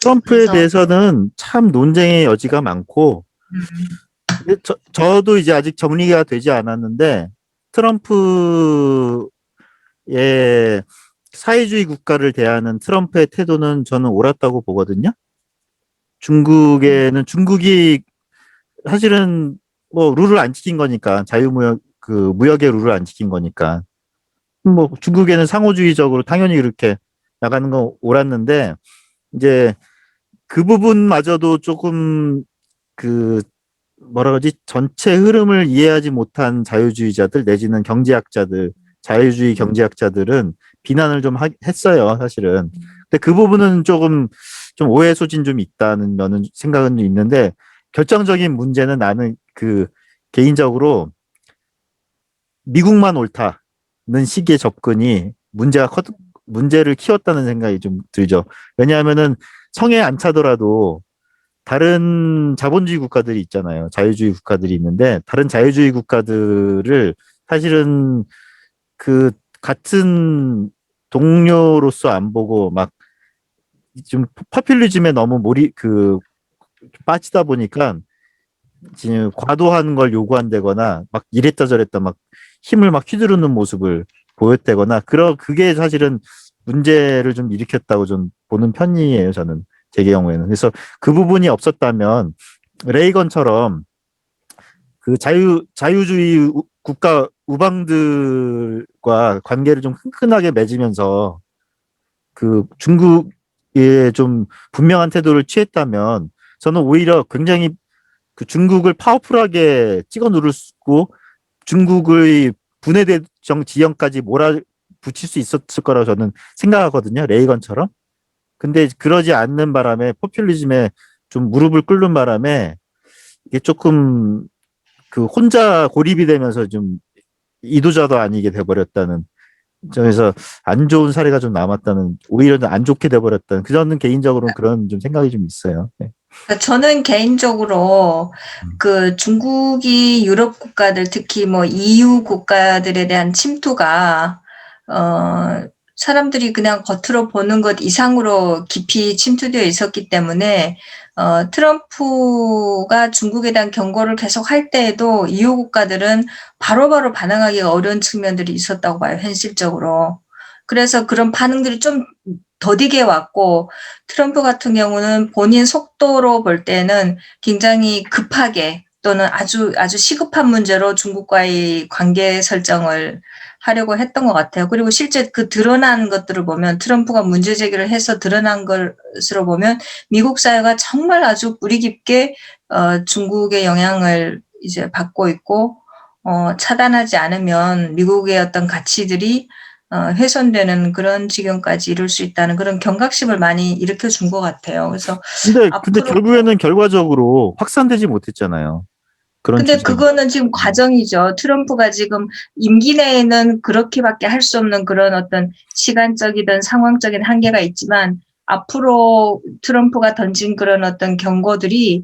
Speaker 1: 트럼프에
Speaker 3: 그래서
Speaker 1: 대해서는 참 논쟁의 여지가 많고, 근데 저도 이제 아직 정리가 되지 않았는데, 트럼프의 사회주의 국가를 대하는 트럼프의 태도는 저는 옳았다고 보거든요. 중국이 사실은 뭐 룰을 안 지킨 거니까, 무역의 룰을 안 지킨 거니까, 뭐 중국에는 상호주의적으로 당연히 이렇게 나가는 건 옳았는데, 이제 그 부분마저도 조금 그 뭐라 그러지, 전체 흐름을 이해하지 못한 자유주의자들 내지는 경제학자들, 자유주의 경제학자들은 비난을 좀 했어요, 사실은. 근데 그 부분은 좀 오해 소진 좀 있다는 면은 생각은 있는데, 결정적인 문제는 나는 그 개인적으로 미국만 옳다는 식의 접근이 문제를 키웠다는 생각이 좀 들죠. 왜냐하면은 성에 안 차더라도 다른 자본주의 국가들이 있잖아요. 자유주의 국가들이 있는데, 다른 자유주의 국가들을 사실은 그 같은 동료로서 안 보고 막 좀 퍼퓰리즘에 너무 빠지다 보니까 지금 과도한 걸 요구한다거나 막 이랬다 저랬다 막 힘을 막 휘두르는 모습을 보였다거나, 그게 사실은 문제를 좀 일으켰다고 좀 보는 편이에요, 저는. 제 경우에는. 그래서 그 부분이 없었다면 레이건처럼 그 자유주의 국가 우방들과 관계를 좀 끈끈하게 맺으면서 그 중국에 좀 분명한 태도를 취했다면, 저는 오히려 굉장히 그 중국을 파워풀하게 찍어 누르고 중국의 분해대정 지형까지 몰아붙일 수 있었을 거라고 저는 생각하거든요. 레이건처럼. 근데 그러지 않는 바람에, 포퓰리즘에 좀 무릎을 꿇는 바람에 이게 조금 그 혼자 고립이 되면서 좀 이도저도 아니게 돼버렸다는 점에서 안 좋은 사례가 좀 남았다는, 오히려 안 좋게 돼버렸다는, 저는 개인적으로 그런 좀 생각이 좀 있어요. 네.
Speaker 3: 저는 개인적으로 그 중국이 유럽 국가들 특히 뭐 EU 국가들에 대한 침투가 사람들이 그냥 겉으로 보는 것 이상으로 깊이 침투되어 있었기 때문에 트럼프가 중국에 대한 경고를 계속 할 때에도 EU 국가들은 바로바로 반응하기가 어려운 측면들이 있었다고 봐요, 현실적으로. 그래서 그런 반응들이 좀 더디게 왔고, 트럼프 같은 경우는 본인 속도로 볼 때는 굉장히 급하게 또는 아주 시급한 문제로 중국과의 관계 설정을 하려고 했던 것 같아요. 그리고 실제 그 드러난 것들을 보면 트럼프가 문제 제기를 해서 드러난 것으로 보면 미국 사회가 정말 아주 뿌리 깊게 중국의 영향을 이제 받고 있고 차단하지 않으면 미국의 어떤 가치들이 훼손되는 그런 지경까지 이룰 수 있다는 그런 경각심을 많이 일으켜 준 것 같아요. 그래서
Speaker 1: 근데
Speaker 3: 앞으로
Speaker 1: 결국에는 결과적으로 확산되지 못했잖아요. 그런
Speaker 3: 근데
Speaker 1: 주장이.
Speaker 3: 그거는 지금 과정이죠. 트럼프가 지금 임기 내에는 그렇게밖에 할 수 없는 그런 어떤 시간적이든 상황적인 한계가 있지만 앞으로 트럼프가 던진 그런 어떤 경고들이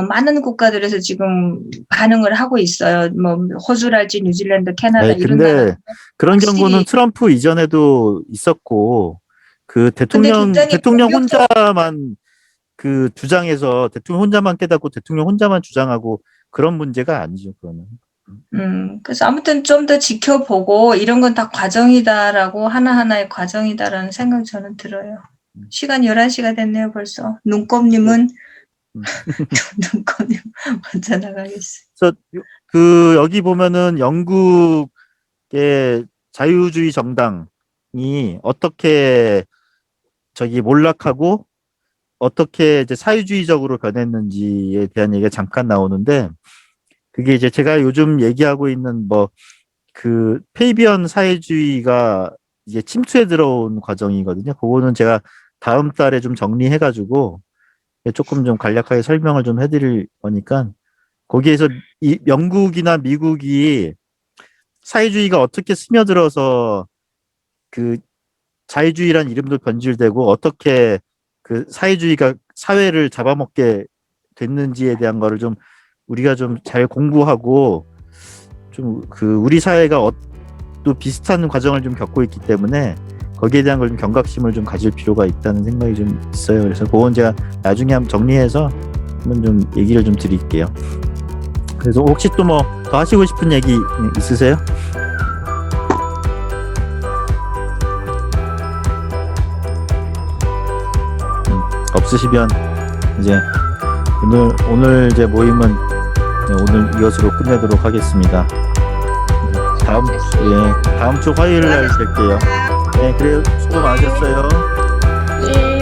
Speaker 3: 많은 국가들에서 지금 반응을 하고 있어요. 뭐 호주랄지 뉴질랜드, 캐나다
Speaker 1: 아니,
Speaker 3: 이런
Speaker 1: 근데
Speaker 3: 나라.
Speaker 1: 그런
Speaker 3: 확실히-
Speaker 1: 경고는 트럼프 이전에도 있었고 그 대통령
Speaker 3: 굉장히
Speaker 1: 혼자만 그 주장해서 대통령 혼자만 깨닫고 대통령 혼자만 주장하고 그런 문제가 아니죠, 그거는.
Speaker 3: 그래서 아무튼 좀 더 지켜보고 이런 건 다 과정이다라고 하나하나의 과정이다라는 생각이 저는 들어요. 시간 11시가 됐네요, 벌써. 눈곱님은 눈곱님 먼저 나가겠어요.
Speaker 1: 그래서 그 여기 보면은 영국의 자유주의 정당이 어떻게 저기 몰락하고 어떻게 이제 사회주의적으로 변했는지에 대한 얘기가 잠깐 나오는데 그게 이제 제가 요즘 얘기하고 있는 뭐 그 페이비언 사회주의가 이제 침투에 들어온 과정이거든요. 그거는 제가 다음 달에 좀 정리해가지고 조금 좀 간략하게 설명을 좀 해드릴 거니까 거기에서 이 영국이나 미국이 사회주의가 어떻게 스며들어서 그 자유주의란 이름도 변질되고 어떻게 그 사회주의가 사회를 잡아먹게 됐는지에 대한 거를 좀 우리가 좀 잘 공부하고 좀 그 우리 사회가 또 비슷한 과정을 좀 겪고 있기 때문에 거기에 대한 걸 좀 경각심을 좀 가질 필요가 있다는 생각이 좀 있어요. 그래서 그건 제가 나중에 한번 정리해서 한번 좀 얘기를 좀 드릴게요. 그래서 혹시 또 뭐 더 하시고 싶은 얘기 있으세요? 없으시면 이제 오늘 이제 모임은 오늘 이것으로 끝내도록 하겠습니다. 다음 주 화요일 날 뵐게요. 네, 그래요. 수고 많으셨어요.
Speaker 2: 예.